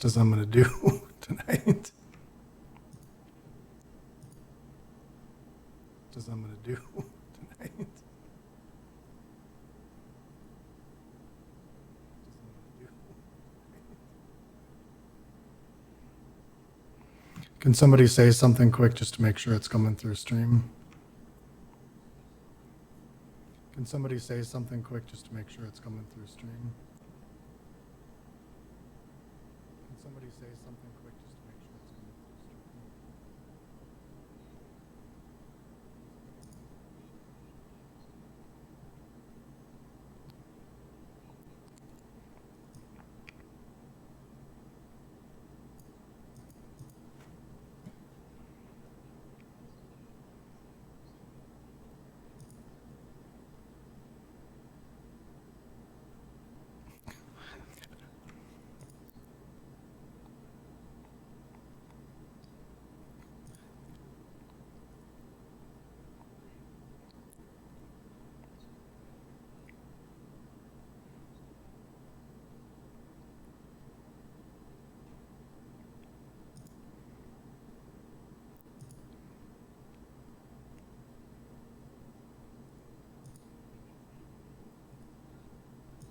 As I'm going to do tonight. As I'm going to do tonight. Can somebody say something quick just to make sure it's coming through stream? Can somebody say something quick just to make sure it's coming through stream? Can somebody say something quick just to make sure it's coming through stream?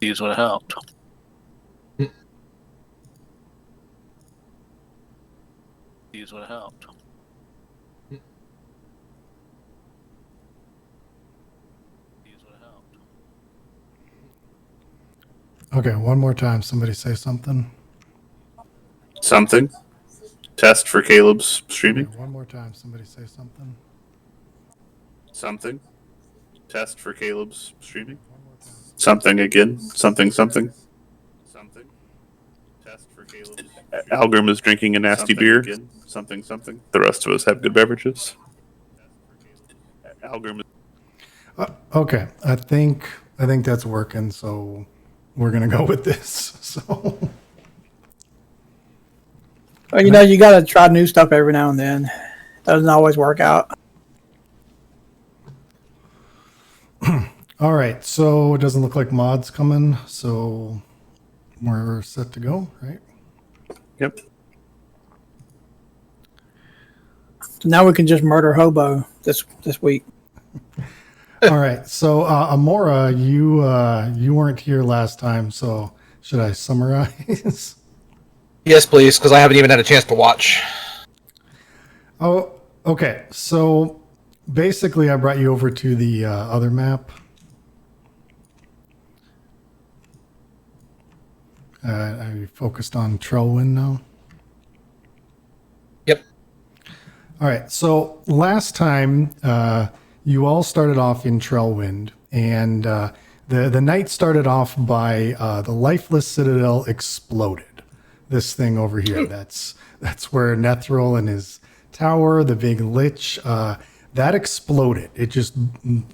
These would have helped. These would have helped. These would have helped. Okay, one more time. Somebody say something. Something. Test for Caleb's streaming. Okay, one more time. Somebody say something. Something. Test for Caleb's streaming. One more time. Something again. Something. Something. Test for Caleb's. Algrim is drinking a nasty beer. Again. Something. Something. The rest of us have good beverages. Algrim. Okay, I think that's working. So we're gonna go with this. So. Well, you got to try new stuff every now and then. Doesn't always work out. All right, so it doesn't look like mod's coming, so we're set to go, right? Yep. So now we can just murder Hobo this week. All right, so Amora, you weren't here last time, so should I summarize? Yes, please, because I haven't even had a chance to watch. Oh, okay. So basically, I brought you over to the other map. I focused on Trellwind now. Yep. All right. So last time, you all started off in Trellwind, and the night started off by the lifeless citadel exploded. This thing over here, that's where Nethril and his tower, the big lich, that exploded. It just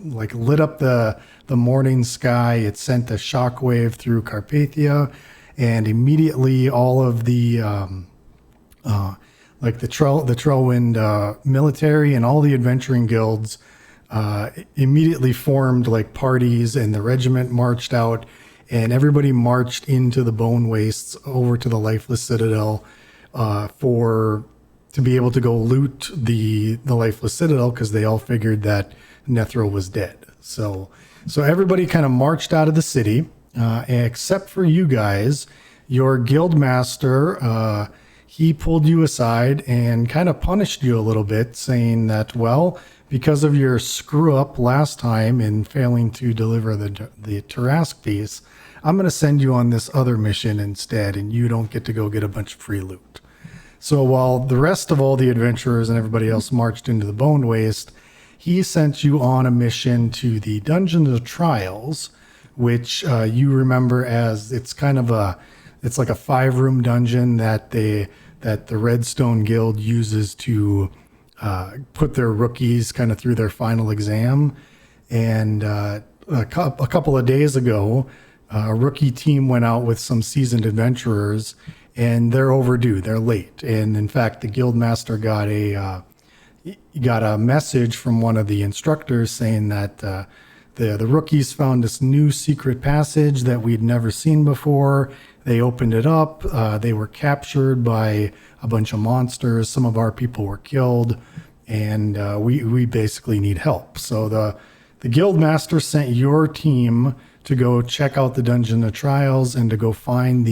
like lit up the morning sky. It sent a shockwave through Carpathia, and immediately all of the like the Trellwind military and all the adventuring guilds immediately formed like parties, and the regiment marched out, and everybody marched into the Bone Wastes over to the Lifeless Citadel to be able to go loot the Lifeless Citadel, because they all figured that Nethril was dead. So everybody kind of marched out of the city, except for you guys. Your guild master, he pulled you aside and kind of punished you a little bit, saying that, well, because of your screw up last time in failing to deliver the Tarask piece, I'm going to send you on this other mission instead, and you don't get to go get a bunch of free loot. So while the rest of all the adventurers and everybody else marched into the Bone Waste, he sent you on a mission to the Dungeons of Trials, which you remember as it's like a 5-room dungeon that the Redstone Guild uses to put their rookies kind of through their final exam. And a couple of days ago, a rookie team went out with some seasoned adventurers, and they're overdue. They're late. And in fact, the guild master got a message from one of the instructors saying that the rookies found this new secret passage that we'd never seen before. They opened it up. They were captured by a bunch of monsters. Some of our people were killed, and we basically need help. So the guild master sent your team to go check out the Dungeon of Trials and to go find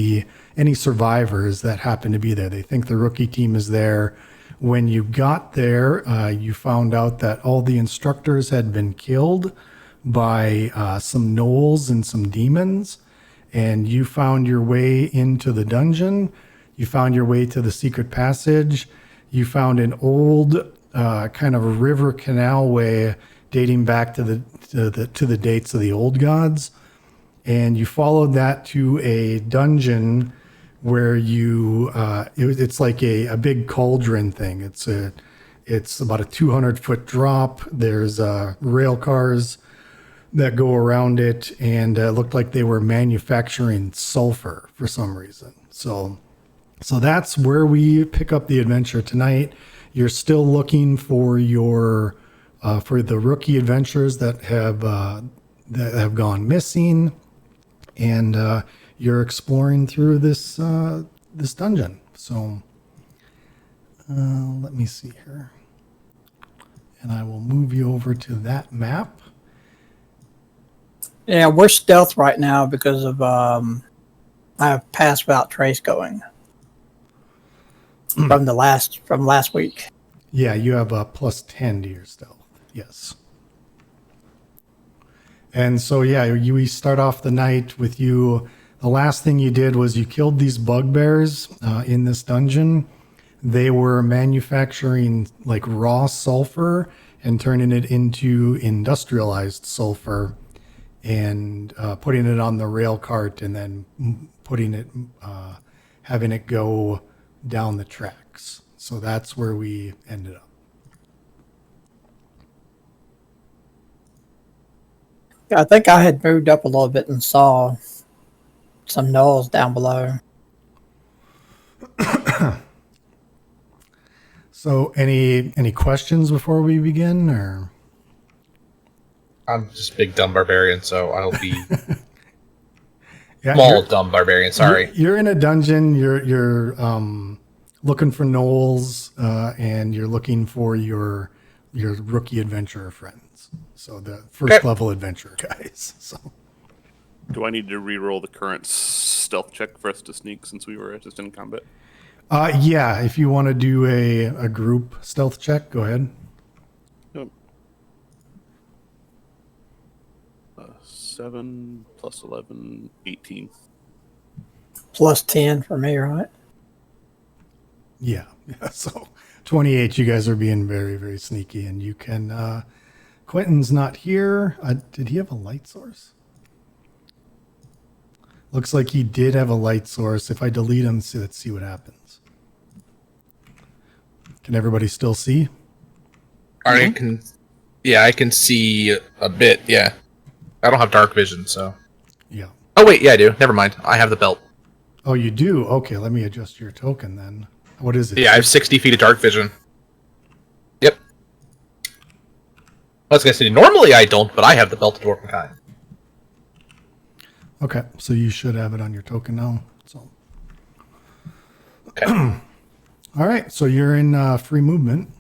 any survivors that happen to be there. They think the rookie team is there. When you got there, you found out that all the instructors had been killed by some gnolls and some demons, and you found your way into the dungeon. You found your way to the secret passage. You found an old kind of river canal way dating back to the dates of the old gods, and you followed that to a dungeon where it's like a big cauldron thing. It's about a 200-foot drop. There's rail cars that go around it, and it looked like they were manufacturing sulfur for some reason. So that's where we pick up the adventure tonight. You're still looking for for the rookie adventurers that have gone missing, and you're exploring through this dungeon. So let me see here, and I will move you over to that map. Yeah, we're stealth right now because of I have passed without trace going from last week. Yeah, you have a +10 to your stealth. Yes. And so, yeah, we start off the night with you. The last thing you did was you killed these bugbears in this dungeon. They were manufacturing like raw sulfur and turning it into industrialized sulfur and putting it on the rail cart and then having it go down the tracks. So that's where we ended up. I think I had moved up a little bit and saw some gnolls down below. So any questions before we begin, or? I'm just a big dumb barbarian, so I'll be Yeah, small dumb barbarian. Sorry. You're in a dungeon. You're looking for gnolls, and you're looking for your rookie adventurer friends. So the first level adventurer guys. So Do I need to re-roll the current stealth check for us to sneak since we were just in combat? yeah, if you want to do a group stealth check, go ahead. Yep. 7 plus 11, 18. Plus 10 for me, right? Yeah. So 28, you guys are being very, very sneaky, and you can. Quentin's not here. Did he have a light source? Looks like he did have a light source. If I delete him, let's see what happens. Can everybody still see? I can see a bit. Yeah, I don't have dark vision, so. Yeah. Oh wait, yeah, I do. Never mind. I have the belt. Oh, you do? Okay, let me adjust your token then. What is it? Yeah, I have 60 feet of dark vision. Yep. I was gonna say normally I don't, but I have the belt of dwarven kind. Okay, so you should have it on your token now. So. Okay. All right, so you're in free movement.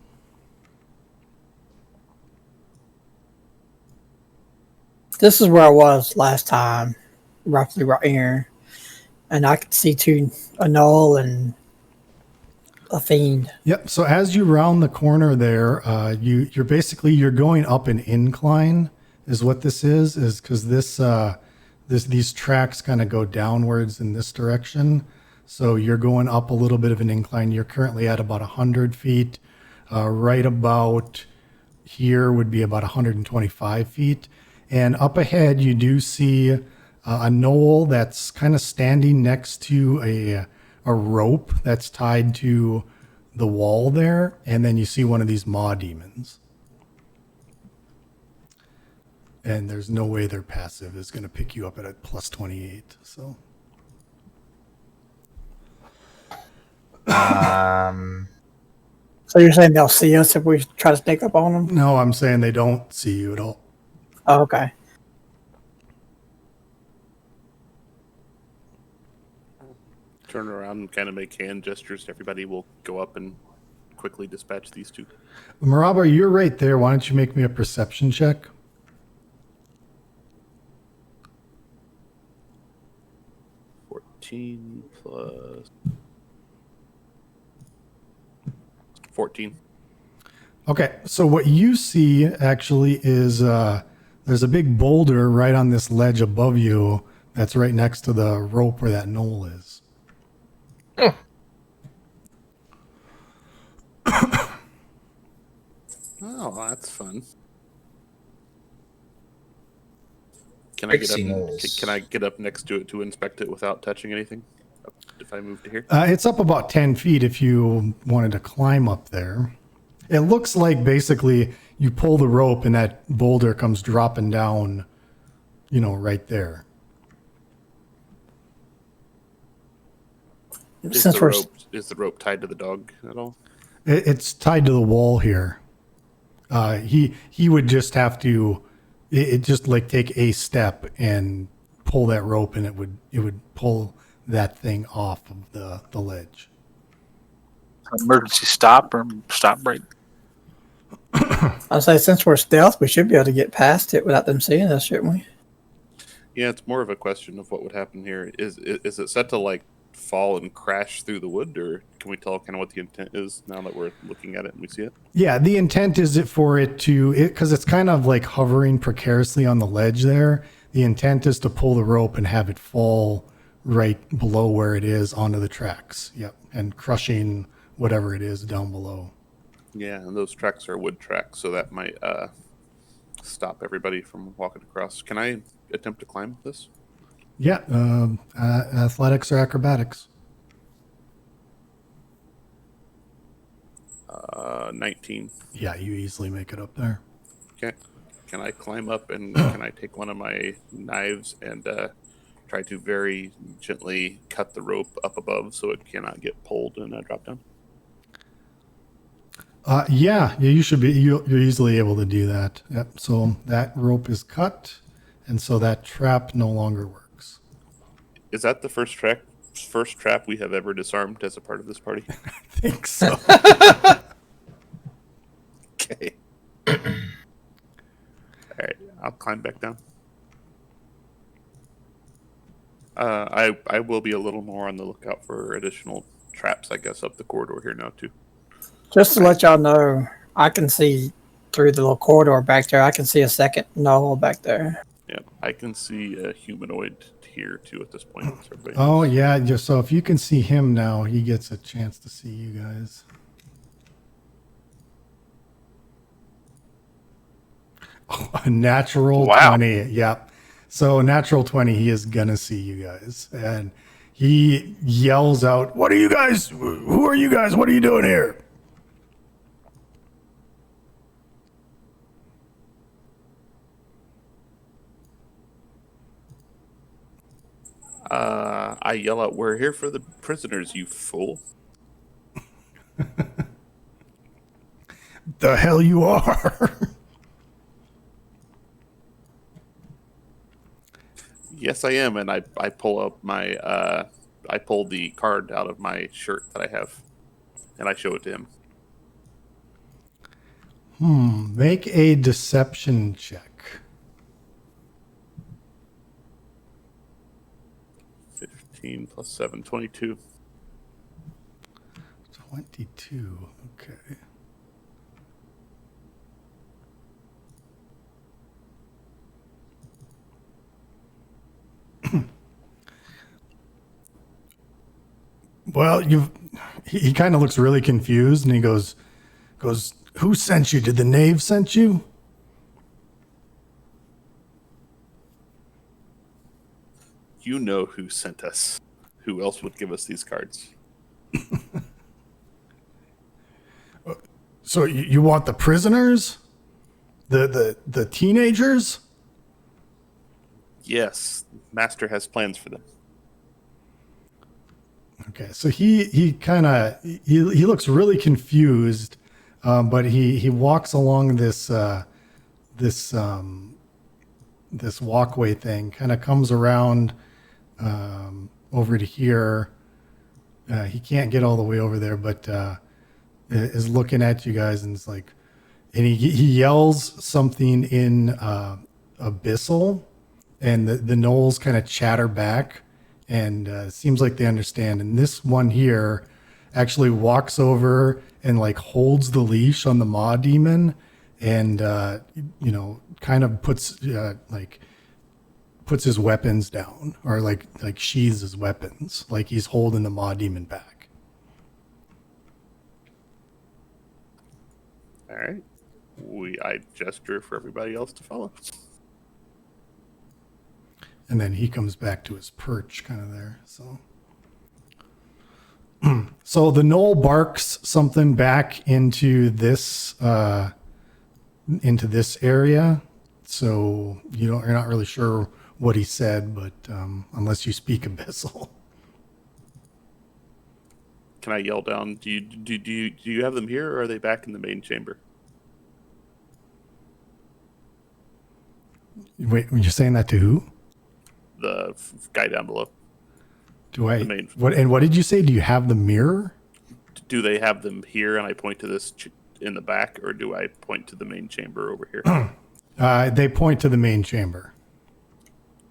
This is where I was last time, roughly right here. And I could see a gnoll and a fiend. Yep. So as you round the corner there, you're going up an incline, is what this is because these tracks kind of go downwards in this direction. So you're going up a little bit of an incline. You're currently at about 100 feet. Right about here would be about 125 feet. And up ahead, you do see a gnoll that's kind of standing next to a rope that's tied to the wall there. And then you see one of these maw demons. And there's no way their passive is going to pick you up at a plus 28. So. So you're saying they'll see us if we try to sneak up on them? No, I'm saying they don't see you at all. Oh, okay. turn around and kind of make hand gestures. Everybody will go up and quickly dispatch these two. Maraba, you're right there. Why don't you make me a perception check? 14 plus 14. Okay, so what you see actually is there's a big boulder right on this ledge above you that's right next to the rope where that knoll is. Oh, Oh, that's fun. Can Pixie knolls. Can I get up next to it to inspect it without touching anything? If I move to here? It's up about 10 feet if you wanted to climb up there. It looks like basically you pull the rope and that boulder comes dropping down, right there. Since we're Is the rope tied to the dog at all? It's tied to the wall here. He would just have to, it just like take a step and pull that rope, and it would pull that thing off of the ledge. Emergency stop or stop break. I say, since we're stealth, we should be able to get past it without them seeing us, shouldn't we? Yeah, it's more of a question of what would happen here. Is it set to like fall and crash through the wood, or can we tell kind of what the intent is now that we're looking at it and we see it? Yeah, the intent is for it to, because it's kind of like hovering precariously on the ledge there. The intent is to pull the rope and have it fall right below where it is onto the tracks. Yep, and crushing whatever it is down below. Yeah, and those tracks are wood tracks, so that might stop everybody from walking across. Can I attempt to climb this? Yeah, athletics or acrobatics. 19. Yeah, you easily make it up there. Okay. Can I climb up and can I take one of my knives and try to very gently cut the rope up above so it cannot get pulled and drop down? Yeah, you should be. You're easily able to do that. Yep. So that rope is cut, and so that trap no longer works. Is that the first trap we have ever disarmed as a part of this party? I think so. Okay. All right, I'll climb back down. I will be a little more on the lookout for additional traps, I guess, up the corridor here now too. Just to let y'all know, I can see through the little corridor back there. I can see a second knoll back there. Yeah, I can see a humanoid here too at this point. So everybody Oh knows. yeah, just so if you can see him now, he gets a chance to see you guys. Oh, a natural Wow. 20. Yep. So natural 20, he is gonna see you guys, and he yells out, "What are you guys? Who are you guys? What are you doing here?" I yell out, "We're here for the prisoners, you fool!" The hell you are. Yes, I am, and I pull up my I pull the card out of my shirt that I have, and I show it to him. Make a deception check. 15 plus 7, 22. 22. Okay. Well, he kind of looks really confused, and he goes, "Who sent you? Did the knave sent you?" You know who sent us. Who else would give us these cards? So you want the prisoners? The teenagers? Yes, Master has plans for them. Okay, so he kind of he looks really confused, but he walks along this walkway thing, kind of comes around over to here, he can't get all the way over there, but is looking at you guys and is like, and he yells something in abyssal, and the gnolls kind of chatter back, and seems like they understand. And this one here actually walks over and like holds the leash on the maw demon, and kind of puts his weapons down, or like sheathes his weapons, like he's holding the maw demon back. All right. I gesture for everybody else to follow. And then he comes back to his perch kind of there. So so the knoll barks something back into this area. So you're not really sure what he said, but unless you speak abyssal. Can I yell down? Do you have them here, or are they back in the main chamber? Wait, you're saying that to who? The guy down below. Do I? The main. What did you say? Do you have the mirror? Do they have them here, and I point to this in the back, or do I point to the main chamber over here? They point to the main chamber.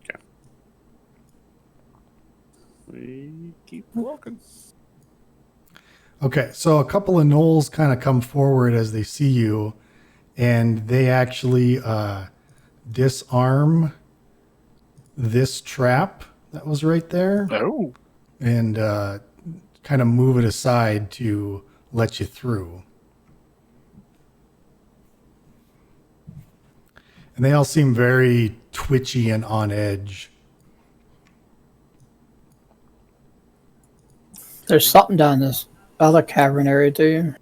Okay. We keep walking. Okay, so a couple of gnolls kind of come forward as they see you, and they actually disarm this trap that was right there, Oh. and kind of move it aside to let you through. And they all seem very twitchy and on edge. There's something down this other cavern area too.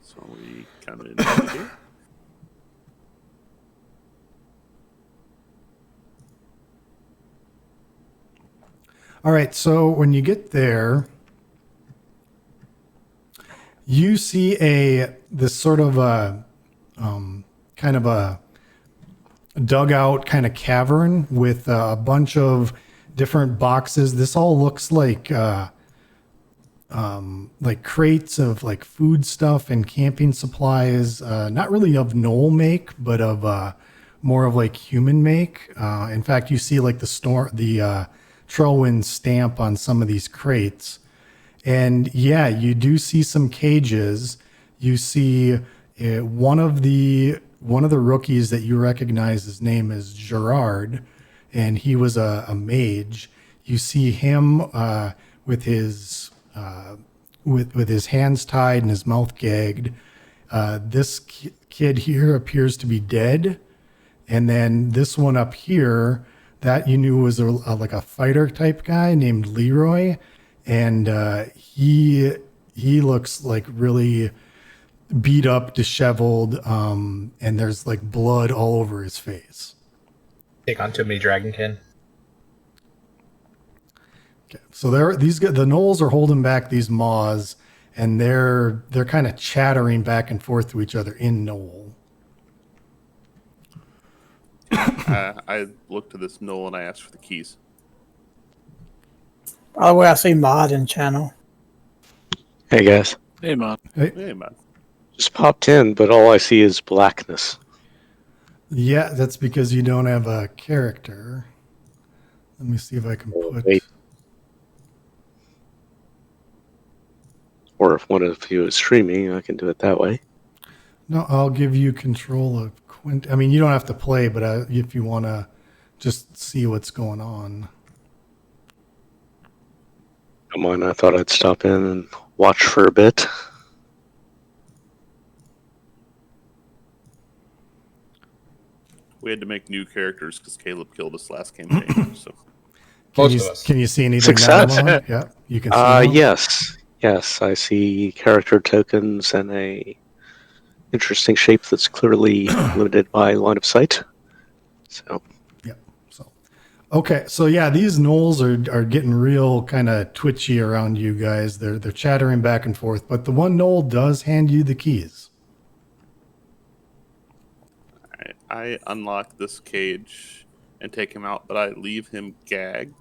So we come in here. All right, so when you get there, you see this sort of a kind of a dugout kind of cavern with a bunch of different boxes. This all looks like crates of like food stuff and camping supplies. Not really of gnoll make, but of more of like human make. In fact, you see like the Trollwind stamp on some of these crates. And yeah, you do see some cages. You see one of the rookies that you recognize, his name is Gerard, and he was a mage. You see him with his hands tied and his mouth gagged. This kid here appears to be dead, and then this one up here that you knew was like a fighter type guy named Leroy, and he looks like really beat up, disheveled, and there's like blood all over his face. Take on too many dragonkin. Okay, so the gnolls are holding back these maws, and they're kind of chattering back and forth to each other in gnoll. I look to this gnoll and I ask for the keys. By the way, I see Mod in channel. Hey guys, Hey, man. Hey, man. just popped in, but all I see is blackness. Yeah, that's because you don't have a character. Let me see if I can put. Wait. Or if one of you is streaming, I can do it that way. No, I'll give you control of Quint. I mean, you don't have to play, but if you want to just see what's going on. Come on, I thought I'd stop in and watch for a bit. We had to make new characters because Caleb killed us last campaign. So Most of us. Can you see anything now, Success. Lamar? Yeah, you can see. Now? Yes, I see character tokens and a interesting shape that's clearly limited by line of sight. So Okay, so yeah, these gnolls are getting real kind of twitchy around you guys. They're chattering back and forth, but the one gnoll does hand you the keys. I unlock this cage and take him out, but I leave him gagged.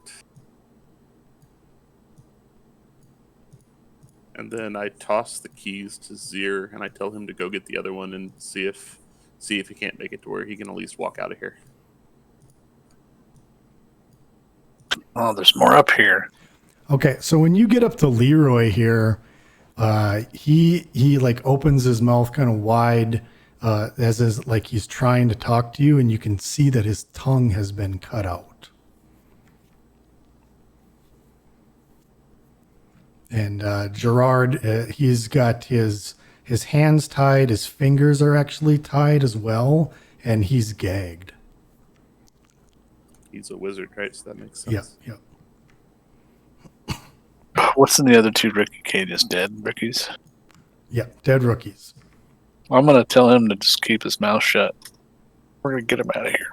And then I toss the keys to Zir, and I tell him to go get the other one and see if he can't make it to where he can at least walk out of here. Oh, there's more up here. Okay, so when you get up to Leroy here, he like opens his mouth kind of wide, as is like he's trying to talk to you, and you can see that his tongue has been cut out. And Gerard, he's got his hands tied, his fingers are actually tied as well, and he's gagged. He's a wizard, right? So that makes sense. Yep. What's in the other two Ricky Cages? Dead Rickies? Yep, dead rookies. Well, I'm going to tell him to just keep his mouth shut. We're going to get him out of here.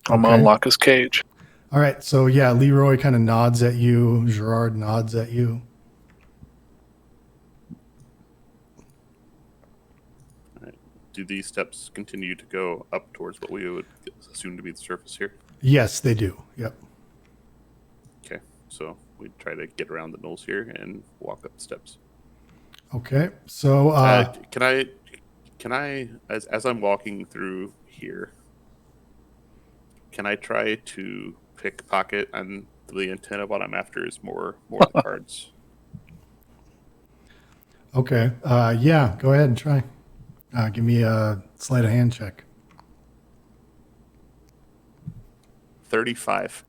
I'm going to unlock his cage. All right, so yeah, Leroy kind of nods at you. Gerard nods at you. All right. Do these steps continue to go up towards what we would assume to be the surface here? Yes, they do. Yep. Okay, so we try to get around the knolls here and walk up the steps. Okay, so Can I, as I'm walking through here, can I try to pickpocket? And the intent of what I'm after is more the cards. okay, yeah, go ahead and try. Give me a sleight of hand check. 35.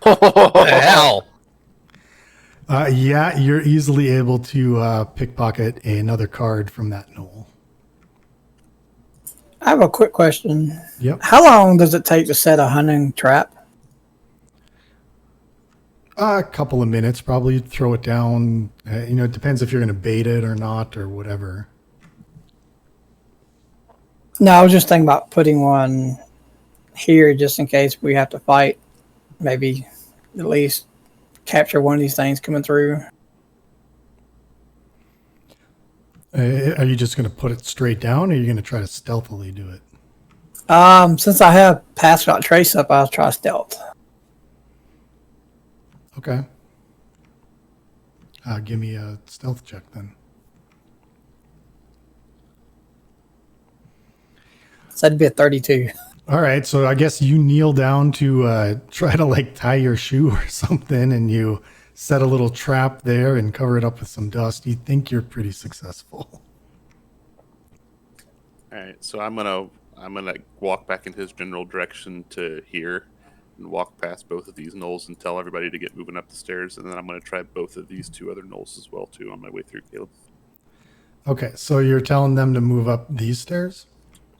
What the hell? Yeah, you're easily able to pickpocket another card from that knoll. I have a quick question. Yep. How long does it take to set a hunting trap? A couple of minutes, probably. Throw it down. It depends if you're going to bait it or not or whatever. No, I was just thinking about putting one here just in case we have to fight. Maybe at least capture one of these things coming through. Are you just going to put it straight down, or are you going to try to stealthily do it? Since I have pass without trace up, I'll try stealth. Okay. Give me a stealth check then. So that'd be a 32. All right, so I guess you kneel down to try to like tie your shoe or something, and you set a little trap there and cover it up with some dust. You think you're pretty successful. All right, so I'm gonna walk back in his general direction to here, and walk past both of these knolls and tell everybody to get moving up the stairs, and then I'm gonna try both of these two other knolls as well too on my way through, Caleb. Okay, so you're telling them to move up these stairs?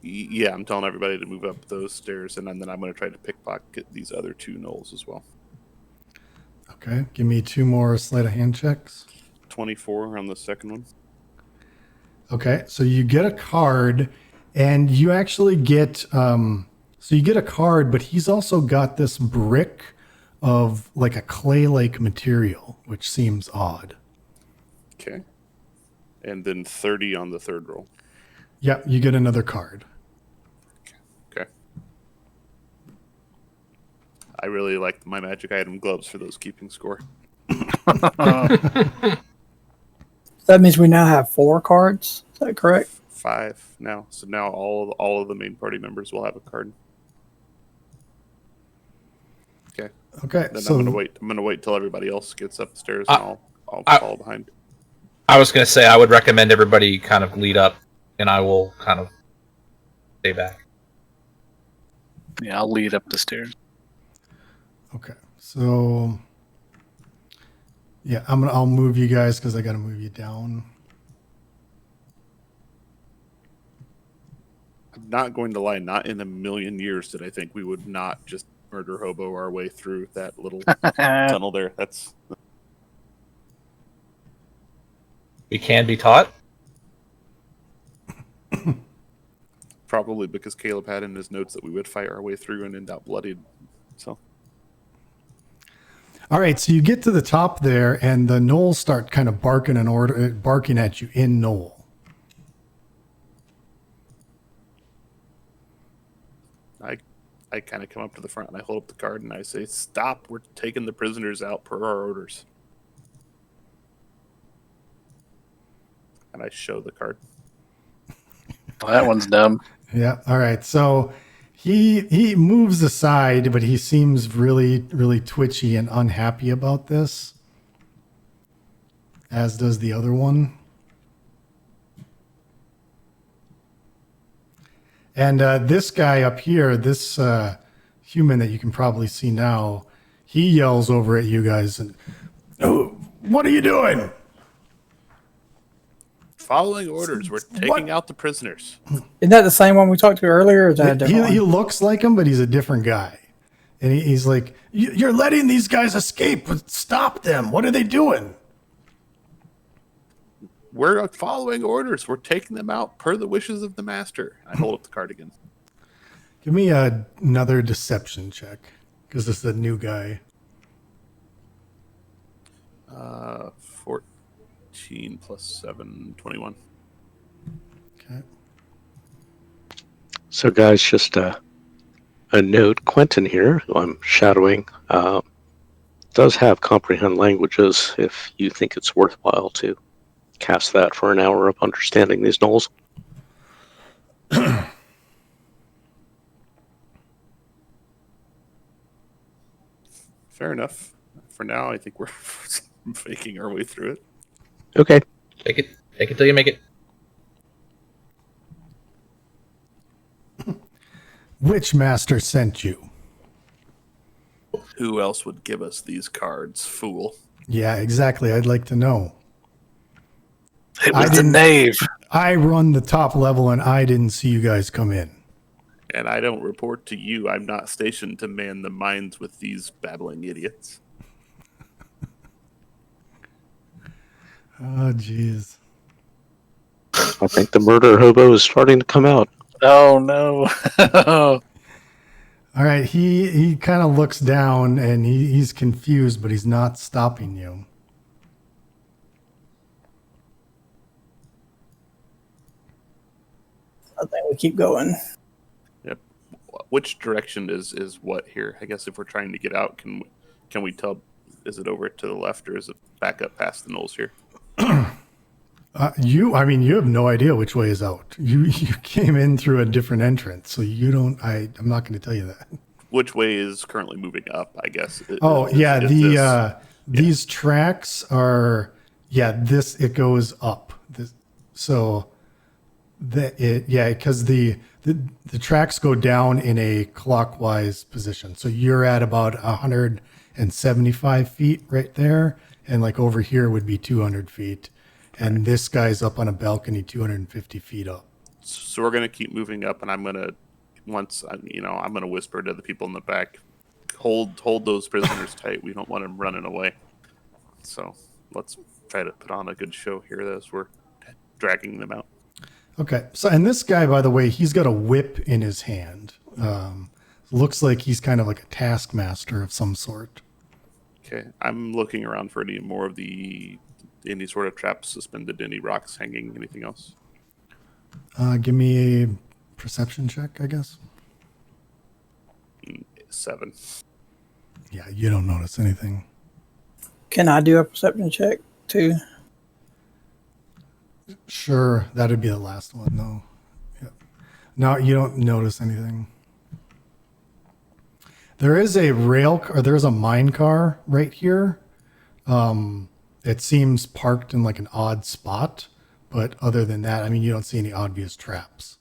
Yeah, I'm telling everybody to move up those stairs, and then I'm gonna try to pickpocket these other two knolls as well. Okay, give me 2 more sleight of hand checks. 24 on the second one. Okay, so you get a card, and you actually get so you get a card, but he's also got this brick of like a clay-like material, which seems odd. Okay. And then 30 on the third roll. Yeah, you get another card. Okay. I really like my magic item gloves for those keeping score. That means we now have 4 cards. Is that correct? 5 now. So now all of the main party members will have a card. Okay. Okay, Then so I'm gonna wait till everybody else gets upstairs, and I'll follow behind. I was going to say I would recommend everybody kind of lead up, and I will kind of stay back. Yeah, I'll lead up the stairs. okay, so yeah, I'll move you guys because I got to move you down. I'm not going to lie. Not in a million years did I think we would not just murder hobo our way through that little tunnel there. That's We can be taught. probably because Caleb had in his notes that we would fight our way through and end up bloodied. So All right, so you get to the top there, and the gnolls start kind of barking at you in gnoll. I I kind of come up to the front and I hold up the card and I say, "Stop! We're taking the prisoners out per our orders." And I show the card. Well, that one's dumb. Yeah. All right. So he moves aside, but he seems really twitchy and unhappy about this, as does the other one. And this guy up here, this human that you can probably see now, he yells over at you guys, and, "Oh, what are you doing?" Following orders, we're taking out the prisoners. Isn't that the same one we talked to earlier? Or is that a different He one? looks like him, but he's a different guy. And he's like, "You're letting these guys escape. Stop them. What are they doing?" We're following orders. We're taking them out per the wishes of the master. I hold up the card again. Give me another deception check, because this is a new guy. 14 plus 7, 21. Okay. So, guys, just a note. Quentin here, who I'm shadowing, does have comprehend languages if you think it's worthwhile to cast that for an hour of understanding these gnolls. Fair enough. For now, I think we're faking our way through it. Okay. Take it till you make it. Which master sent you? Who else would give us these cards, fool? Yeah, exactly. I'd like to know. It I was the didn't- knave. I run the top level, and I didn't see you guys come in. And I don't report to you. I'm not stationed to man the mines with these babbling idiots. Oh, jeez. I think the murder hobo is starting to come out. Oh no. All right, he kind of looks down, and he's confused, but he's not stopping you. I think we keep going. Yep. Which direction is what here? I guess if we're trying to get out, can we tell? Is it over to the left or is it back up past the knolls here? You have no idea which way is out. You came in through a different entrance, so you don't. I'm not going to tell you that. Which way is currently moving up? I guess. Oh Is- yeah, is these tracks are this it goes up. So because the tracks go down in a clockwise position. So you're at about 175 feet right there, and like over here would be 200 feet, and this guy's up on a balcony 250 feet up. So we're gonna keep moving up, and I'm gonna whisper to the people in the back, hold those prisoners tight. We don't want them running away. So let's try to put on a good show here as we're dragging them out. Okay. So, and this guy, by the way, he's got a whip in his hand. Looks like he's kind of like a taskmaster of some sort. Okay, I'm looking around for any more of any sort of traps suspended, any rocks hanging, anything else. Give me a perception check, I guess. 7. Yeah, you don't notice anything. Can I do a perception check too? Sure, that'd be the last one, though. Yeah. No, you don't notice anything. There is a there's a mine car right here. It seems parked in like an odd spot, but other than that, you don't see any obvious traps.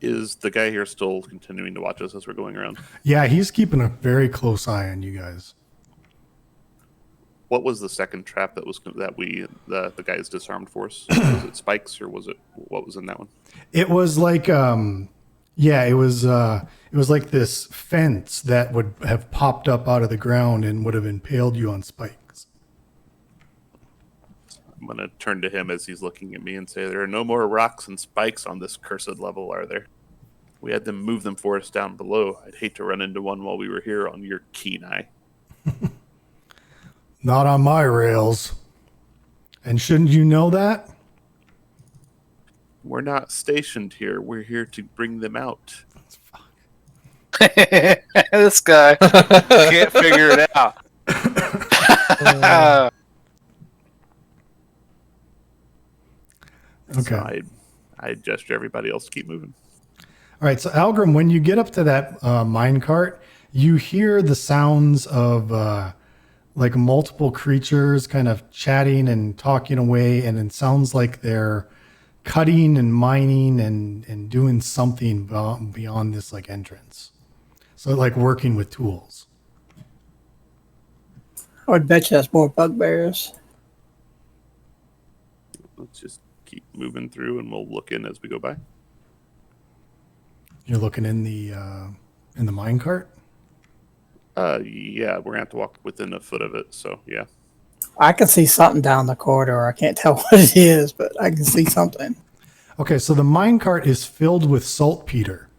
Is the guy here still continuing to watch us as we're going around? Yeah, he's keeping a very close eye on you guys. What was the second trap that the guys disarmed for us? Was it spikes or what was in that one? It was like it was like this fence that would have popped up out of the ground and would have impaled you on spikes. I'm gonna turn to him as he's looking at me and say, "There are no more rocks and spikes on this cursed level, are there? We had them move them for us down below. I'd hate to run into one while we were here on your keen eye." Not on my rails. And shouldn't you know that? We're not stationed here. We're here to bring them out. This guy can't figure it out. Okay. So I gesture everybody else to keep moving. All right, so Algrim, when you get up to that mine cart, you hear the sounds of like multiple creatures kind of chatting and talking away, and it sounds like they're cutting and mining and doing something beyond this like entrance. So like working with tools. I would bet you that's more bugbears. Let's just keep moving through, and we'll look in as we go by. You're looking in the mine cart. Yeah, we're gonna have to walk within a foot of it. So yeah. I can see something down the corridor. I can't tell what it is, but I can see something. Okay, so the mine cart is filled with saltpeter.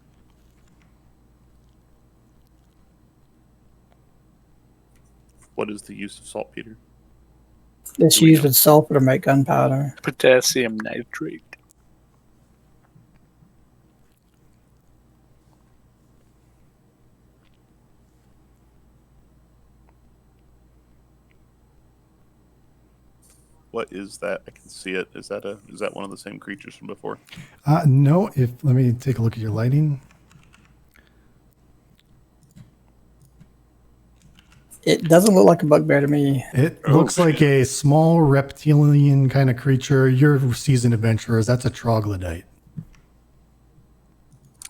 What is the use of saltpeter? It's Do we used know? with sulfur to make gunpowder. Potassium nitrate. What is that? I can see it. Is that one of the same creatures from before? No, let me take a look at your lighting. It doesn't look like a bugbear to me. It Oh, looks like a small reptilian kind of creature. You're seasoned adventurers. That's a troglodyte.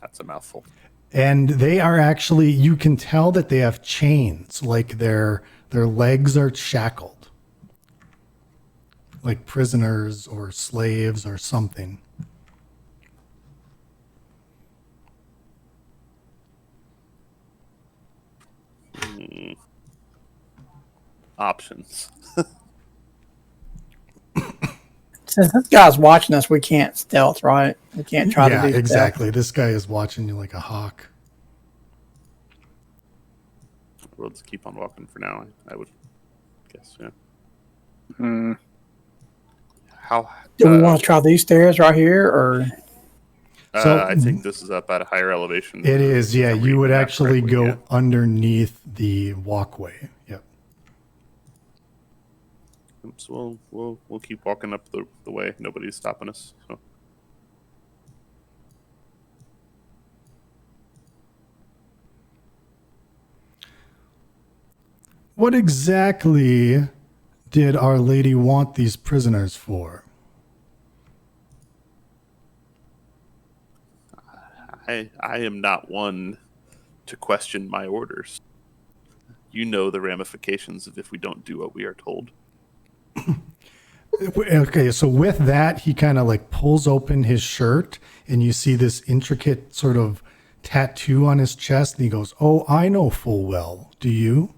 That's a mouthful. And they are actually, you can tell that they have chains, like their legs are shackled, like prisoners or slaves or something. Options. Since this guy's watching us, we can't stealth, right? We can't try Yeah, to do exactly. This guy is watching you like a hawk. We'll just keep on walking for now. I would guess. Yeah. Hmm. How? Do we want to try these stairs right here, or So- I think this is up at a higher elevation. It is, yeah. If I'm You reading would the map actually correctly, go yeah. underneath the walkway. Yep. So we'll keep walking up the way. Nobody's stopping us. So. What exactly did Our Lady want these prisoners for? I am not one to question my orders. You know the ramifications of if we don't do what we are told. Okay, so with that, he kind of like pulls open his shirt and you see this intricate sort of tattoo on his chest. And he goes, "Oh, I know full well. Do you?"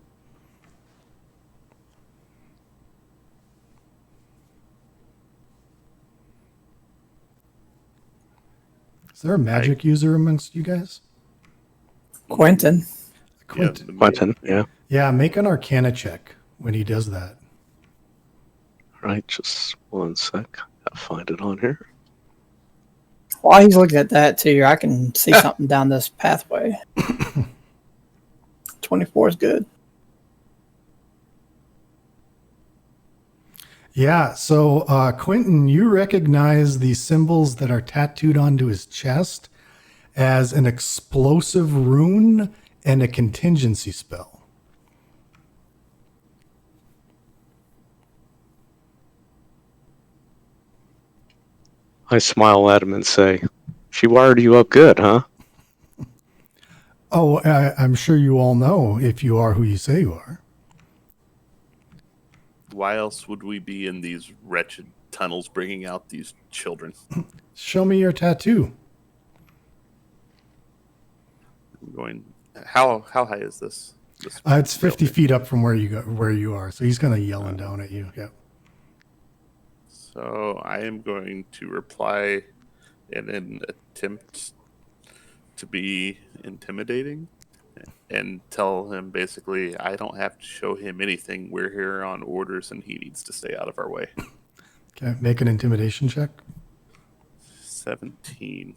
Is there a magic user amongst you guys? Quentin? Quentin. Quentin, yeah. Yeah, make an Arcana check when he does that. All right, just one sec. Gotta find it on here. While he's looking at that too, I can see something down this pathway. 24 is good. Yeah, so Quentin, you recognize the symbols that are tattooed onto his chest as an explosive rune and a contingency spell. I smile at him and say, "She wired you up good, huh?" Oh, I'm sure you all know if you are who you say you are. Why else would we be in these wretched tunnels bringing out these children? Show me your tattoo. I'm going. How high is this? It's 50 feet up from where you are. So he's kind of yelling down at you. Yeah. So I am going to reply in an attempt to be intimidating and tell him basically I don't have to show him anything. We're here on orders and he needs to stay out of our way. Okay. Make an intimidation check. 17.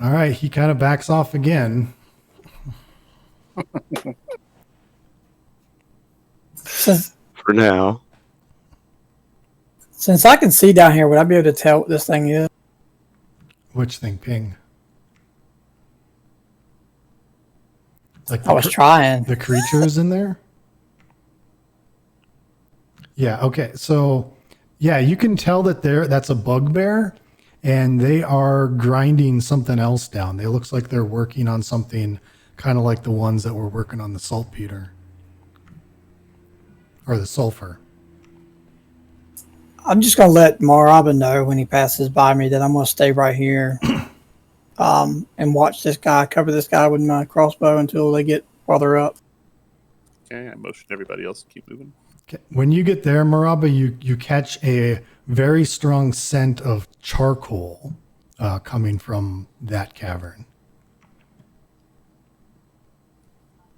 All right, he kind of backs off again. Since For now. since I can see down here, would I be able to tell what this thing is? Which thing, ping? Like I was trying. the creatures in there? Yeah, okay. So, yeah, you can tell that that's a bugbear, and they are grinding something else down. It looks like they're working on something kind of like the ones that were working on the saltpeter. Or the sulfur. I'm just gonna let Maraba know when he passes by me that I'm gonna stay right here, and watch this guy, cover this guy with my crossbow until they get farther up. Okay, I motion everybody else to keep moving. Okay. When you get there, Maraba, you catch a very strong scent of charcoal coming from that cavern.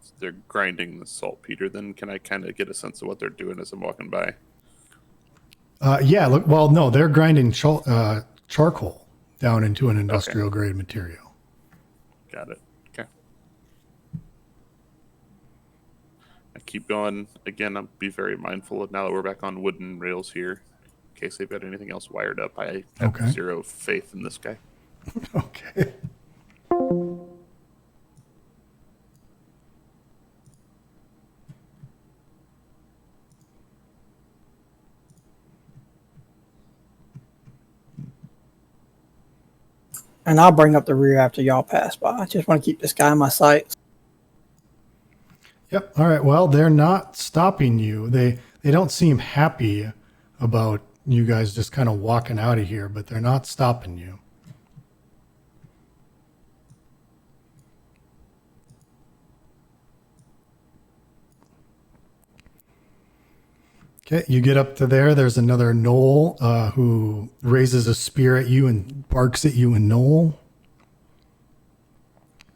So they're grinding the saltpeter. Then can I kind of get a sense of what they're doing as I'm walking by? Yeah, look, well, no, they're grinding charcoal down into an industrial grade material. Got it. Okay. I keep going. Again, I'll be very mindful of now that we're back on wooden rails here. In case they've got anything else wired up, I have Okay. zero faith in this guy. Okay. And I'll bring up the rear after y'all pass by. I just want to keep this guy in my sights. Yep. All right. Well, they're not stopping you. They don't seem happy about you guys just kind of walking out of here, but they're not stopping you. Okay, you get up to there. There's another gnoll who raises a spear at you and barks at you in gnoll.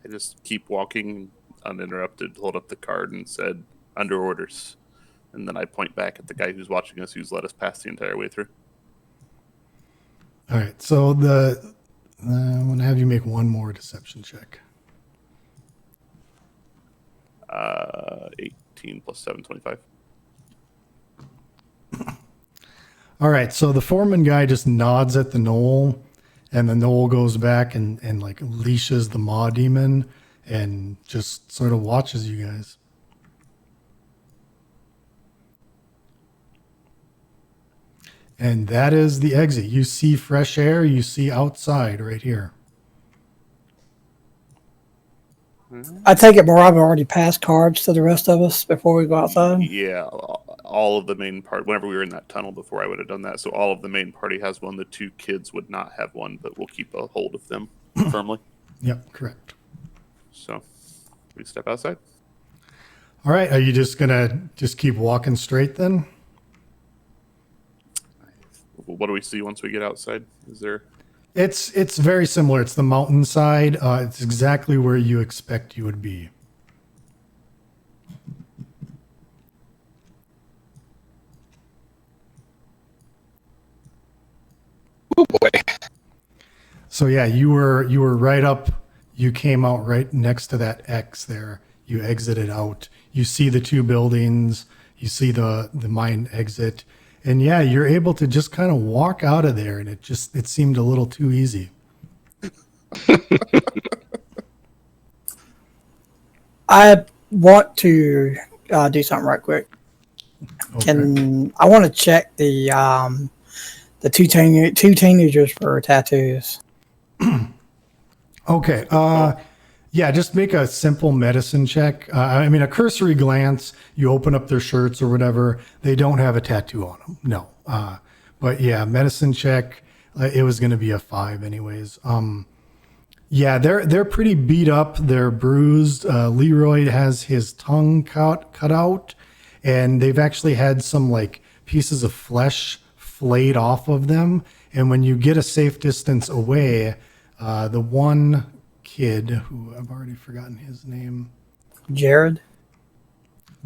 I just keep walking uninterrupted, hold up the card and said, under orders. And then I point back at the guy who's watching us, who's let us pass the entire way through. All right, so I'm going to have you make one more deception check. 18 plus 7, 25. All right, so the foreman guy just nods at the gnoll, and the gnoll goes back and like leashes the maw demon and just sort of watches you guys. And that is the exit. You see fresh air, you see outside right here. I take it Maraba already passed cards to the rest of us before we go outside. Yeah, all of the main part. Whenever we were in that tunnel before, I would have done that. So all of the main party has one. The two kids would not have one, but we'll keep a hold of them firmly. Yep, correct. So we step outside. All right, are you just gonna just keep walking straight then? What do we see once we get outside? Is there? It's very similar. It's the mountainside. It's exactly where you expect you would be. Oh boy. So yeah, you were right up. You came out right next to that X there. You exited out. You see the two buildings. You see the mine exit. And yeah, you're able to just kind of walk out of there, and it seemed a little too easy. I want to do something right quick. Okay. I want to check the two teenagers for tattoos. Okay. Yeah, just make a simple medicine check. I mean, a cursory glance, you open up their shirts or whatever. They don't have a tattoo on them. No. But yeah, medicine check. It was going to be a 5 anyways. Yeah, they're pretty beat up. They're bruised. Leroy has his tongue cut out, and they've actually had some like pieces of flesh flayed off of them. And when you get a safe distance away, the one kid who I've already forgotten his name, Jared?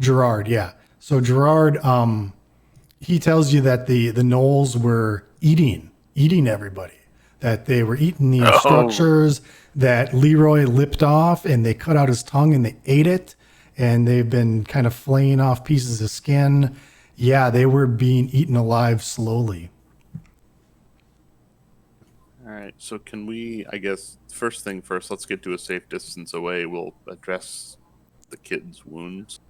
Gerard. Yeah. So Gerard, he tells you that the gnolls were eating everybody, that they were eating the Oh. structures, that Leroy lipped off and they cut out his tongue and they ate it, and they've been kind of flaying off pieces of skin. Yeah, they were being eaten alive slowly. All right. So can we? I guess first thing first. Let's get to a safe distance away. We'll address the kid's wounds.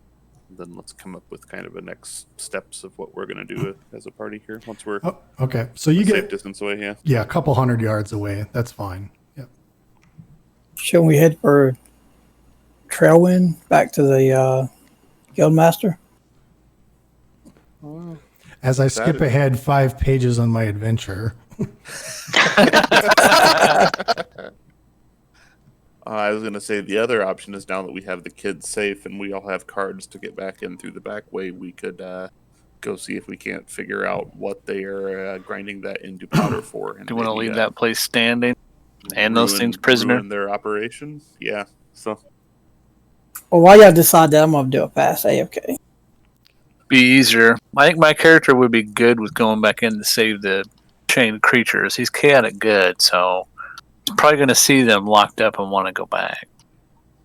Then let's come up with kind of a next steps of what we're going to do as a party here. Once we're Oh, okay. So you a safe get, distance away, yeah. yeah, a couple 100 yards away. That's fine. Yep. Shouldn't we head for Trailwind back to the Guildmaster? As I skip is- ahead 5 pages on my adventure. I was going to say the other option is now that we have the kids safe and we all have cards to get back in through the back way, we could go see if we can't figure out what they are grinding that into powder for. And Do you want to maybe, leave that place standing and those things prisoner? ruin their operation. Yeah. So Well, while y'all decide that, I'm going to do a pass AFK. Be easier. I think my character would be good with going back in to save the chained creatures. He's chaotic good, so he's probably going to see them locked up and want to go back.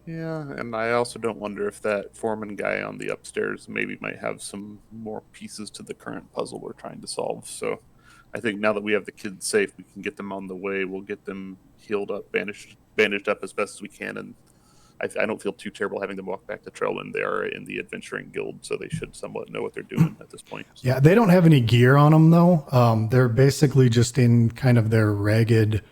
yeah, and I also don't wonder if that foreman guy on the upstairs maybe might have some more pieces to the current puzzle we're trying to solve. So I think now that we have the kids safe, we can get them on the way. We'll get them healed up, bandaged up as best as we can, and I don't feel too terrible having them walk back to Trailwind. They are in the adventuring guild, so they should somewhat know what they're doing at this point. So. Yeah, they don't have any gear on them though. They're basically just in kind of their ragged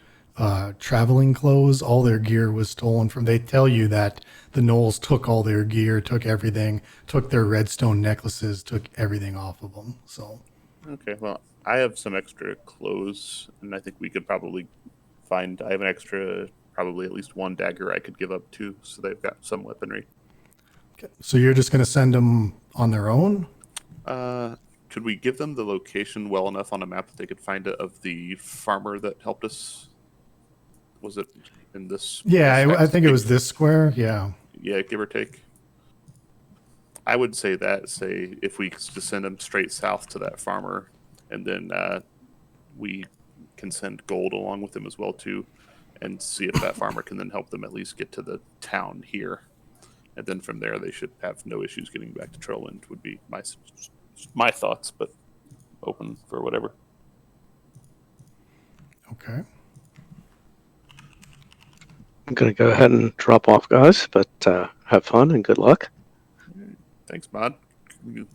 traveling clothes. All their gear was stolen from. They tell you that the gnolls took all their gear, took everything, took their redstone necklaces, took everything off of them. So Okay, well, I have some extra clothes, and I think we could probably find. I have an extra, probably at least one dagger I could give up too, so they've got some weaponry. so you're just going to send them on their own? Could we give them the location well enough on a map that they could find it of the farmer that helped us? Was it in this? Yeah, this I think it big- was this square. Yeah. Yeah, give or take. I would say that. Say if we just send them straight south to that farmer, and then we can send gold along with them as well too, and see if that farmer can then help them at least get to the town here, and then from there they should have no issues getting back to Trollwind. Would be my thoughts, but open for whatever. Okay. I'm going to go ahead and drop off, guys, but have fun and good luck. Thanks, Mod.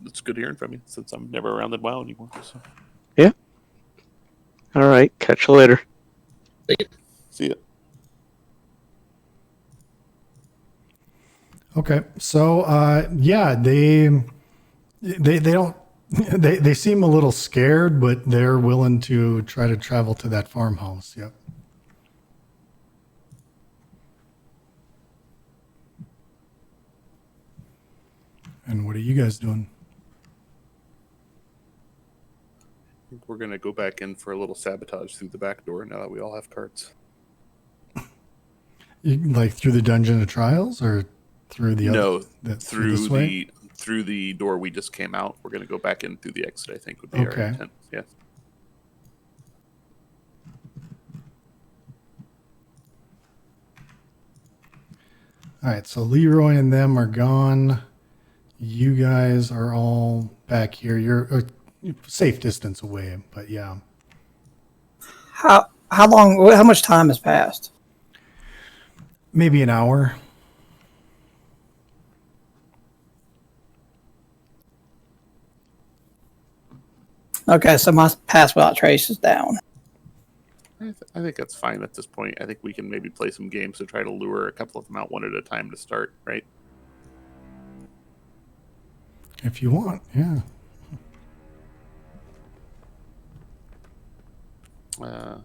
It's good hearing from you since I'm never around in WoW anymore. So. All right, catch you later. See ya. Okay. So yeah, they don't they seem a little scared, but they're willing to try to travel to that farmhouse. Yep. And what are you guys doing? I think we're gonna go back in for a little sabotage through the back door now that we all have cards. Like through the dungeon of trials, or through the No, other, through this way? through the door we just came out. We're gonna go back in through the exit. I think would be Okay. our intent. Yeah. All right. So Leroy and them are gone. You guys are all back here. You're a safe distance away, but yeah. How long? How much time has passed? Maybe an hour. Okay, so my pass without trace is down. I think that's fine at this point. I think we can maybe play some games to try to lure a couple of them out one at a time to start, right? If you want, yeah. I'm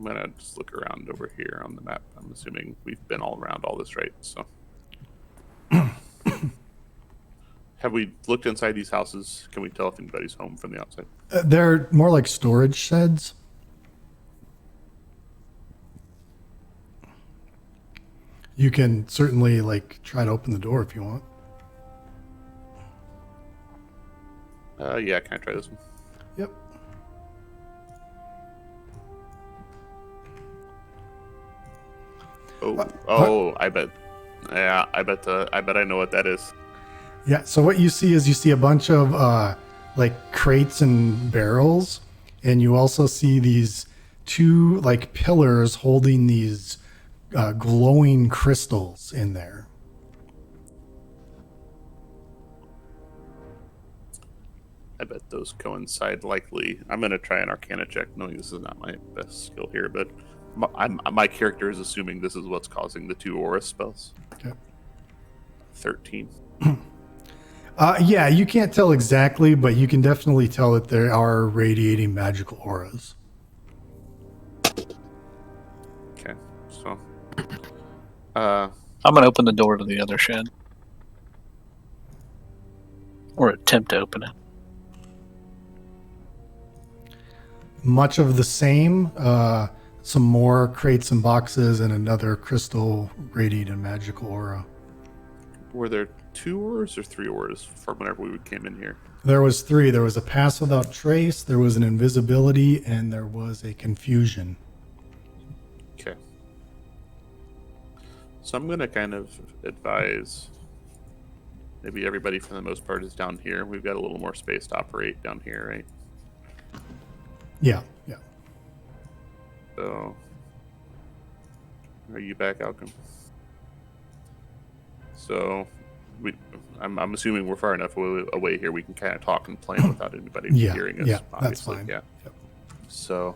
gonna just look around over here on the map. I'm assuming we've been all around all this, right? So, have we looked inside these houses? Can we tell if anybody's home from the outside? They're more like storage sheds. You can certainly like try to open the door if you want. Yeah, can I try this one? Yep. Oh, I bet. Yeah, I bet I know what that is. Yeah. So what you see a bunch of like crates and barrels, and you also see these two like pillars holding these glowing crystals in there. I bet those coincide likely. I'm going to try an Arcana check, knowing this is not my best skill here, but my character is assuming this is what's causing the two aura spells. Okay. 13. Yeah, you can't tell exactly, but you can definitely tell that there are radiating magical auras. Okay, so I'm gonna open the door to the other shed, or attempt to open it. Much of the same. Some more crates and boxes, and another crystal radiating magical aura. were there 2 auras or 3 auras from whenever we came in here? There was 3. There was a pass without trace, there was an invisibility, and there was a confusion. Okay. So I'm going to kind of advise maybe everybody for the most part is down here. We've got a little more space to operate down here, right? Yeah, yeah. So, are you back, Alchem? So, I'm assuming we're far enough away here we can kind of talk and plan without anybody Yeah, hearing us. yeah, that's obviously. fine. Yeah. Yep. So,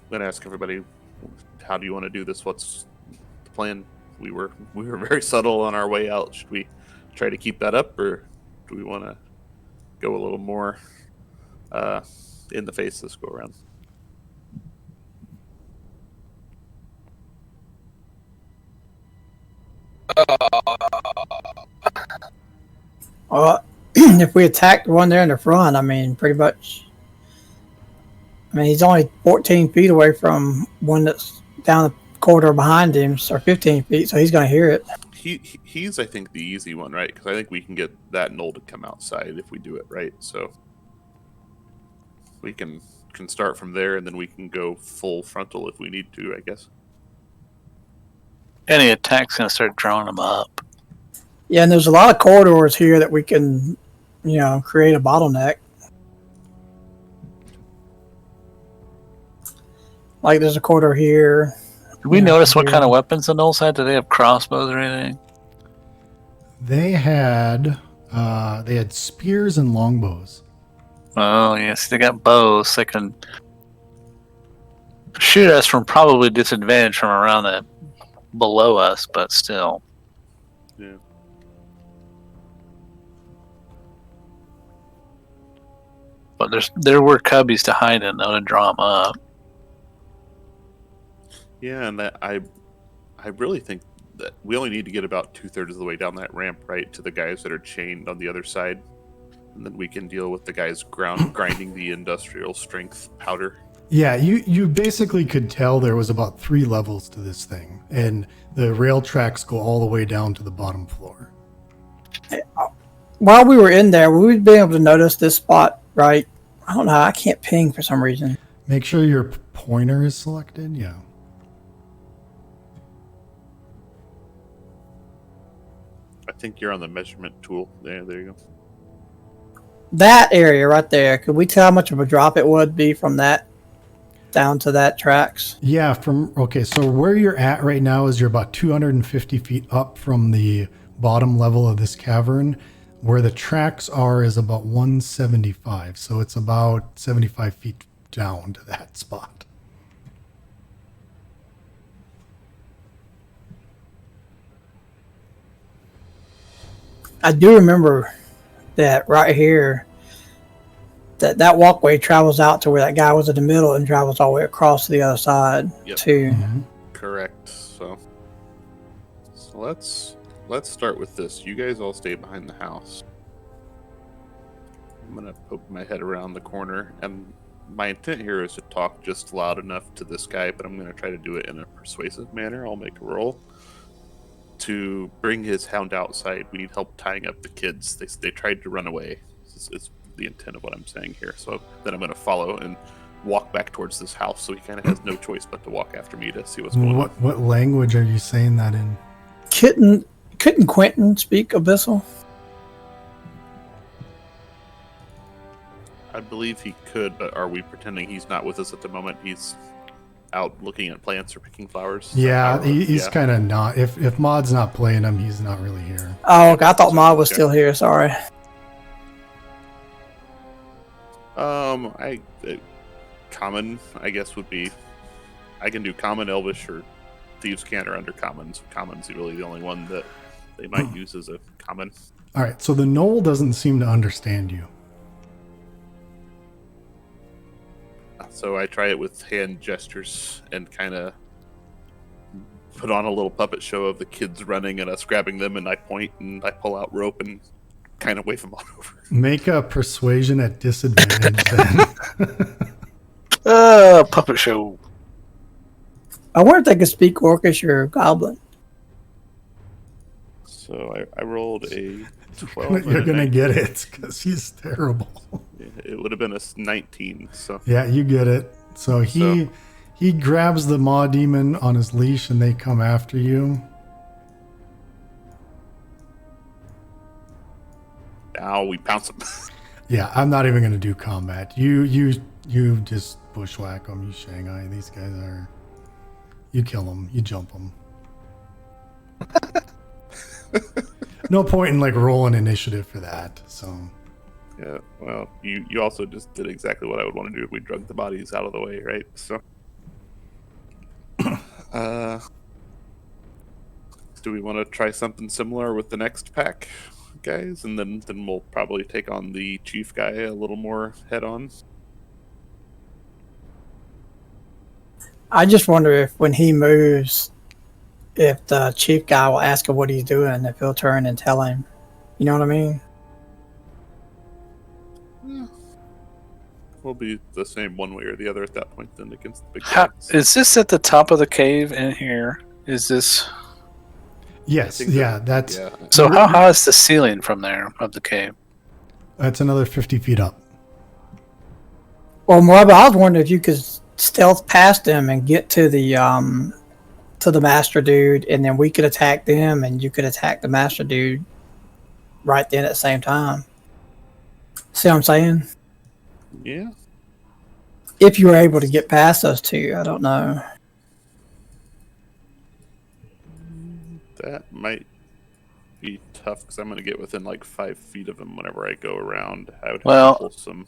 I'm gonna ask everybody, how do you want to do this? What's the plan? We were very subtle on our way out. Should we try to keep that up, or do we want to go a little more in the face this go around? If we attack the one there in the front, I mean, pretty much. I mean, he's only 14 feet away from one that's down the corridor behind him, or 15 feet, so he's going to hear it. He's I think the easy one, right? Because I think we can get that knoll to come outside if we do it right. So we can start from there, and then we can go full frontal if we need to, I guess. Any attack's gonna start drawing them up. Yeah, and there's a lot of corridors here that we can, create a bottleneck. Like there's a corridor here. Did we Yeah, notice what here. kind of weapons the Knolls had? Did they have crossbows or anything? They had spears and longbows. Oh yes, they got bows. They can shoot us from probably disadvantage from around the below us, but still. Yeah. But there were cubbies to hide in though to draw them up. Yeah, and that I really think that we only need to get about 2/3 of the way down that ramp, right, to the guys that are chained on the other side, and then we can deal with the guys grinding the industrial strength powder. Yeah, you basically could tell there was about 3 levels to this thing, and the rail tracks go all the way down to the bottom floor. While we were in there, we would be able to notice this spot, right? I don't know. I can't ping for some reason. Make sure your pointer is selected. Yeah. I think you're on the measurement tool. There you go. That area right there, could we tell how much of a drop it would be from that down to that tracks? Yeah, so where you're at right now is you're about 250 feet up from the bottom level of this cavern. Where the tracks are is about 175, so it's about 75 feet down to that spot. I do remember that right here, that walkway travels out to where that guy was in the middle and travels all the way across to the other side Yep. too. Mm-hmm. Correct. So let's start with this. You guys all stay behind the house. I'm gonna poke my head around the corner, and my intent here is to talk just loud enough to this guy, but I'm gonna try to do it in a persuasive manner. I'll make a roll to bring his hound outside. We need help tying up the kids. They tried to run away. It's the intent of what I'm saying here. So then I'm going to follow and walk back towards this house. So he kind of has no choice but to walk after me to see what's going on. What language are you saying that in? Couldn't Quentin speak Abyssal? I believe he could, but are we pretending he's not with us at the moment? He's out looking at plants or picking flowers. Yeah, he's kind of not. If Maud's not playing him, he's not really here. Oh, okay, I thought Maud was still here. Sorry. Common, I guess, would be. I can do common, elvish, or thieves' cant or undercommon. So common's really the only one that they might use as a common. All right, so the gnoll doesn't seem to understand you. So I try it with hand gestures and kind of put on a little puppet show of the kids running and us grabbing them, and I point and I pull out rope and kind of wave them on over. Make a persuasion at disadvantage then. Puppet show. I wonder if they could speak Orcish or Goblin. So I rolled a 12. You're going to get it because he's terrible. It would have been a 19. So Yeah, you get it. So he grabs the Maw Demon on his leash and they come after you. now we pounce them. Yeah, I'm not even going to do combat. You just bushwhack them. You Shanghai. These guys are... You kill them. You jump them. No point in like rolling initiative for that. So Yeah, well, you also just did exactly what I would want to do if we drug the bodies out of the way, right? So, do we want to try something similar with the next pack, guys? And then we'll probably take on the chief guy a little more head on. I just wonder if when he moves, if the chief guy will ask him what he's doing, if he'll turn and tell him. You know what I mean? We'll be the same one way or the other at that point then against the big How, guys. is this at the top of the cave in here? Is this... yes, think yeah, that- that's yeah. So how high is the ceiling from there of the cave? that's another 50 feet up. Well, Marva, I was wondering if you could stealth past them and get to the master dude, and then we could attack them, and you could attack the master dude right then at the same time. See what I'm saying? Yeah. If you were able to get past those two, I don't know. That might be tough because I'm going to get within like 5 feet of him whenever I go around. I would have Well- to pull some.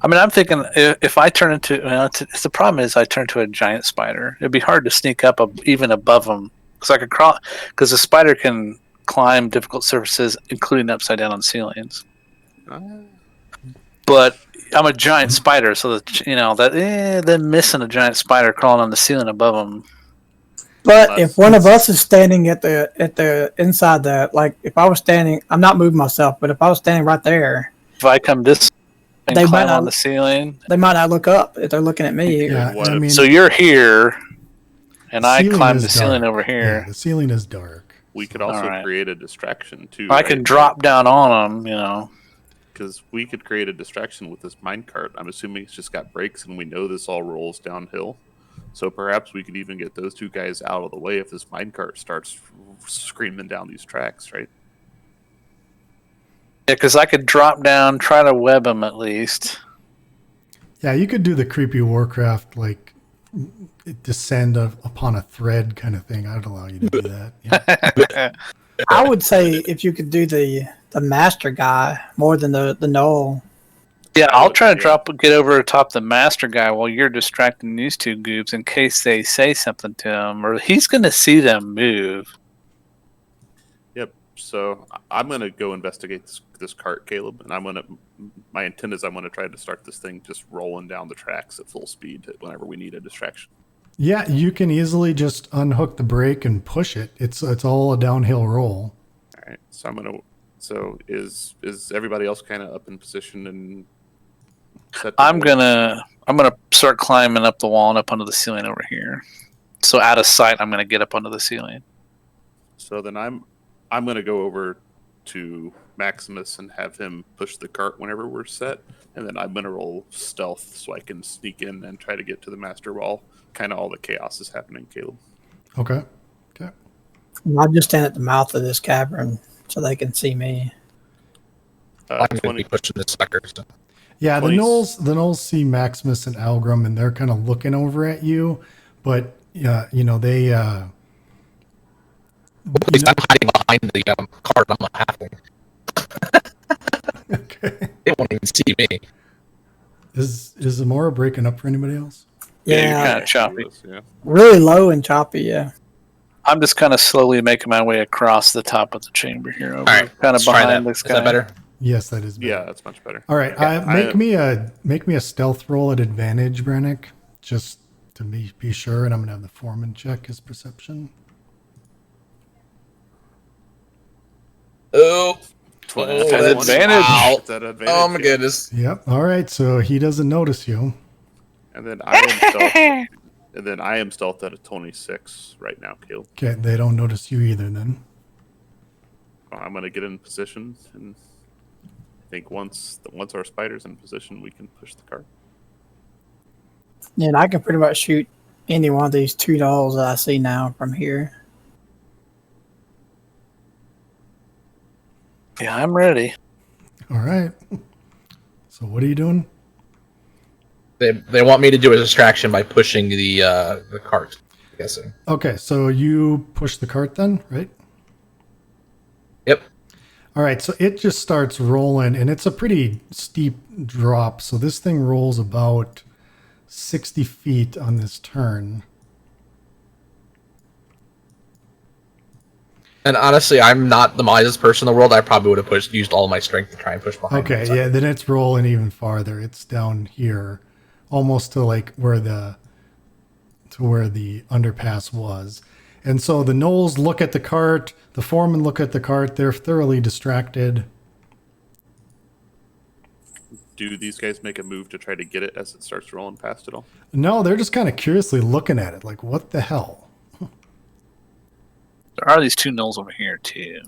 I mean, I'm thinking if I turn into... Well, it's the problem is I turn into a giant spider. It'd be hard to sneak up even above them. Because I could crawl... Because the spider can climb difficult surfaces, including upside down on ceilings. But I'm a giant spider, so that they're missing a giant spider crawling on the ceiling above them. But Unless if one of us is standing at the inside the, like, if I was standing, I'm not moving myself, but if I was standing right there, If I come this and They might climb not- on the ceiling, they might not look up if they're looking at me. Yeah, what I if- mean, so you're here, and I ceiling climb is the ceiling dark. over Yeah, here. the ceiling is dark. We could also Alright. create a distraction too. I can drop down on them, Because we could create a distraction with this minecart. I'm assuming it's just got brakes, and we know this all rolls downhill. So perhaps we could even get those two guys out of the way if this minecart starts screaming down these tracks, right? Yeah, because I could drop down, try to web them at least. Yeah, you could do the creepy Warcraft, like descend upon a thread kind of thing. I'd allow you to do that. Yeah. I would say if you could do the master guy more than the knoll. Yeah, I'll try to Yeah. get over atop the master guy while you're distracting these two goobs in case they say something to him, or he's going to see them move. Yep. So I'm gonna go investigate this cart, Caleb, and my intent is I'm gonna try to start this thing just rolling down the tracks at full speed whenever we need a distraction. Yeah, you can easily just unhook the brake and push it. It's all a downhill roll. All right. So So is everybody else kind of up in position and set? to I'm roll? gonna start climbing up the wall and up onto the ceiling over here. So out of sight, I'm gonna get up onto the ceiling. So then I'm gonna go over to Maximus and have him push the cart whenever we're set, and then I'm gonna roll stealth so I can sneak in and try to get to the master while kind of all the chaos is happening, Caleb. Okay. Okay. I'll just stand at the mouth of this cavern so they can see me. I'm going to 20, be pushing this sucker. So. Yeah, the 20 Knolls see Maximus and Algrim, and they're kind of looking over at you, but they At least I'm hiding behind the cart. I'm not halfling. okay. They won't even see me. Is Zamora breaking up for anybody else? Yeah, Yeah, you're kind of choppy. Yeah. really low and choppy. Yeah. I'm just kind of slowly making my way across the top of the chamber here, over All right, kind of let's try behind that. this Is guy. that better? Yes, that is better. Yeah, that's much better. All right, Okay, make me a stealth roll at advantage, Brannick, just to be sure, and I'm gonna have the foreman check his perception. Oh, That's that's advantage. Wow. It's at advantage, Oh my yeah. goodness. Yep. All right, so he doesn't notice you. And then I am stealth. And then I am stealth at a 26 right now, Caleb. Okay, they don't notice you either. Then. I'm gonna get in position, and I think once our spider's in position, we can push the cart. Yeah, and I can pretty much shoot any one of these two dolls that I see now from here. Yeah, I'm ready. All right. So what are you doing? They want me to do a distraction by pushing the cart. I'm guessing. Okay, so you push the cart then, right? Yep. All right, so it just starts rolling, and it's a pretty steep drop. So this thing rolls about 60 feet on this turn. And honestly, I'm not the wisest person in the world. I probably would have used all my strength to try and push behind. Okay, it, so. yeah, then it's rolling even farther. It's down here, almost to like where the underpass was. And so the Knolls look at the cart, the foremen look at the cart, they're thoroughly distracted. Do these guys make a move to try to get it as it starts rolling past it all? No, they're just kind of curiously looking at it, like, what the hell? There are these two Knolls over here too.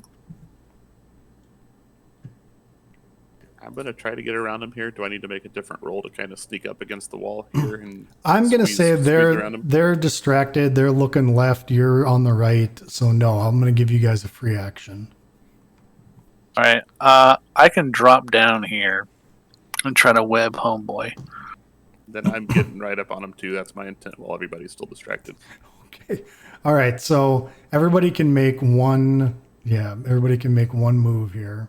I'm gonna try to get around them here. Do I need to make a different roll to kind of sneak up against the wall here? And I'm gonna say squeeze around 'em? they're distracted. They're looking left. You're on the right. So no, I'm gonna give you guys a free action. All right, I can drop down here and try to web homeboy. Then I'm getting right up on them too. That's my intent. While everybody's still distracted. Okay. All right. So everybody can make one. Yeah, everybody can make one move here.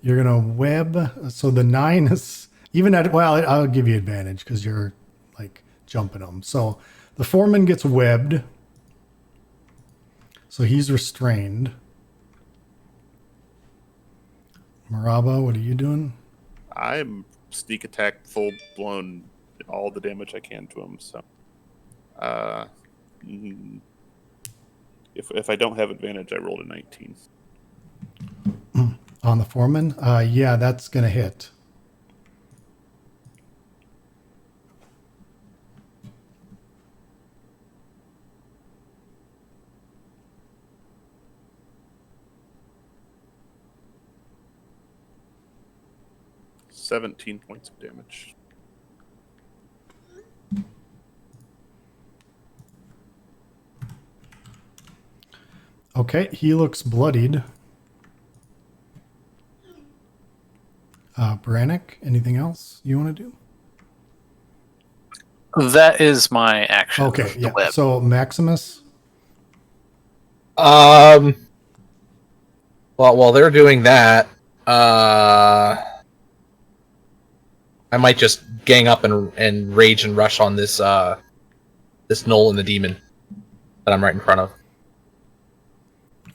You're gonna web. So the 9 is even at. Well, I'll give you advantage because you're like jumping them. So the foreman gets webbed. So he's restrained. Maraba, what are you doing? I'm sneak attack, full blown, all the damage I can to him. So, if I don't have advantage, I rolled a 19. On the foreman? Yeah, that's gonna hit. $17 points of damage. Okay, he looks bloodied. Brannick, anything else you want to do? That is my action. Okay, the yeah. web. So Maximus. Well, while they're doing that, I might just gang up and rage and rush on this this Knoll and the demon that I'm right in front of.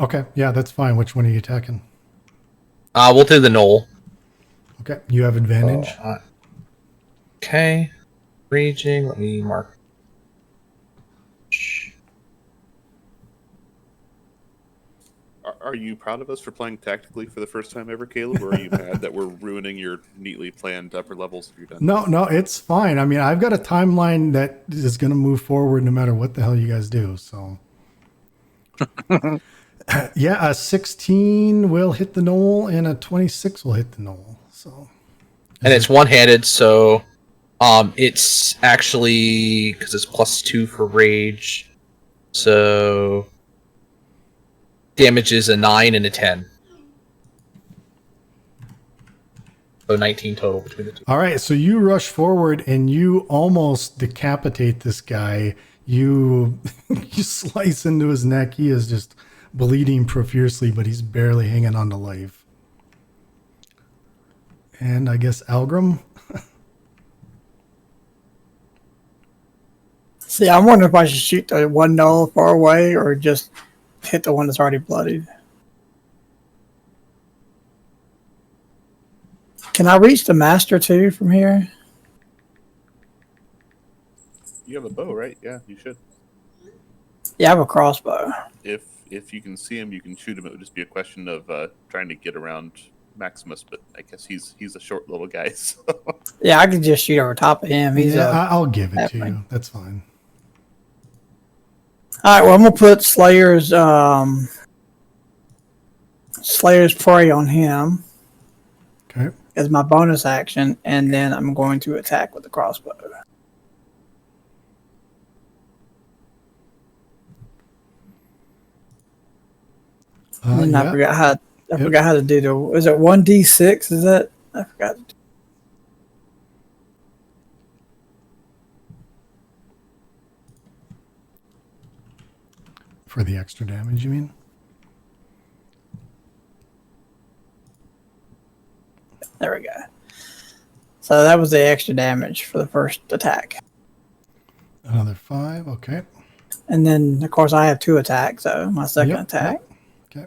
Okay, yeah, that's fine. Which one are you attacking? We'll do the Knoll. Okay, you have advantage. Okay, raging. Let me mark. Are you proud of us for playing tactically for the first time ever, Caleb, or are you mad that we're ruining your neatly planned upper levels of your dungeon? No, it's fine. I mean, I've got a timeline that is going to move forward no matter what the hell you guys do. So, Yeah, a 16 will hit the knoll, and a 26 will hit the knoll. So, And it's one-handed, so it's actually because it's +2 for rage, so damage is a 9 and a 10. So 19 total between the two. all right. So you rush forward and you almost decapitate this guy. You you slice into his neck. He is just bleeding profusely, but he's barely hanging on to life. And I guess Algrim. See, I'm wondering if I should shoot the one null far away or just hit the one that's already bloodied. Can I reach the master too from here? You have a bow, right? Yeah, you should. Yeah, I have a crossbow. If you can see him, you can shoot him. It would just be a question of trying to get around Maximus, but I guess he's a short little guy. So. Yeah, I could just shoot over top of him. He's I'll give it to halfling. you. That's fine. All right. Well, I'm gonna put Slayer's Prey on him Okay. as my bonus action, and then I'm going to attack with the crossbow. And I Yeah. forgot how. I Yep. forgot how to do the. Is it 1d6? Is that? I forgot. For the extra damage, you mean? There we go. So that was the extra damage for the first attack, Another 5. Okay. and then of course I have 2 attacks. So my second Yep, attack. Okay.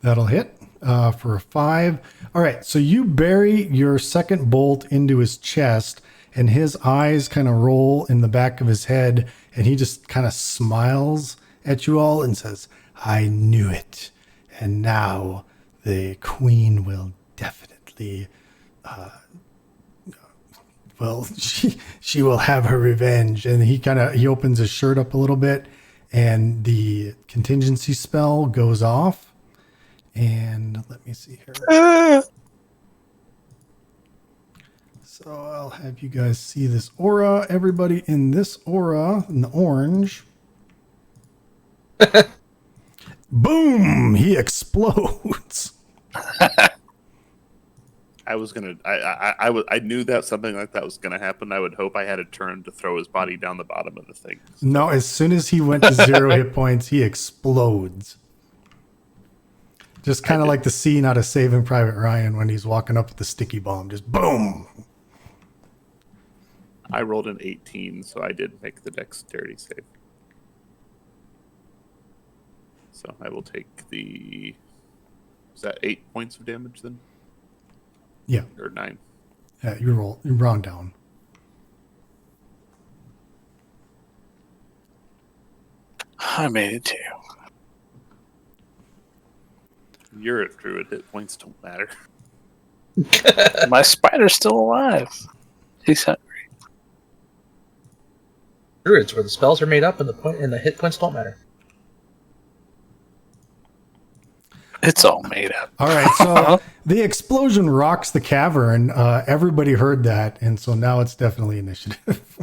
That'll hit for a 5. All right. So you bury your second bolt into his chest, and his eyes kind of roll in the back of his head, and he just kind of smiles at you all and says, "I knew it. And now the queen will definitely, well, she will have her revenge." And he opens his shirt up a little bit, and the contingency spell goes off. And let me see here. So I'll have you guys see this aura. Everybody in this aura, in the orange. Boom! He explodes. I was gonna. I knew that something like that was gonna happen. I would hope I had a turn to throw his body down the bottom of the thing. No, as soon as he went to 0 hit points, he explodes. Just kind of like the scene out of Saving Private Ryan when he's walking up with the sticky bomb. Just boom! I rolled an 18, so I did make the dexterity save. So I will take the. Is that 8 points of damage then? Yeah. Or 9? Yeah, you round down. I made it too. You're a druid. Hit points don't matter. My spider's still alive. He's hungry. Druids, where the spells are made up and the hit points don't matter. It's all made up. All right, so the explosion rocks the cavern. Everybody heard that, and so now it's definitely initiative.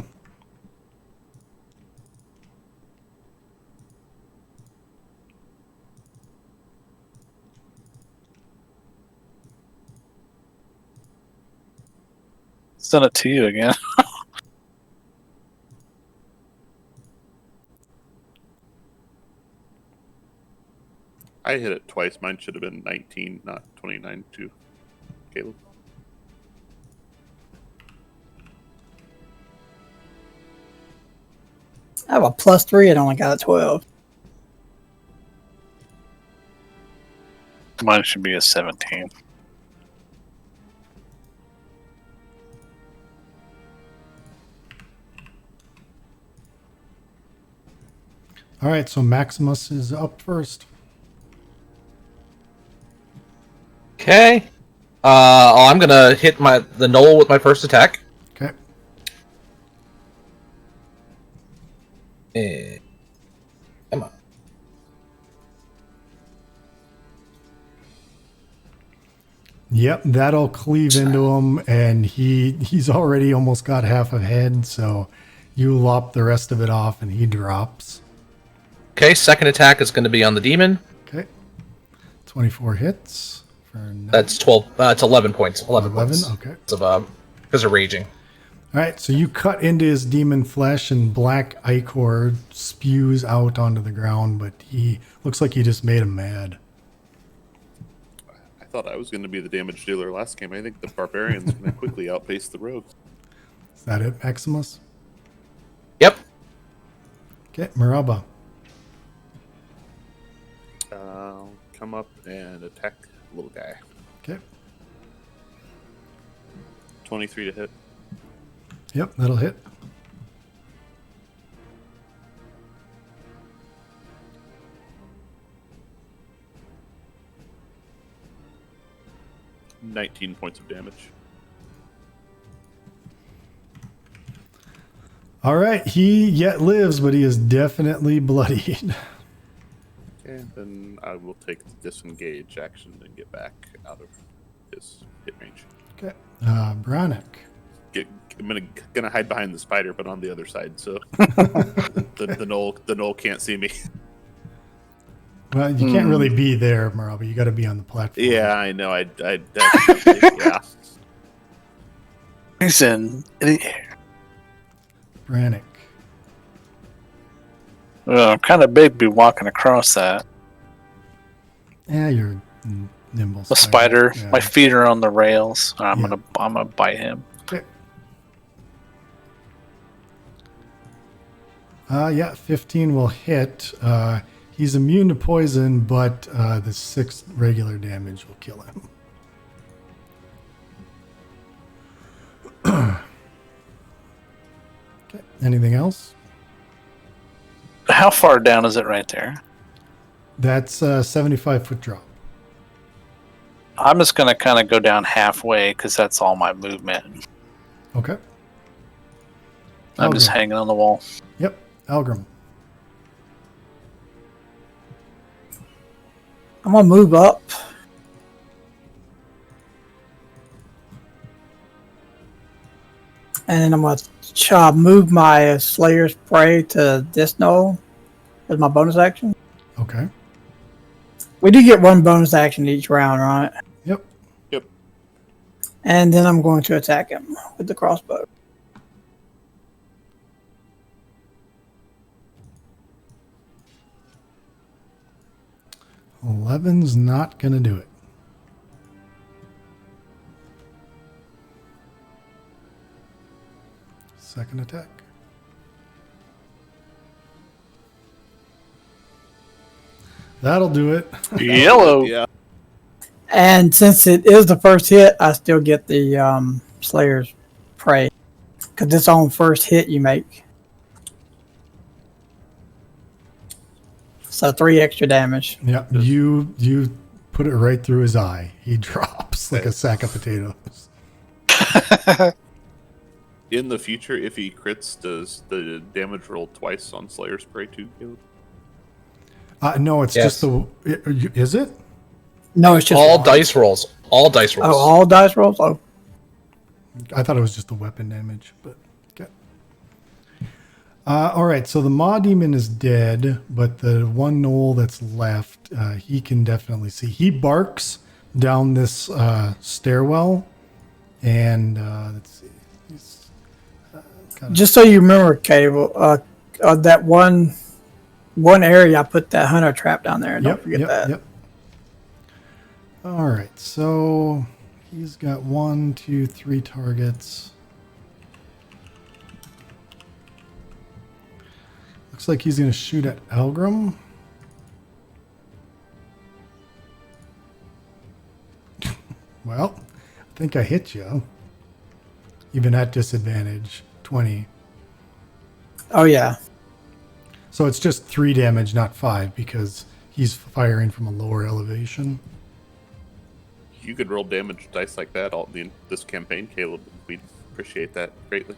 It's done it to you again. I hit it twice. Mine should have been 19, not 29 too. Caleb. I have a +3 and only got a 12. Mine should be a 17. All right, so Maximus is up first. Okay. I'm gonna hit the knoll with my first attack. Okay. And Yep, that'll cleave into him, and he's already almost got half a head, so you lop the rest of it off, and he drops. Okay, second attack is going to be on the demon. Okay, 24 hits for That's 12. It's 11 points. 11 points. Okay. Because of raging. All right, so you cut into his demon flesh, and black ichor spews out onto the ground, but he looks like he just made him mad. I thought I was going to be the damage dealer last game. I think the barbarian's going to quickly outpace the rogues. Is that it, Maximus? Yep. Okay, Maraba. Come up and attack the little guy. Okay. 23 to hit. Yep, that'll hit. $19 points of damage. All right, he yet lives, but he is definitely bloodied. Okay, then I will take the disengage action and get back out of his hit range. Okay, Bronick. I'm gonna hide behind the spider, but on the other side, so the knoll can't see me. Well, you can't really be there, Maraba. You got to be on the platform. Yeah, I know. I definitely, yeah. He's in the air. Brannick. Well, I'm kind of big to be walking across that. Yeah, you're nimble. The spider. Yeah. My feet are on the rails. I'm gonna bite him. Okay. Yeah, 15 will hit. He's immune to poison, but the 6 regular damage will kill him. Okay. Anything else? How far down is it right there? That's a 75-foot drop. I'm just gonna kind of go down halfway because that's all my movement. Okay. I'm just Algrim. hanging on the wall. Yep, Algrim. I'm gonna move up. And I'm gonna move my Slayer's Prey to this knoll as my bonus action. Okay. We do get one bonus action each round, right? Yep. Yep. And then I'm going to attack him with the crossbow. Eleven's not gonna do it. Second attack. That'll do it. Yellow. Yeah. And since it is the first hit, I still get the Slayer's Prey. Because it's on first hit you make. So 3 extra damage. Yeah, you put it right through his eye. He drops like a sack of potatoes. In the future, if he crits, does the damage roll twice on Slayer's Prey too, Caleb? No, it's Yes. just is it? No, it's just All one. dice rolls. All dice rolls. Oh, all dice rolls? Oh. I thought it was just the weapon damage, but okay. All right, so the Maw Demon is dead, but the one knoll that's left, he can definitely see. He barks down this stairwell, and let's see. He's, Just so you remember, Cable, that one area I put that hunter trap down there. Don't forget that. Yep. All right, so he's got 1, 2, 3 targets. Looks like he's going to shoot at Algrim. Well, I think I hit you. Even at disadvantage, 20. Oh, yeah. So it's just 3 damage, not 5, because he's firing from a lower elevation. You could roll damage dice like that this campaign, Caleb. We'd appreciate that greatly.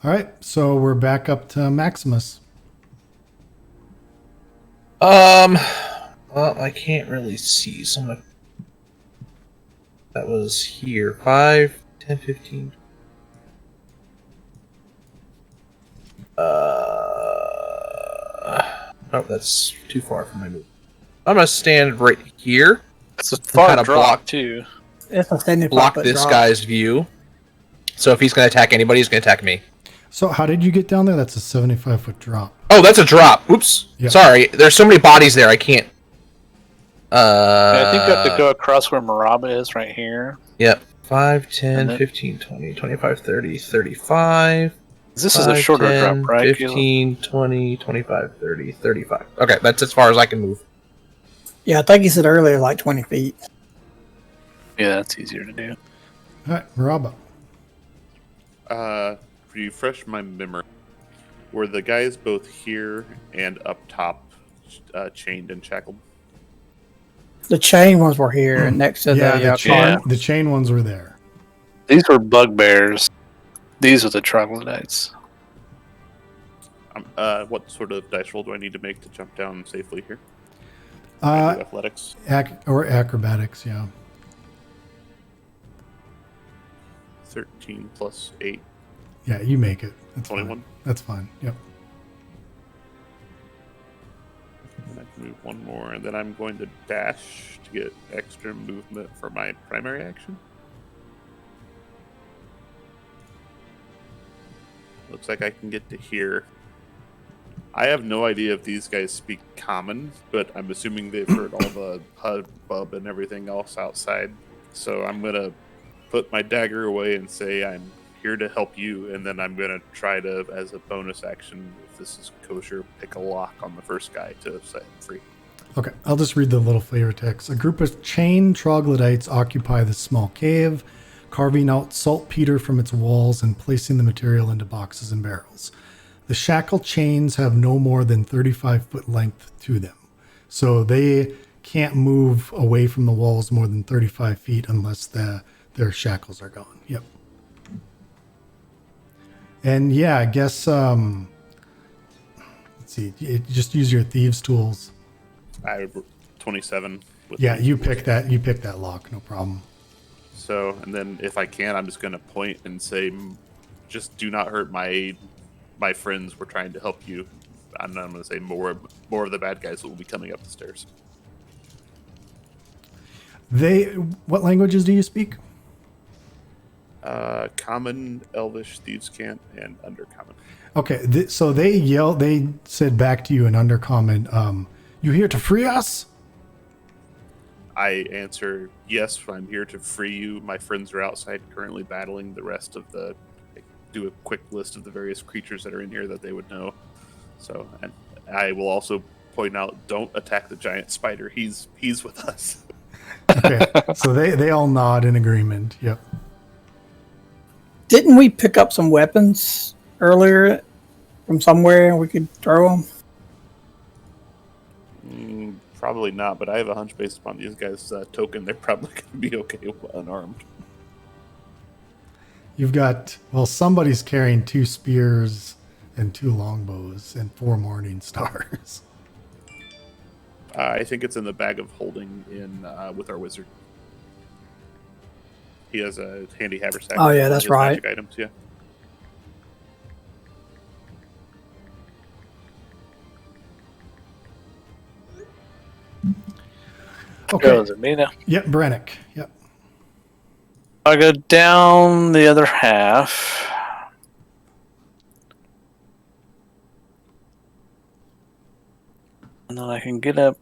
All right, so we're back up to Maximus. Well, I can't really see. That was here. 5, 10, 15. Oh, that's too far from my move. I'm gonna stand right here. It's a far kinda drop block- too. It's a 75 Block foot this drop. guy's view. So if he's gonna attack anybody, he's gonna attack me. So how did you get down there? That's a 75-foot drop. Oh, that's a drop. Oops. Yeah. Sorry. There's so many bodies there. I can't. Yeah, I think you have to go across where Maraba is right here. Yep. 5, 10, And then- 15, 20, 25, 30, 35. This is a 5, shorter 10, drop, right? 15, 20, 25, 30, 35. Okay, that's as far as I can move. Yeah, I think he said earlier like 20 feet. Yeah, that's easier to do. All right, Maraba. Refresh my memory. Were the guys both here and up top chained and shackled? The chain ones were here next to Yeah, the the chain ones were there. These were bugbears. These are the troglodytes. What sort of dice roll do I need to make to jump down safely here? I do athletics. Or acrobatics, yeah. 13 plus 8. Yeah, you make it. That's 21. fine. That's fine. Yep. And I can move one more, and then I'm going to dash to get extra movement for my primary action. Looks like I can get to here. I have no idea if these guys speak common, but I'm assuming they've heard all the hubbub and everything else outside. So I'm going to put my dagger away and say I'm here to help you, and then I'm going to try to, as a bonus action, if this is kosher, pick a lock on the first guy to set him free. Okay, I'll just read the little flavor text. A group of chained troglodytes occupy this small cave, carving out saltpeter from its walls and placing the material into boxes and barrels. The shackle chains have no more than 35-foot length to them, so they can't move away from the walls more than 35 feet unless their shackles are gone. Yep. And yeah, I guess, let's see, just use your thieves' tools. I 27. Yeah, you pick that lock, no problem. So, and then if I can, I'm just going to point and say, just do not hurt my friends. We're trying to help you. I'm going to say more of the bad guys will be coming up the stairs. What languages do you speak? Common, Elvish, Thieves' Cant, and Undercommon. Okay, so they said back to you in Undercommon, you here to free us? I answer, yes, I'm here to free you. My friends are outside currently battling the rest of the... I do a quick list of the various creatures that are in here that they would know. So, and I will also point out, don't attack the giant spider. He's with us. Okay, so they all nod in agreement. Yep. Didn't we pick up some weapons earlier from somewhere we could throw them? Probably not, but I have a hunch based upon these guys' token, they're probably going to be okay unarmed. You've got, somebody's carrying 2 spears and 2 longbows and 4 morning stars. I think it's in the bag of holding with our wizard. He has a handy haversack. Oh, yeah, with that's his right. Magic items, yeah. Okay. Oh, is it me now? Yep, Brennick. Yep. I go down the other half. And then I can get up.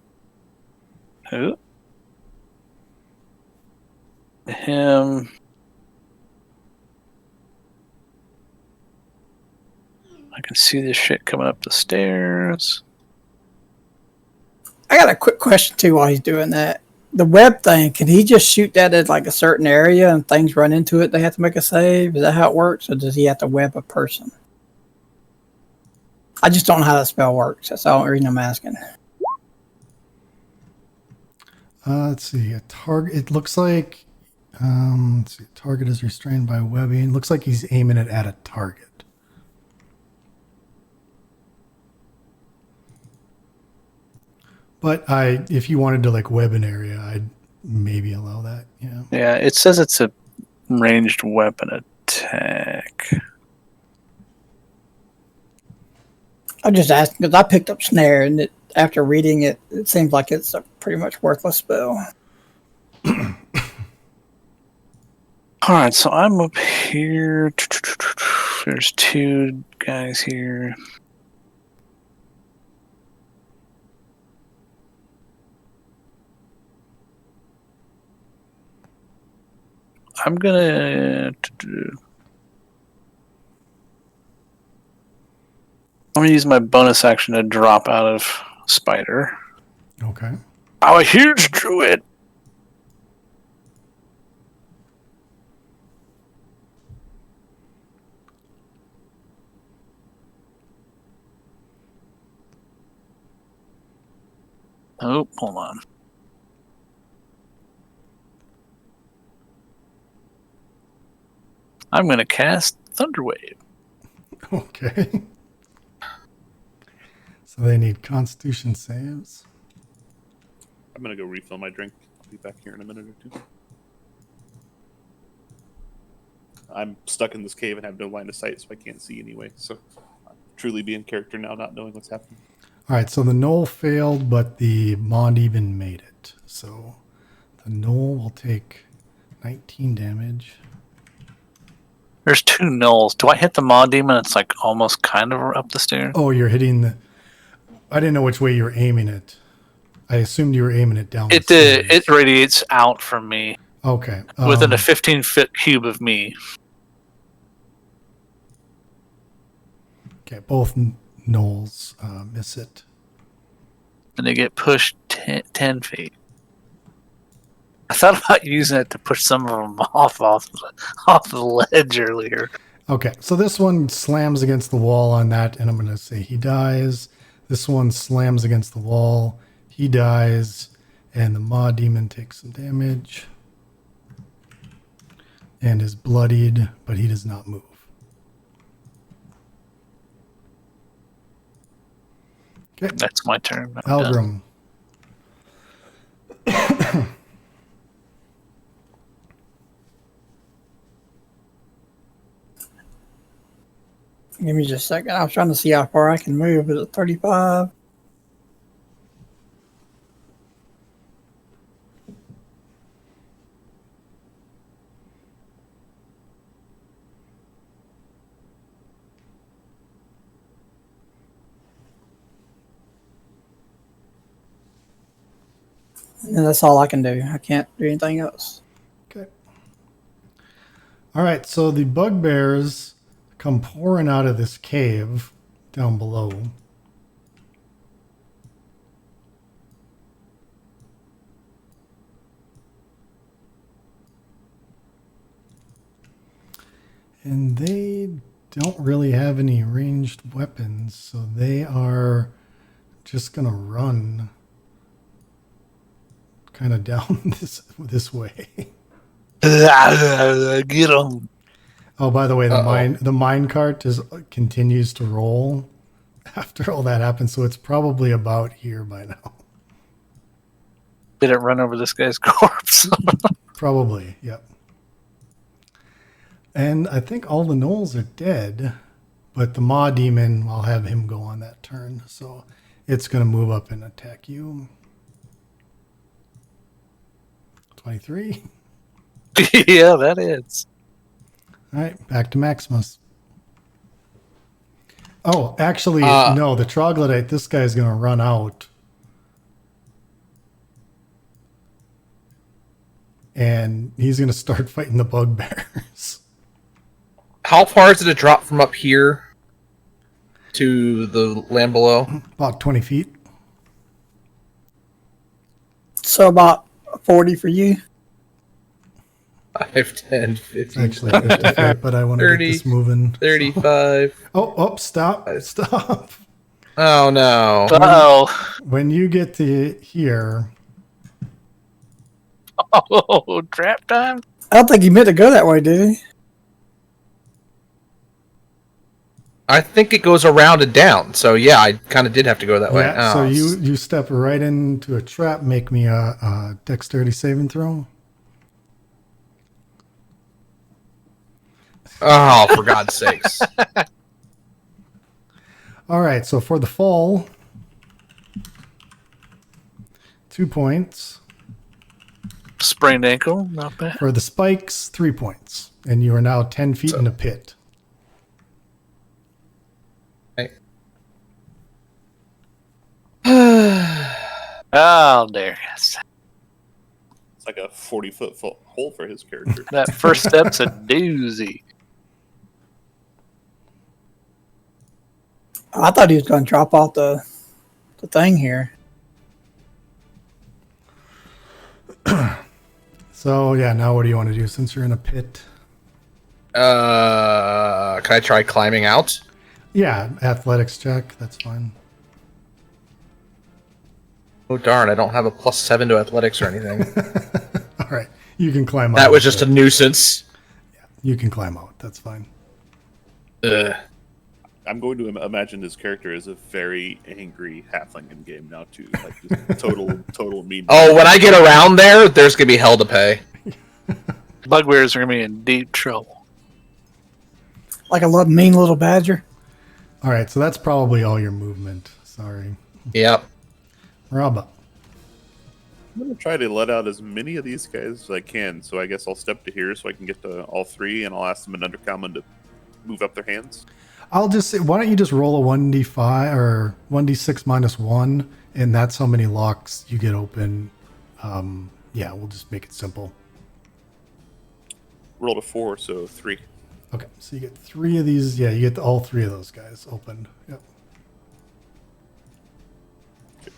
Who? Him. I can see this shit coming up the stairs. I got a quick question too while he's doing that. The web thing, can he just shoot that at like a certain area and things run into it? They have to make a save? Is that how it works? Or does he have to web a person? I just don't know how that spell works. That's the only reason I'm asking. Let's see. A target. It looks like. Let's see. Target is restrained by webbing. Looks like he's aiming it at a target. But if you wanted to like web an area, I'd maybe allow that. Yeah. Yeah, it says it's a ranged weapon attack. I just asked because I picked up snare, and after reading it, it seems like it's a pretty much worthless spell. All right, so I'm up here. There's 2 guys here. I'm gonna use my bonus action to drop out of Spider. Okay. I'm a huge druid. Oh, hold on. I'm going to cast Thunderwave. Okay. So they need Constitution saves. I'm gonna go refill my drink. I'll be back here in a minute or two. I'm stuck in this cave and have no line of sight, so I can't see anyway. So I'm truly be in character now, not knowing what's happening. All right. So the Knoll failed, but the Mond even made it. So the Knoll will take 19 damage. There's 2 gnolls. Do I hit the Maw Demon? It's like almost kind of up the stairs. Oh, you're hitting the. I didn't know which way you were aiming it. I assumed you were aiming it down. It radiates out from me Okay. within a 15-foot cube of me. Okay, both Knolls miss it. And they get pushed 10 feet. I thought about using it to push some of them off the ledge earlier. Okay, so this one slams against the wall on that, and I'm going to say he dies. This one slams against the wall. He dies, and the Maw Demon takes some damage and is bloodied, but he does not move. Okay, That's my turn. I'm done. Algrim. Give me just a second. I was trying to see how far I can move. Is it 35? And that's all I can do. I can't do anything else. Okay. All right, so the bugbears come pouring out of this cave down below. And they don't really have any ranged weapons, so they are just going to run kind of down this way. Get them. Oh, by the way, the mine cart continues to roll after all that happens, so it's probably about here by now. Did it run over this guy's corpse? Probably, yep. And I think all the gnolls are dead, but the Maw Demon, I'll have him go on that turn, so it's going to move up and attack you. 23. Yeah, that is. All right, back to Maximus. Oh, actually, no, the troglodyte, this guy's going to run out. And he's going to start fighting the bugbears. How far is it to drop from up here to the land below? About 20 feet. So about 40 for you. 5, 10, 15, It's actually 50 feet, but I want to get 30, this moving. 35. Oh, stop. Stop. Oh, no. Uh-oh. When you get to here, Oh, trap time? I don't think he meant to go that way, did he? I think it goes around and down. So yeah, I kind of did have to go that way. Yeah, so Oh, you step right into a trap. Make me a dexterity saving throw. Oh, for God's sakes! All right, so for the fall, 2 points. Sprained ankle, not bad. For the spikes, 3 points. And you are now 10 feet So- in a pit. Oh, there. Yes. It's like a 40-foot hole for his character. That first step's a doozy. I thought he was going to drop off the thing here. So, yeah, now what do you want to do since you're in a pit? Can I try climbing out? Yeah, athletics check. That's fine. Oh darn! I don't have a +7 to athletics or anything. All right, you can climb out. That was just a nuisance. You can climb out. That's fine. Ugh. I'm going to imagine his character is a very angry halfling in game now too, like just total mean. Oh, when I get around there, there's gonna be hell to pay. Bugbears are going to be in deep trouble. Like a mean little badger. All right, so that's probably all your movement. Sorry. Yep. Rabba. I'm gonna try to let out as many of these guys as I can. So I guess I'll step to here so I can get to all three, and I'll ask them in Undercommon to move up their hands. I'll just say, why don't you just roll a 1d5 or 1d6 minus 1, and that's how many locks you get open. Yeah, we'll just make it simple. Rolled a 4, so 3. Okay, so you get 3 of these. Yeah, you get all 3 of those guys opened. Yep.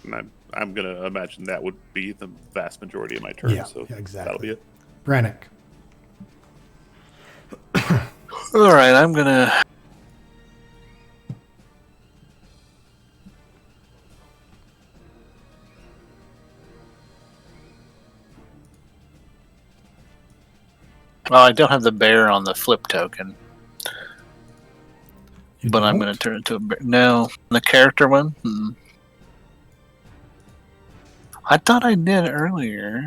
And I'm gonna imagine that would be the vast majority of my turn. Yeah, so yeah, exactly. that'll be it. Brannick. All right, I'm going to... Oh, I don't have the bear on the flip token, You but I'm don't? going to turn it into a bear. No, the character one? I thought I did earlier.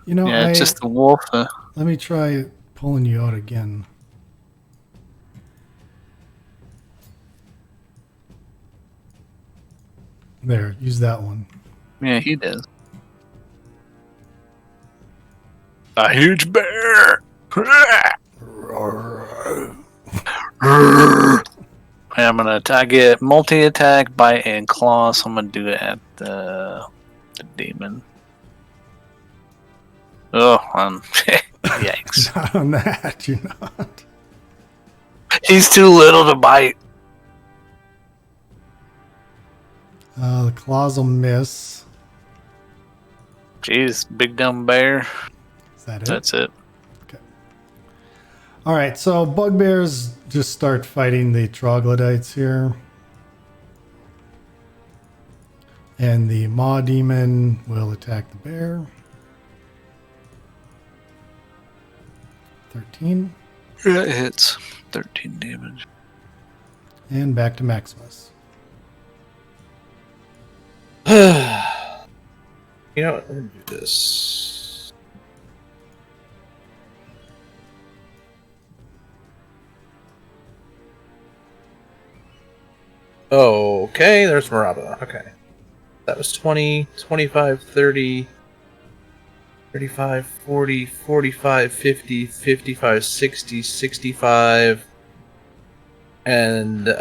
You know, Yeah, it's just the wolf. let me try pulling you out again. There, use that one. Yeah, he does. A huge bear. I'm gonna. I get multi attack, bite, and claw. So I'm gonna do it at the demon. Oh, yikes! Not on that, you're not. He's too little to bite. The claws will miss. Jeez, big dumb bear. Is that it? That's it. All right, so bugbears just start fighting the troglodytes here. And the maw demon will attack the bear. 13. Yeah, it hits 13 damage. And back to Maximus. You know what? Let me do this. Okay, there's Maraba. Okay. That was 20, 25, 30, 35, 40, 45, 50, 55, 60, 65. And, yeah,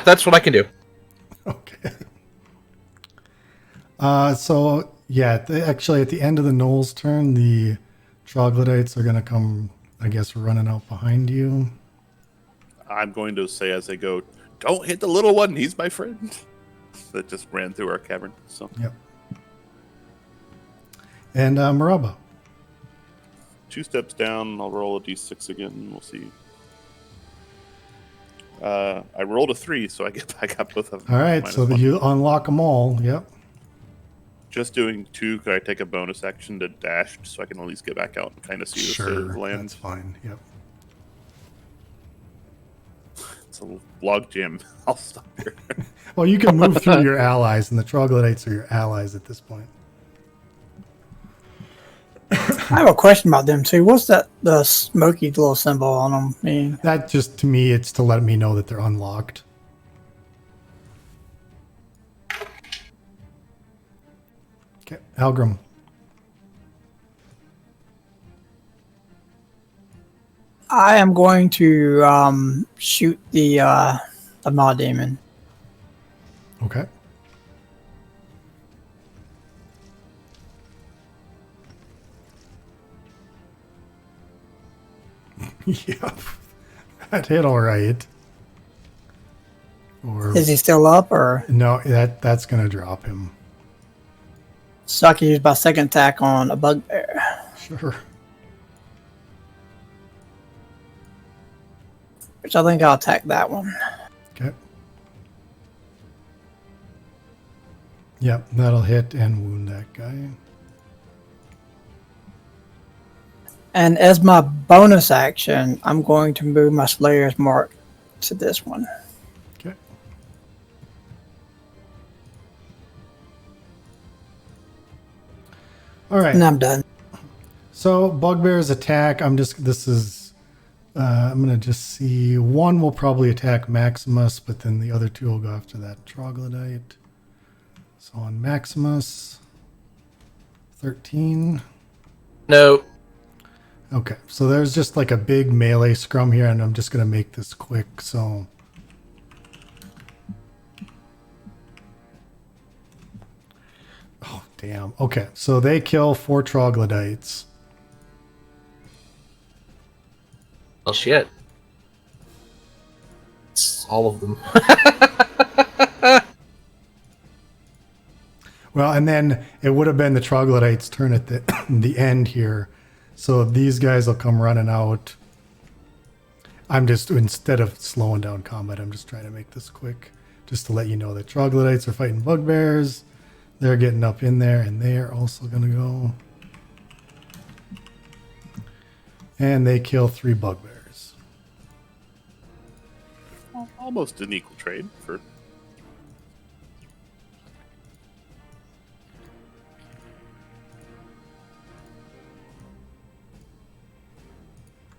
that's what I can do. Okay. So, yeah, actually at the end of the Knoll's turn, the troglodytes are going to come, I guess, running out behind you. I'm going to say as they go, "Don't hit the little one. He's my friend." That just ran through our cavern. So Yep. And Maraba. 2 steps down. I'll roll a d6 again. We'll see. I rolled a 3, so I got both of them. All right, minus so one. you unlock them all. Yep. Just doing 2. Could I take a bonus action to dash so I can at least get back out and kind of see the Sure, land? that's fine. Yep. It's a log jam. I'll stop here. Well, you can move through your allies, and the troglodytes are your allies at this point. I have a question about them too. What's that? The smoky little symbol on them mean? That just, to me, it's to let me know that they're unlocked. Okay, Algrim. I am going to shoot the Maw Demon. Okay. Yep. That hit all right. Or Is he still up, or no, that's gonna drop him. so I can use my second attack on a bugbear? Sure. Which I think I'll attack that one. Okay. Yep, that'll hit and wound that guy. And as my bonus action, I'm going to move my Slayer's Mark to this one. Okay. All right. And I'm done. So bugbear's attack. I'm gonna just see. One will probably attack Maximus, but then the other two will go after that troglodyte. So on Maximus, 13. No. Okay, so there's just like a big melee scrum here, and I'm just gonna make this quick. So. Oh, damn. Okay, so they kill 4 troglodytes. Well, shit. It's all of them. Well, and then it would have been the troglodytes' turn at the end here. So these guys will come running out. I'm just, instead of slowing down combat, I'm just trying to make this quick. Just to let you know that troglodytes are fighting bugbears. They're getting up in there, and they are also going to go. And they kill 3 bugbears. Almost an equal trade for.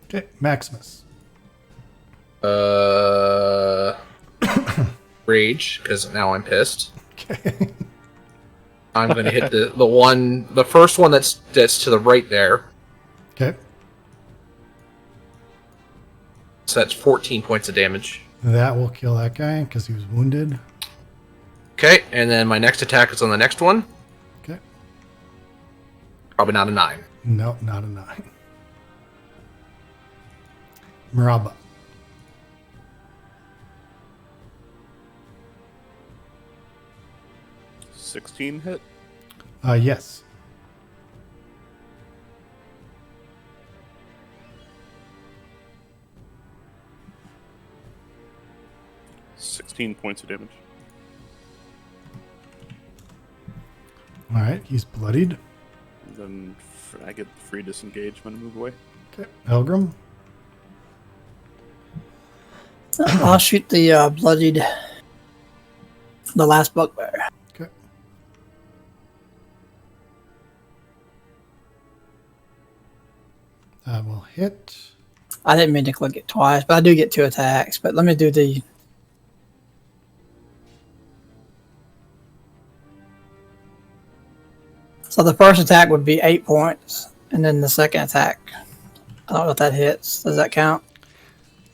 Okay, Maximus. Rage, because now I'm pissed. Okay. I'm going to hit the first one that's to the right there. Okay. So that's 14 points of damage. That will kill that guy because he was wounded. Okay, and then my next attack is on the next one. Okay. Probably not a 9. No, not a 9. Maraba. $16 hit. Yes. $16 points of damage. All right, he's bloodied. And then I get free disengage when I move away. Okay, Elgrim. I'll shoot the bloodied, the last bugbear. Okay. That will hit. I didn't mean to click it twice, but I do get 2 attacks. But let me do the. So the first attack would be 8 points, and then the second attack, I don't know if that hits. Does that count?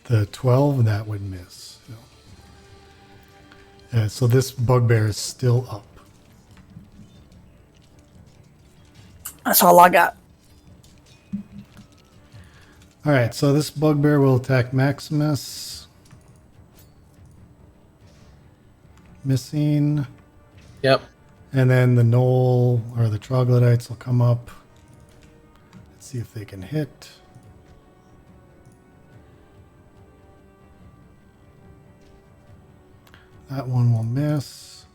The 12, that would miss. So this bugbear is still up. That's all I got. All right, so this bugbear will attack Maximus. Missing. Yep. And then the gnoll or the troglodytes will come up. Let's see if they can hit. That one will miss.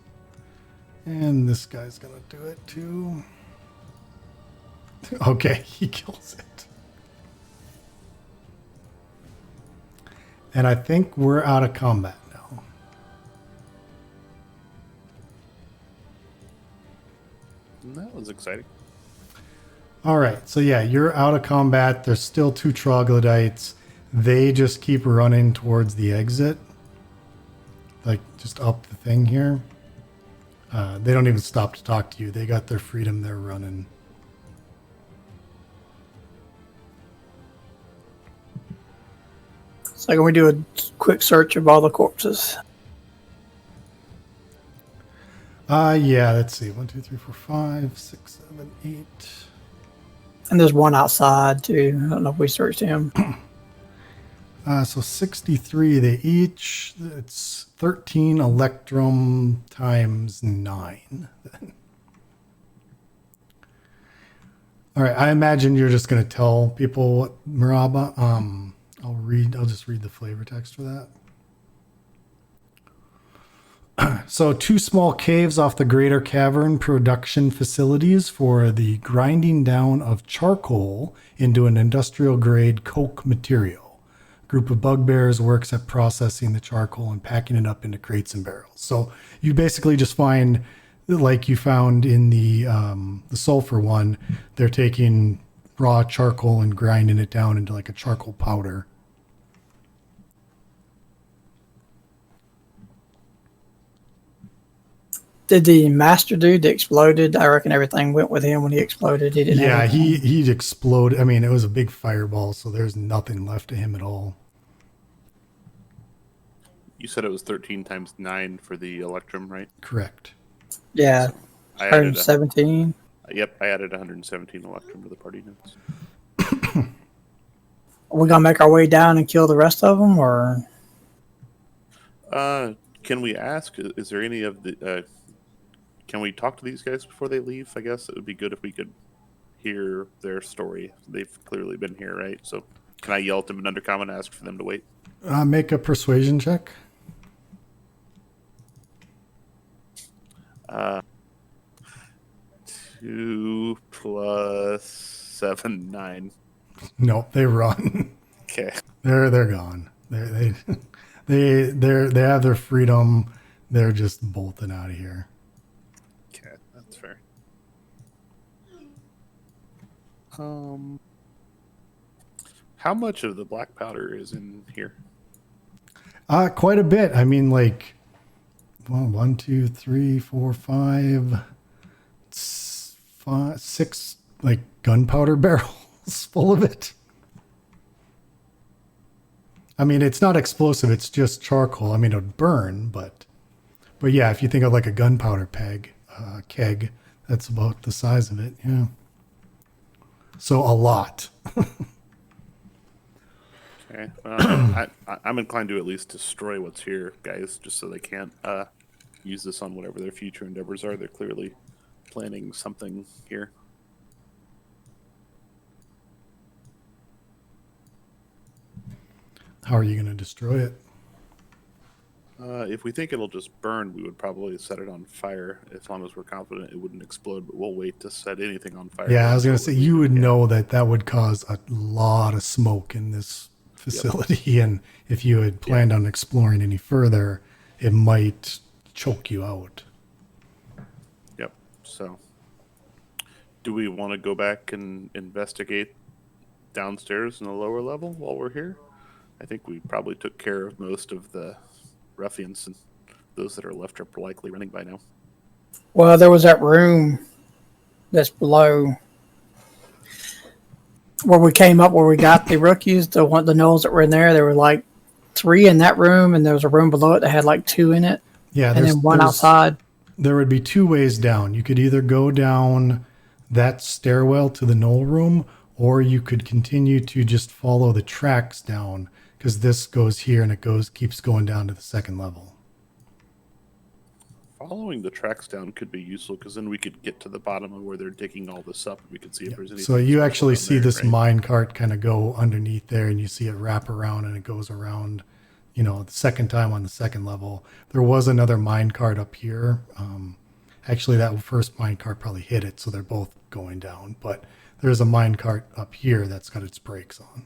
And this guy's going to do it too. Okay, he kills it. And I think we're out of combat now. That was exciting. All right. So yeah, you're out of combat. There's still 2 troglodytes. They just keep running towards the exit. Like just up the thing here. They don't even stop to talk to you. They got their freedom. They're running. So can we do a quick search of all the corpses? Yeah, let's see. 1, 2, 3, 4, 5, 6, 7, 8. And there's one outside too. I don't know if we searched him. So 63 they each. It's 13 electrum times 9. All right, I imagine you're just going to tell people what Maraba. I'll just read the flavor text for that. So 2 small caves off the Greater Cavern production facilities for the grinding down of charcoal into an industrial grade coke material. A group of bugbears works at processing the charcoal and packing it up into crates and barrels. So you basically just find, like you found in the sulfur one, they're taking raw charcoal and grinding it down into like a charcoal powder. Did the master dude that exploded? I reckon everything went with him when he exploded. He didn't. Yeah, have anything. he exploded. I mean, it was a big fireball, so there's nothing left of him at all. You said it was 13 times 9 for the electrum, right? Correct. Yeah, I added 117. Yep, I added 117 electrum to the party notes. Are we gonna make our way down and kill the rest of them, or Can we ask? Is there any of the? Can we talk to these guys before they leave? I guess it would be good if we could hear their story. They've clearly been here, right? So, can I yell at them in undercommon and ask for them to wait? Make a persuasion check. 2 + 7, 9. No, they run. Okay. They're gone. They have their freedom. They're just bolting out of here. Okay, that's fair. How much of the black powder is in here? Quite a bit. I mean, like, well, 1, 2, 3, 4, 5, 6, like gunpowder barrels full of it. I mean, it's not explosive. It's just charcoal. I mean, it would burn, but yeah, if you think of like a gunpowder keg, that's about the size of it. Yeah. So a lot. Okay. Well, I'm inclined to at least destroy what's here, guys, just so they can't use this on whatever their future endeavors are. They're clearly planning something here. How are you going to destroy it? If we think it'll just burn, we would probably set it on fire as long as we're confident it wouldn't explode, but we'll wait to set anything on fire. Yeah, I was going to say, you would know that would cause a lot of smoke in this facility. Yep. And if you had planned on exploring any further, it might choke you out. Yep. So, do we want to go back and investigate downstairs in the lower level while we're here? I think we probably took care of most of the ruffians, and those that are left are likely running by now. well, there was that room that's below where we came up, where we got the rookies, the gnolls that were in there. There were like 3 in that room, and there was a room below it that had like 2 in it. Yeah, and then one outside. There would be 2 ways down. You could either go down that stairwell to the gnoll room, or you could continue to just follow the tracks down, because this goes here and it keeps going down to the second level. Following the tracks down could be useful, because then we could get to the bottom of where they're digging all this up, and we could see if there's anything. So you actually down see there, this right? mine cart kind of go underneath there, and you see it wrap around, and it goes around, the second time on the second level. There was another mine cart up here. Actually, that first mine cart probably hit it, so they're both going down. But there's a mine cart up here that's got its brakes on.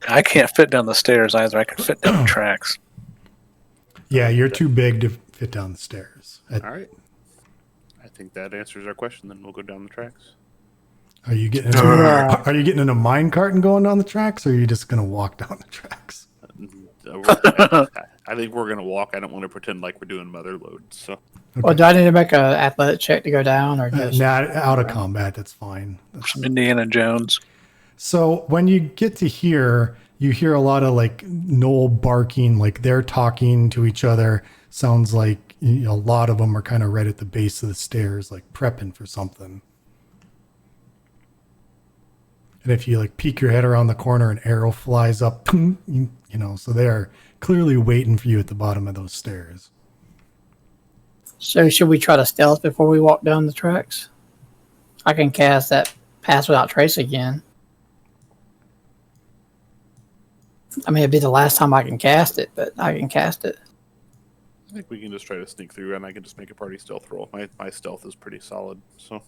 I can't fit down the stairs either. I can fit down the tracks. Yeah, you're too big to fit down the stairs. All right. I think that answers our question. Then we'll go down the tracks. Are you getting in a mine cart and going down the tracks, or are you just gonna walk down the tracks? I think we're gonna walk. I don't want to pretend like we're doing mother loads. So, Well, do I need to make an athletic check to go down, or just Nah, out of combat, that's fine. Some Indiana Jones. So when you get to here, you hear a lot of like knoll barking, like they're talking to each other. Sounds like a lot of them are kind of right at the base of the stairs, like prepping for something. And if you like peek your head around the corner, an arrow flies up, so they are clearly waiting for you at the bottom of those stairs. So should we try to stealth before we walk down the tracks? I can cast that Pass Without Trace again. I mean, it'd be the last time I can cast it, but I can cast it. I think we can just try to sneak through, and I can just make a party stealth roll. My stealth is pretty solid, so.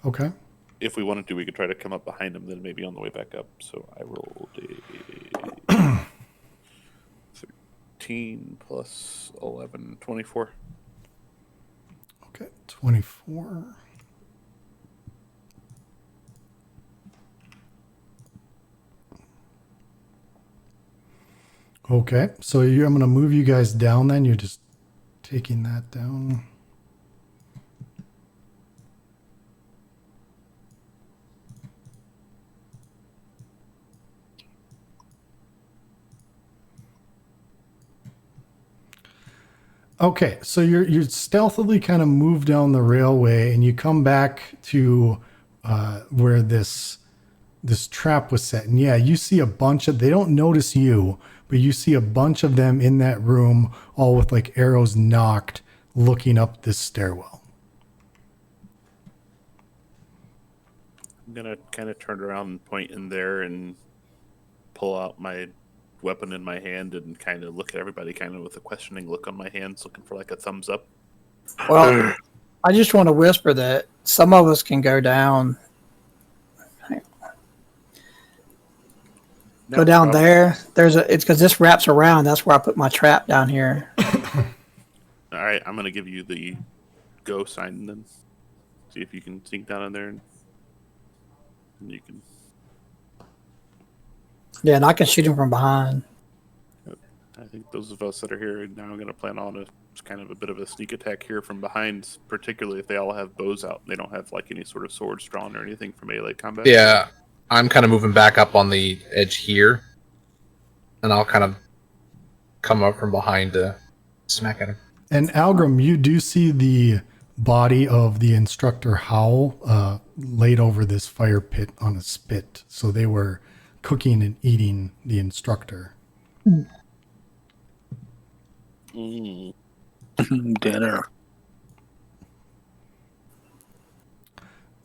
Okay. If we wanted to, we could try to come up behind him, then maybe on the way back up. So I rolled a 13 plus 11, 24. Okay, 24. Okay, so I'm going to move you guys down then. You're just taking that down. Okay, so you're stealthily kind of move down the railway, and you come back to where this trap was set. And yeah, you see a bunch of, they don't notice you, but you see a bunch of them in that room, all with like arrows knocked, looking up this stairwell. I'm gonna kind of turn around and point in there and pull out my weapon in my hand and kind of look at everybody kind of with a questioning look on my hands, looking for like a thumbs up. Well, I just want to whisper that some of us can go down. Go down there. It's because this wraps around. That's where I put my trap down here. All right, I'm gonna give you the go sign and then see if you can sneak down in there and you can. Yeah, and I can shoot him from behind. I think those of us that are here now are going to plan on a kind of a bit of a sneak attack here from behind, particularly if they all have bows out. They don't have like any sort of swords drawn or anything for melee combat. Yeah, I'm kind of moving back up on the edge here, and I'll kind of come up from behind to smack at him. And Algrim, you do see the body of the instructor Howl laid over this fire pit on a spit. So they were cooking and eating the instructor. Dinner.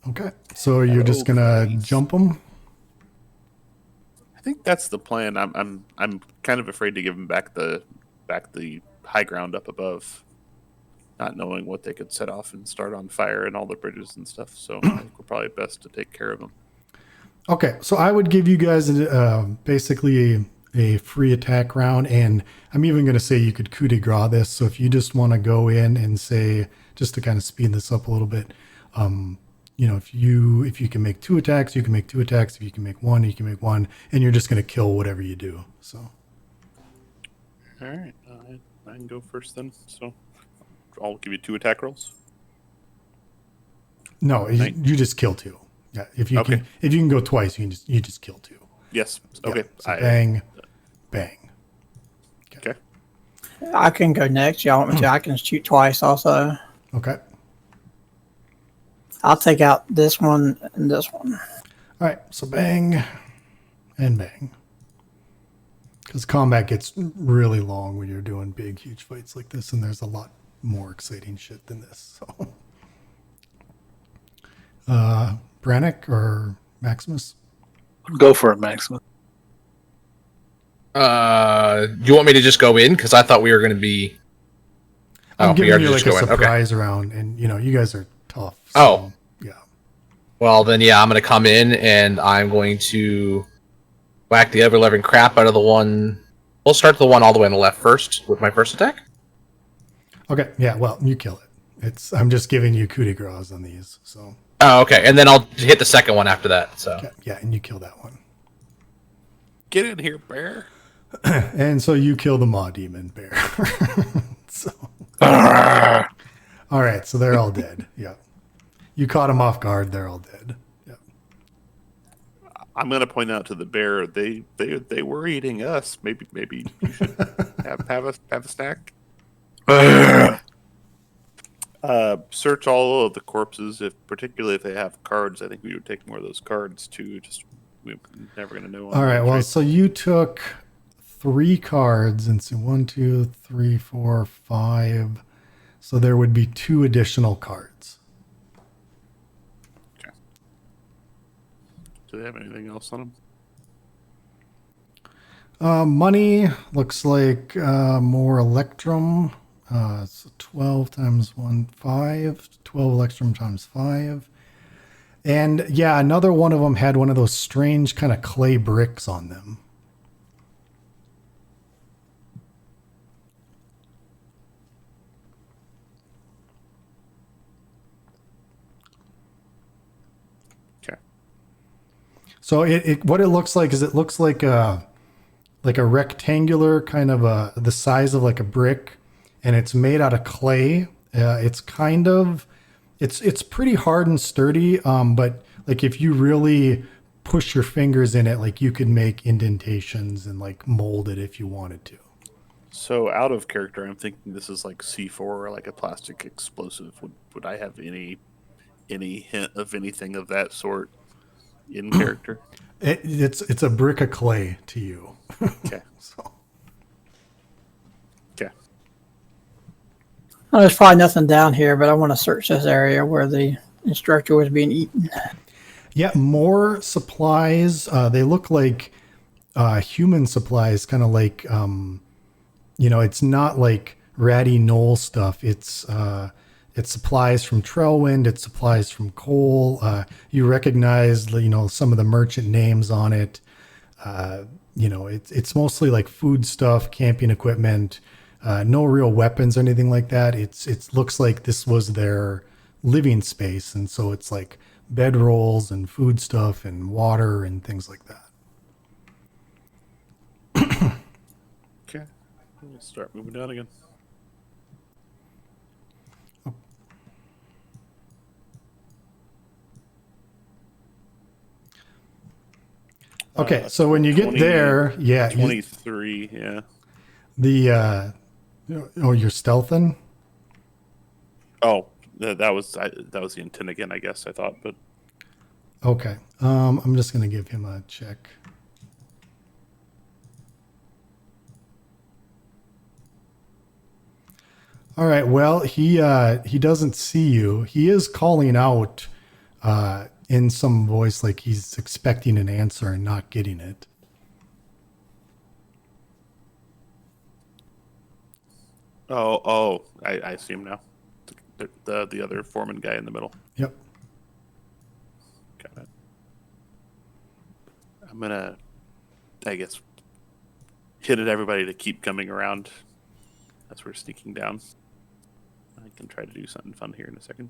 Okay, so you're just gonna jump them. I think that's the plan. I'm kind of afraid to give them back the high ground up above, not knowing what they could set off and start on fire and all the bridges and stuff. So I think we're probably best to take care of them. Okay, so I would give you guys basically a free attack round, and I'm even going to say you could coup de grace this. So if you just want to go in and say, just to kind of speed this up a little bit, if you can make 2 attacks, you can make 2 attacks. If you can make 1, you can make 1, and you're just going to kill whatever you do. So. All right, I can go first then. So I'll give you 2 attack rolls. No, you just kill 2. Yeah, if you can go twice, you just kill 2. Yes. Okay. Yeah, so bang, bang. Okay. I can go next. Y'all want me to? I can shoot twice also. Okay. I'll take out this one and this one. All right, so bang and bang. Because combat gets really long when you're doing big, huge fights like this, and there's a lot more exciting shit than this. So, Brannick or Maximus? Go for it, Maximus. Do you want me to just go in? Because I thought we were going to be. I'm we giving are you just like a going. surprise round, and you guys are tough. So, Oh. yeah. Well, then, yeah, I'm going to come in and I'm going to whack the ever living crap out of the one. We'll start the one all the way on the left first with my first attack. Okay, yeah, well, you kill it. I'm just giving you coup de grace on these. So Oh, okay. And then I'll hit the second one after that. So okay, yeah, and you kill that one. Get in here, bear. And so you kill the Maw Demon Bear. So all right, so they're all dead. Yeah. You caught them off guard, they're all dead. Yeah. I'm going to point out to the bear they were eating us. Maybe you should have a snack. Search all of the corpses, particularly if they have cards. I think we would take more of those cards too. Just we're never going to know. All right, well, so you took 3 cards and so 1, 2, 3, 4, 5. So there would be 2 additional cards. Okay. Do they have anything else on them? Money looks like more Electrum. So 12 times 1, 5. 12 Electrum times 5. And yeah, another one of them had one of those strange kind of clay bricks on them. Okay. So what it looks like is it looks like a rectangular kind of the size of like a brick, and it's made out of clay. It's kind of it's pretty hard and sturdy, but like if you really push your fingers in it, like you could make indentations and like mold it if you wanted to. So out of character, I'm thinking this is like C4 or like a plastic explosive. Would I have any hint of anything of that sort in character? It's a brick of clay to you. Okay. So Okay. Well, there's probably nothing down here, but I want to search this area where the instructor was being eaten. yeah, more supplies. They look like human supplies, kind of like it's not like ratty knoll stuff. It's supplies from Trailwind. It's supplies from Cole. You recognize some of the merchant names on it. It's mostly like food stuff, camping equipment. No real weapons or anything like that. It looks like this was their living space, and so it's like bedrolls and food stuff and water and things like that. Okay. We'll start moving down again. Okay, so when you get there, yeah, 23, yeah. You're stealthing. Oh, that was the intent again, I guess. I thought, but Okay, I'm just gonna give him a check. All right. Well, he doesn't see you. He is calling out in some voice, like he's expecting an answer and not getting it. I see him now. The other foreman guy in the middle. Yep. Got it. I'm gonna, I guess, hit at everybody to keep coming around as we're sneaking down. I can try to do something fun here in a second.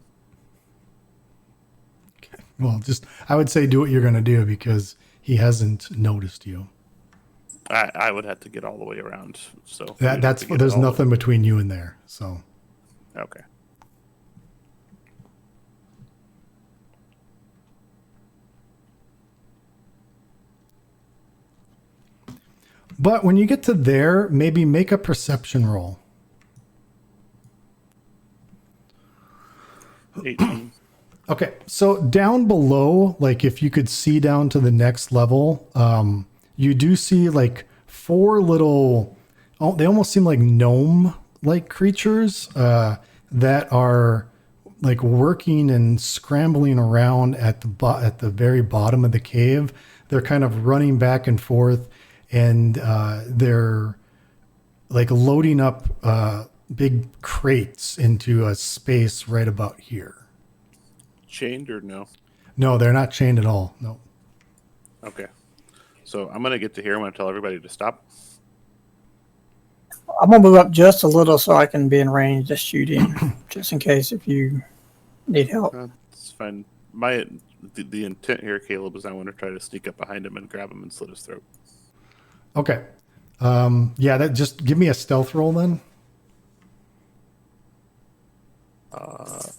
Okay. Well, I would say do what you're gonna do because he hasn't noticed you. I would have to get all the way around. So There's nothing between you and there. So okay. But when you get to there, maybe make a perception roll. 18. Okay, so down below, like if you could see down to the next level, you do see like 4 little, they almost seem like gnome-like creatures that are like working and scrambling around at the very bottom of the cave. They're kind of running back and forth, and they're like loading up big crates into a space right about here. Chained or no? No, they're not chained at all. No. Okay. So I'm gonna get to here. I'm gonna tell everybody to stop. I'm gonna move up just a little so I can be in range to shoot him, just in case if you need help. It's fine. The intent here, Caleb, is I want to try to sneak up behind him and grab him and slit his throat. Okay. Yeah, that just give me a stealth roll then.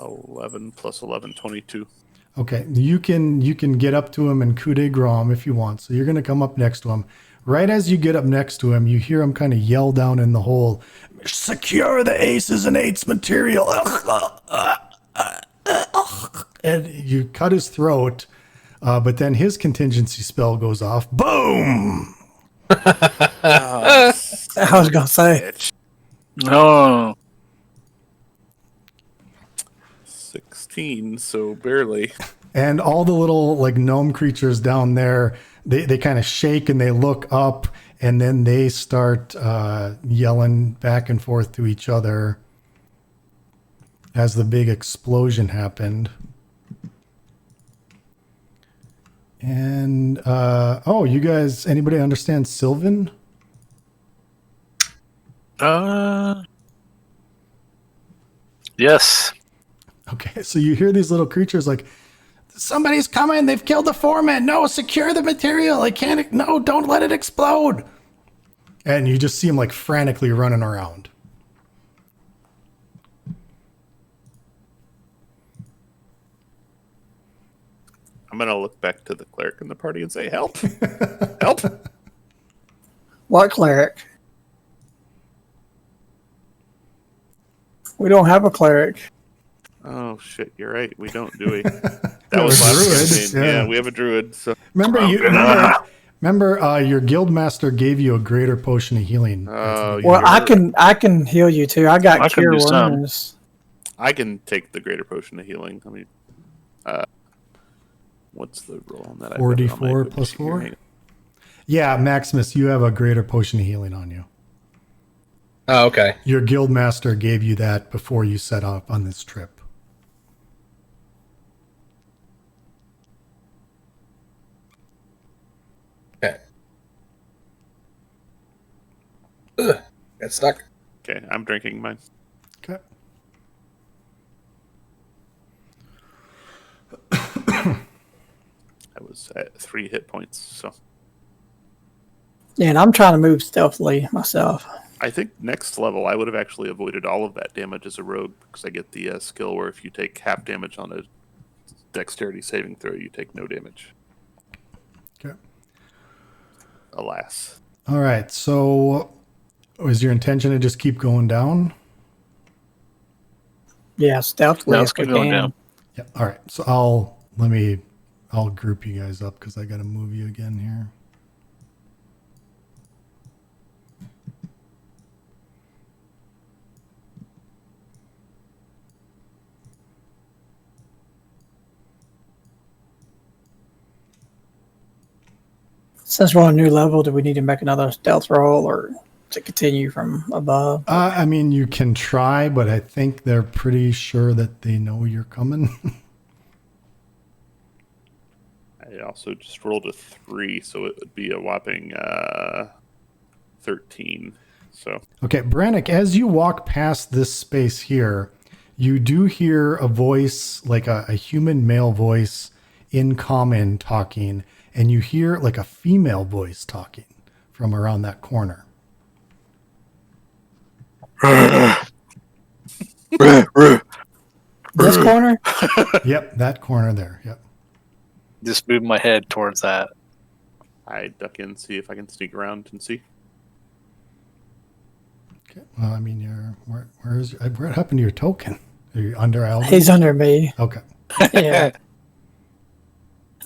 11 plus 11, 22. Okay, you can get up to him and coup de grace if you want. So you're going to come up next to him. Right as you get up next to him, you hear him kind of yell down in the hole, "Secure the aces and eights material." And you cut his throat, but then his contingency spell goes off. Boom! I was gonna say. No. 16, so barely. And all the little like gnome creatures down there, they kind of shake and they look up, and then they start yelling back and forth to each other as the big explosion happened. And oh, you guys, anybody understand Sylvan? Yes. Okay, so you hear these little creatures like, "Somebody's coming, they've killed the foreman. No, secure the material. I can't, no, don't let it explode." And you just see them like frantically running around. I'm gonna look back to the cleric in the party and say, "Help! Help!" What cleric? We don't have a cleric. Oh shit, you're right. We don't, do we? That No, was last druid, campaign. yeah. Yeah, we have a druid. So Remember, your guild master gave you a greater potion of healing. Oh, Well, you're- I can heal you too. I got I can cure do some. wounds. I can take the greater potion of healing. I mean, what's the roll on that? I've got it on my 44 notes plus here. 4? Hang on. Yeah, Maximus, you have a greater potion of healing on you. Oh, okay. Your guild master gave you that before you set off on this trip. Okay. Ugh, got stuck. Okay, I'm drinking mine. Okay. I was at 3 hit points, so Yeah, and I'm trying to move stealthily myself. I think next level I would have actually avoided all of that damage as a rogue because I get the skill where if you take half damage on a dexterity saving throw, you take no damage. Okay. Alas. All right. So, is your intention to just keep going down? Yeah, stealthily No, if let's we keep going can. down. Yeah. All right. So I'll group you guys up because I got to move you again here. Since we're on a new level, do we need to make another stealth roll or to continue from above? I mean, you can try, but I think they're pretty sure that they know you're coming. I also just rolled a 3, so it would be a whopping 13. So Okay, Brannick, as you walk past this space here, you do hear a voice, like a human male voice in common talking, and you hear like a female voice talking from around that corner. This corner? Yep, that corner there. Yep. Just move my head towards that. I duck in, see if I can sneak around and see. Okay. Well, I mean, what happened to your token? Are you under Alvin? He's under me. Okay. Yeah.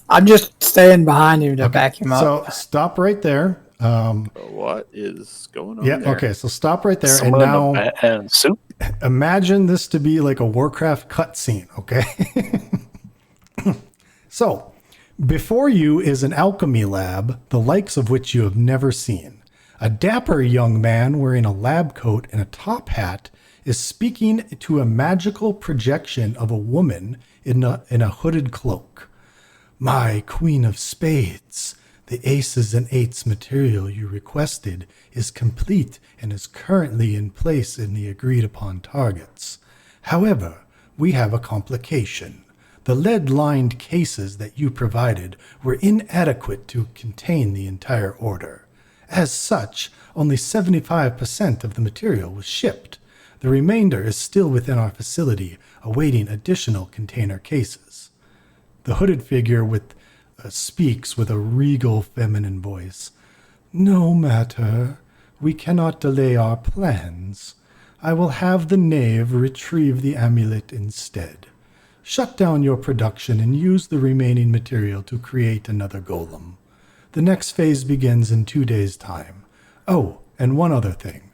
I'm just staying behind him to back him up. So stop right there. What is going on Yeah. there? Okay. So stop right there, Someone and now and soup. imagine this to be like a Warcraft cutscene. Okay. So before you is an alchemy lab, the likes of which you have never seen. A dapper young man wearing a lab coat and a top hat is speaking to a magical projection of a woman in a hooded cloak. My Queen of Spades, the aces and eights material you requested is complete and is currently in place in the agreed upon targets. However, we have a complication. The lead-lined cases that you provided were inadequate to contain the entire order. As such, only 75% of the material was shipped. The remainder is still within our facility, awaiting additional container cases. The hooded figure speaks with a regal feminine voice. No matter. We cannot delay our plans. I will have the knave retrieve the amulet instead. Shut down your production and use the remaining material to create another golem. The next phase begins in 2 days' time. Oh, and one other thing.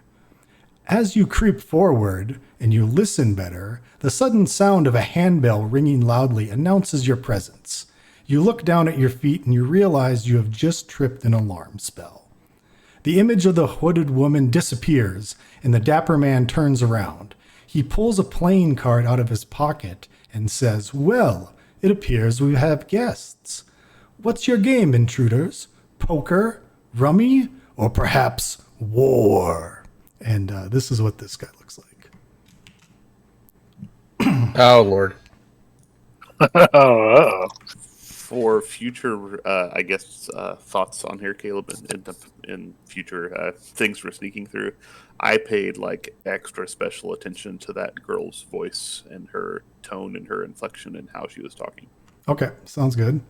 As you creep forward and you listen better, the sudden sound of a handbell ringing loudly announces your presence. You look down at your feet and you realize you have just tripped an alarm spell. The image of the hooded woman disappears and the dapper man turns around. He pulls a playing card out of his pocket and says, "Well, it appears we have guests. What's your game, intruders? Poker, rummy, or perhaps war?" And this is what this guy looks like. Oh, Lord. Oh. For future, I guess, thoughts on here, Caleb, in future things we're sneaking through, I paid like extra special attention to that girl's voice and her tone and her inflection and how she was talking. Okay, sounds good.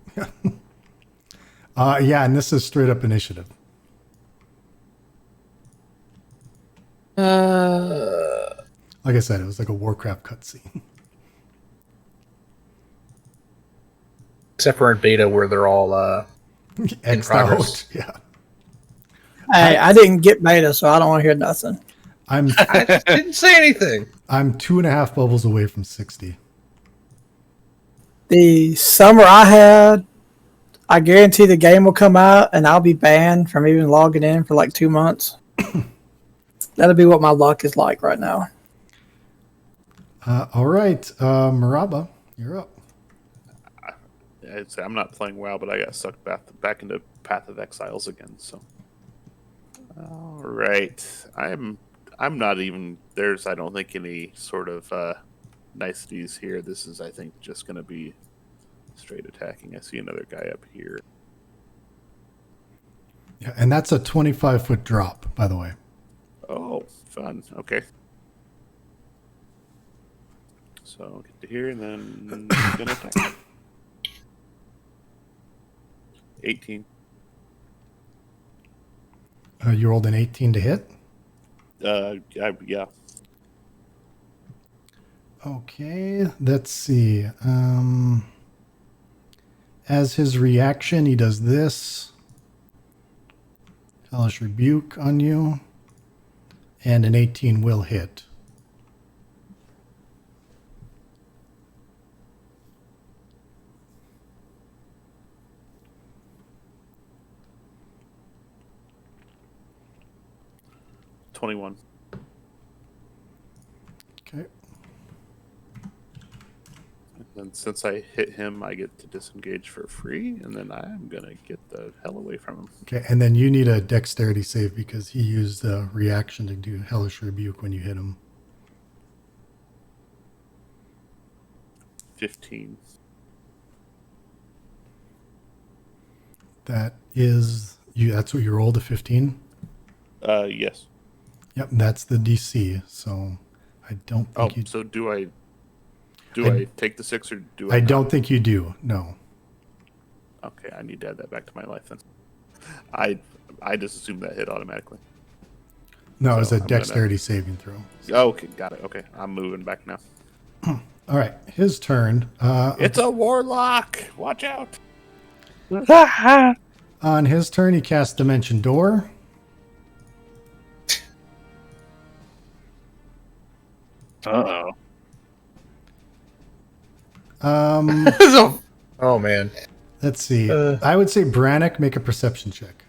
Yeah, and this is straight up initiative. Like I said, it was like a Warcraft cutscene. Except for in beta where they're all in progress. Yeah. Hey, I didn't get beta, so I don't want to hear nothing. I didn't say anything. I'm 2.5 bubbles away from 60. The summer I had, I guarantee the game will come out and I'll be banned from even logging in for like 2 months. That'll be what my luck is like right now. All right, Maraba, you're up. I'd say I'm not playing WoW, but I got sucked back into Path of Exiles again. So, all right, I'm not even there's I don't think any sort of niceties here. This is I think just going to be straight attacking. I see another guy up here. Yeah, and that's a 25-foot drop, by the way. Oh, fun. Okay. So get to here and then gonna attack. 18. You rolled an 18 to hit. Yeah. Okay, let's see. As his reaction, he does this. Hellish Rebuke on you. And an 18 will hit. $21. Okay. And since I hit him, I get to disengage for free, and then I'm gonna get the hell away from him. Okay, and then you need a dexterity save because he used a reaction to do Hellish Rebuke when you hit him. 15. That is you. That's what you rolled, a 15. Yes. Yep, that's the DC. So I don't think you. So do I take the 6 or do I? I not? don't think you do. No. Okay, I need to add that back to my life then. I just assumed that hit automatically. No, So it's a I'm gonna- dexterity saving throw. Oh, okay, got it. Okay, I'm moving back now. All right, his turn. It's a warlock. Watch out. On his turn, he casts Dimension Door. Uh-oh. Oh, man. Let's see. I would say Brannick, make a perception check.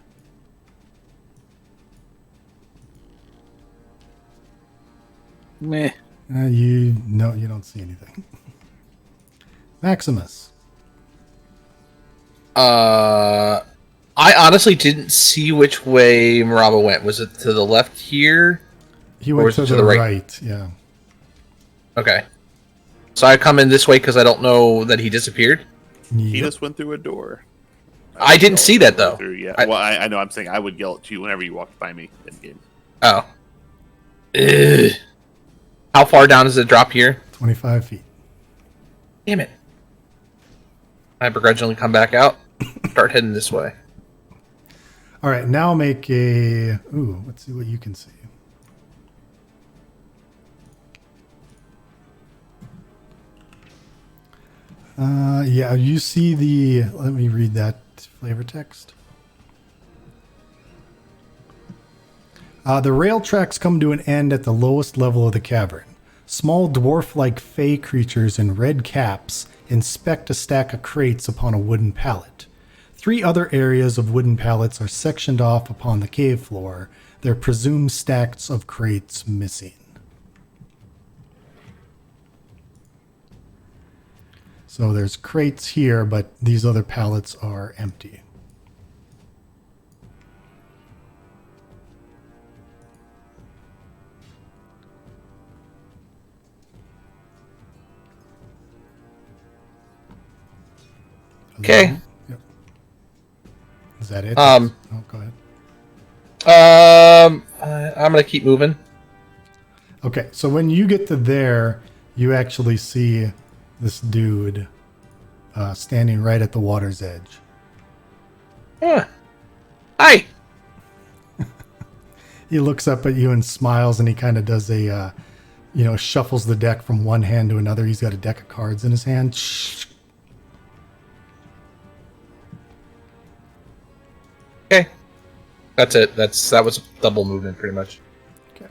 Meh. You don't see anything. Maximus. I honestly didn't see which way Maraba went. Was it to the left here? He Or went was to it to the the right? right. Yeah. Okay. So I come in this way because I don't know that he disappeared. He Yep. just went through a door. I would didn't yell see at that, you though. Through, yeah. I- Well, I know. I'm saying I would yell at you whenever you walked by me in game. Oh. Ugh. How far down does it drop here? 25 feet. Damn it. I begrudgingly come back out. Start heading this way. All right, now make a. Ooh, let's see what you can see. Yeah, you see the. Let me read that flavor text. The rail tracks come to an end at the lowest level of the cavern. Small dwarf-like fey creatures in red caps inspect a stack of crates upon a wooden pallet. 3 other areas of wooden pallets are sectioned off upon the cave floor, their presumed stacks of crates missing. So there's crates here, but these other pallets are empty. Okay. Yep. Is that it? Um, Oh, go ahead. I'm gonna keep moving. Okay, so when you get to there, you actually see this dude standing right at the water's edge. Yeah. Hi. He looks up at you and smiles, and he kind of does a, shuffles the deck from one hand to another. He's got a deck of cards in his hand. Okay. That's it. That was double movement, pretty much. Okay.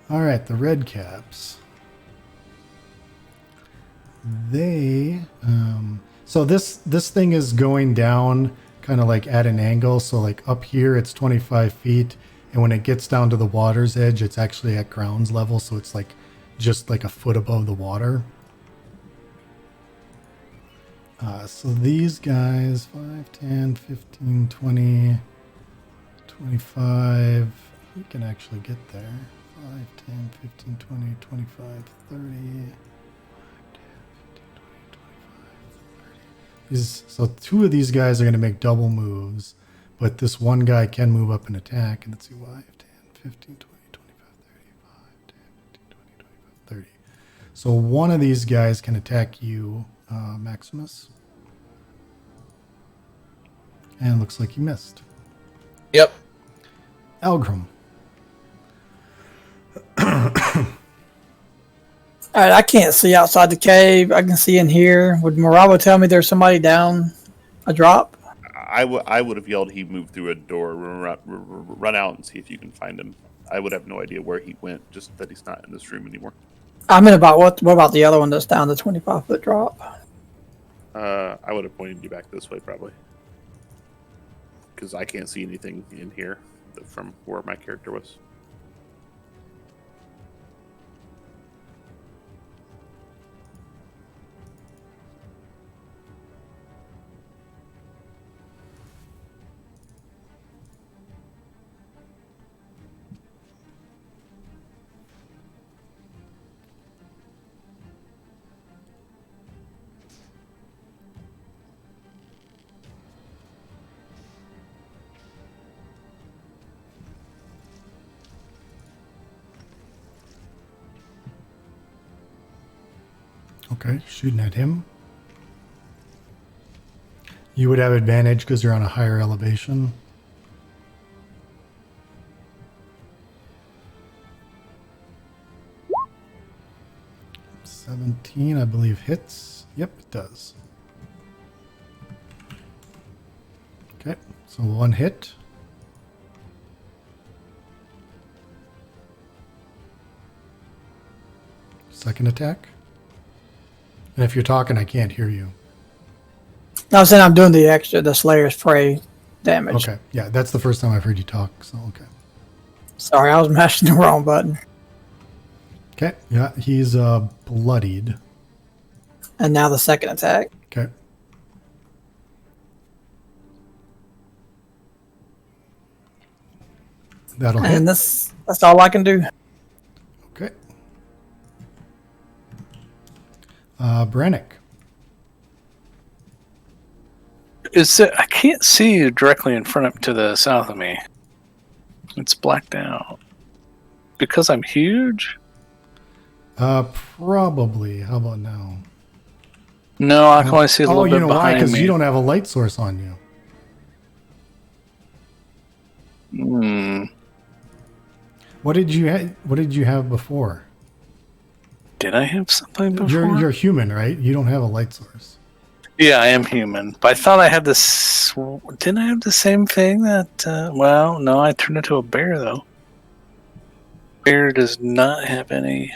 All right, the red caps. They so this thing is going down kind of like at an angle. So like up here it's 25 feet, and when it gets down to the water's edge, it's actually at ground level. So it's like just like a foot above the water. So these guys 5, 10, 15, 20, 25. We can actually get there. 5, 10, 15, 20, 25, 30. So 2 of these guys are going to make double moves, but this one guy can move up and attack. And let's see, 5, 10, 15, 20, 25, 35, 10, 15, 20, 25, 30. So one of these guys can attack you, Maximus. And it looks like you missed. Yep. Algrim. All right, I can't see outside the cave. I can see in here. Would Moravo tell me there's somebody down a drop? I would have yelled he moved through a door. Run out and see if you can find him. I would have no idea where he went, just that he's not in this room anymore. I mean, what about the other one that's down the 25-foot drop? I would have pointed you back this way probably, because I can't see anything in here from where my character was. Okay, shooting at him. You would have advantage because you're on a higher elevation. $17, I believe, hits. Yep, it does. Okay, so 1 hit. Second attack. And if you're talking, I can't hear you. No, I'm saying I'm doing the Slayer's Prey damage. Okay, yeah, that's the first time I've heard you talk, so okay. Sorry, I was mashing the wrong button. Okay, yeah, he's bloodied. And now the second attack. Okay. That'll hit. And that's all I can do. Okay. Brannick. I can't see you directly in front of to the south of me. It's blacked out. Because I'm huge? Probably. How about now? No, I can only see a little bit you know why? behind Because me. you don't have a light source on you. Hmm. What did you have before? Did I have something before? You're human, right? You don't have a light source. Yeah, I am human. But I thought I had this... Didn't I have the same thing that... well, no, I turned into a bear, though. Bear does not have any...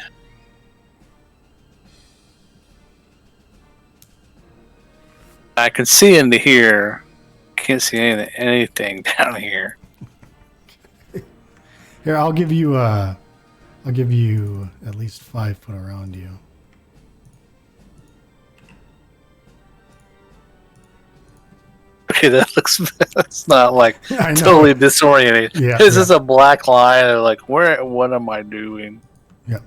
I can see into here. Can't see anything down here. Here, I'll give you at least 5 foot around you. Okay, that's not like I know. totally disorienting. Yeah, This yeah. is a black line. And like, what am I doing? Yeah.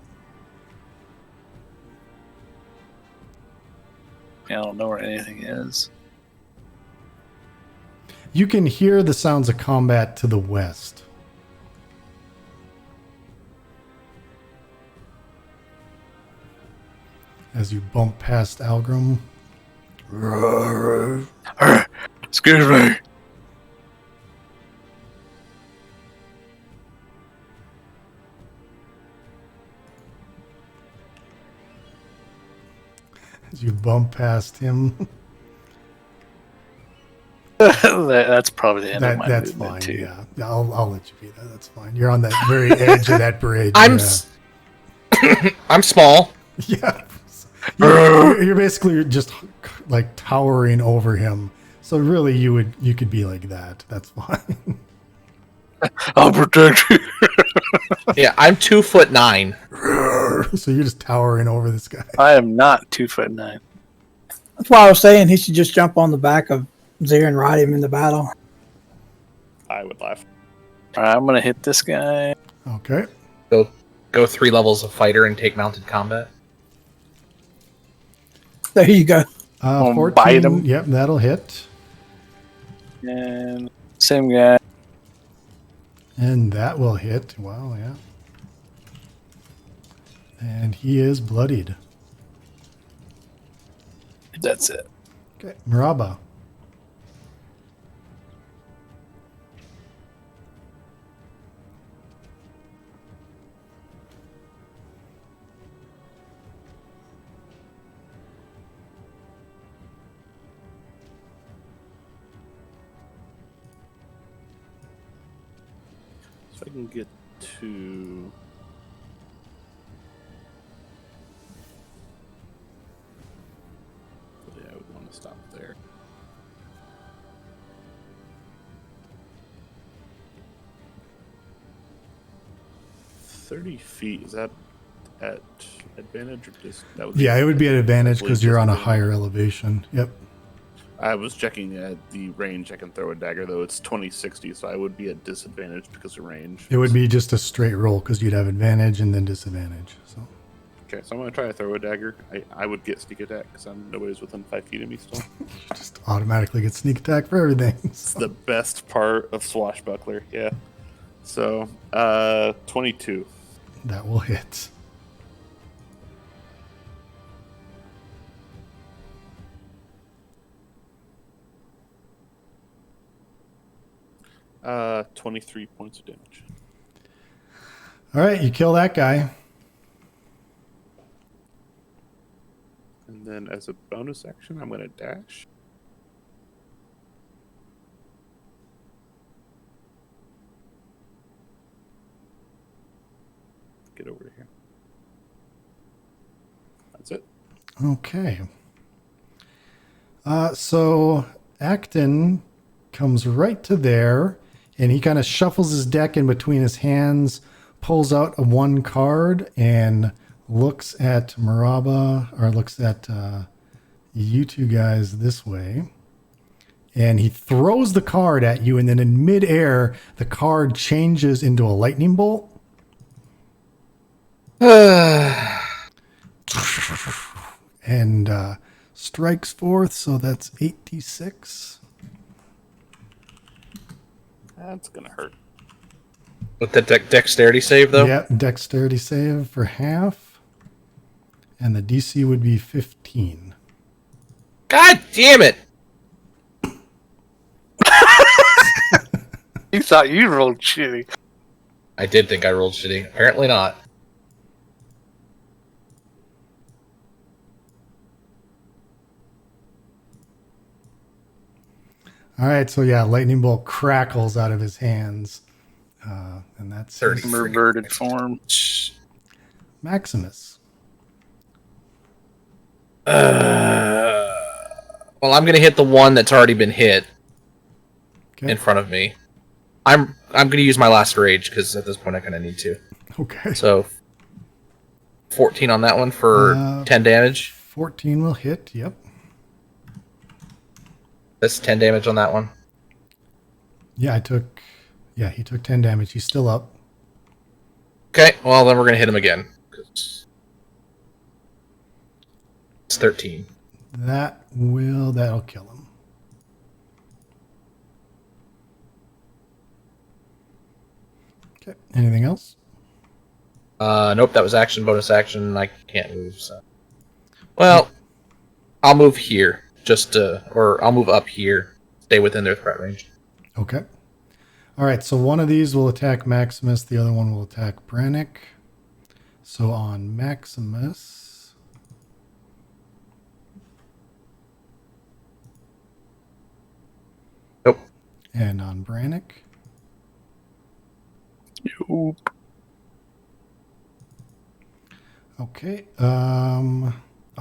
I don't know where anything is. You can hear the sounds of combat to the west. As you bump past Algrim. Excuse me. As you bump past him. That's probably the end of my That's movement fine. too. Yeah. I'll let you be that. That's fine. You're on that very edge of that bridge. I'm yeah. I'm small. Yeah. You're basically just like towering over him. So really you could be like that. That's fine. I'll protect you. Yeah, I'm 2'9". So you're just towering over this guy. I am not 2'9". That's why I was saying he should just jump on the back of Zir and ride him in the battle. I would laugh. All right, I'm gonna hit this guy. Okay. Go 3 levels of fighter and take mounted combat. There you go. I'll 14. bite him. Yep, that'll hit. And same guy. And that will hit. Wow, yeah. And he is bloodied. That's it. Okay. Maraba. So I can get to. Yeah, I would want to stop there. $30 is that at advantage or just that would be Yeah, it would be an advantage because you're on a disadvantage. higher elevation. Yep. I was checking at the range I can throw a dagger, though it's 2060, so I would be at disadvantage because of range. It would be just a straight roll because you'd have advantage and then disadvantage. So Okay, so I'm going to try to throw a dagger. I would get sneak attack because nobody's within 5 feet of me still. you just automatically get sneak attack for everything. It's the best part of Swashbuckler, yeah. So, 22. That will hit. Uh, 23 points of damage. All right, you kill that guy. And then as a bonus action, I'm going to dash. Get over to here. That's it. Okay. So Acton comes right to there, and he kind of shuffles his deck in between his hands, pulls out a 1 card, and looks at Maraba, or looks at you two guys this way. and he throws the card at you, and then in midair, the card changes into a lightning bolt. And strikes forth, so that's 86. That's gonna hurt. With the dexterity save, though? Yeah, dexterity save for half. And the DC would be 15. God damn it! You thought you rolled shitty. I did think I rolled shitty. Apparently not. All right, so yeah, lightning bolt crackles out of his hands. And that's 30. his Reverted form. Maximus. Well, I'm gonna hit the one that's already been hit Okay. in front of me. I'm gonna use my last rage because at this point I kind of need to. Okay. So 14 on that one for 10 damage. 14 will hit, yep. That's 10 damage on that one. Yeah, he took 10 damage. He's still up. Okay, well then we're gonna hit him again. 'Cause it's 13. That'll kill him. Okay. Anything else? Nope, that was action, bonus action. I can't move. So, well, I'll move here, or I'll move up here, stay within their threat range. Okay. All right, so one of these will attack Maximus, the other one will attack Brannick. So on Maximus, Nope. and on Brannick. Nope. Okay. Oh,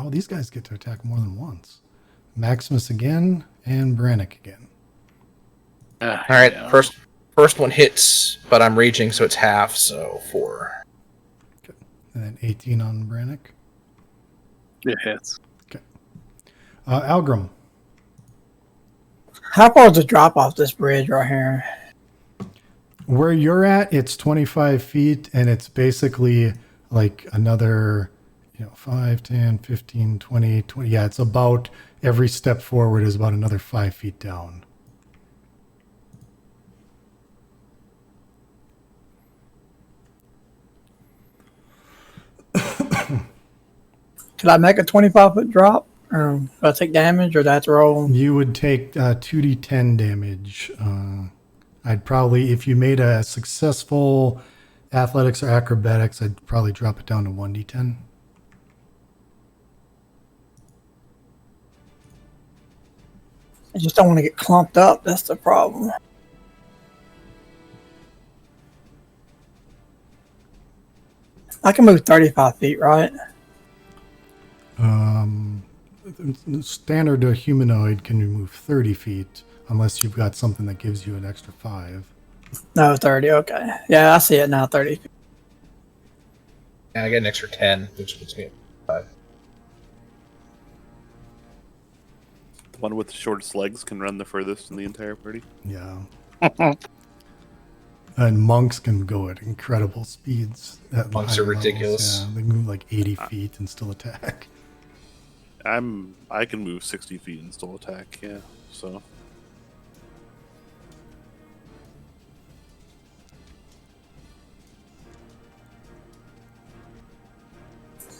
these guys get to attack more than once. Maximus again and Brannick again. All right, first one hits, but I'm raging, so it's half, so 4. And then 18 on Brannick. It hits. Algrim. How far is the drop off this bridge right here? Where you're at, it's 25 feet, and it's basically like another, 5, 10, 15, 20, 20. Yeah, it's about every step forward is about another 5 feet down. Could I make a 25-foot drop? Or do I take damage, or do I have to roll? You would take 2d10 damage. I'd probably, if you made a successful athletics or acrobatics, I'd probably drop it down to 1d10. I just don't want to get clumped up. That's the problem. I can move 35 feet, right? Standard humanoid can move 30 feet unless you've got something that gives you an extra 5. No, 30. Okay. Yeah, I see it now. 30 feet. And I get an extra 10, which puts me at 5. The one with the shortest legs can run the furthest in the entire party. Yeah. And monks can go at incredible speeds. At Monks high are ridiculous. Yeah, they can move like 80 feet and still attack. I can move 60 feet and still attack, yeah. So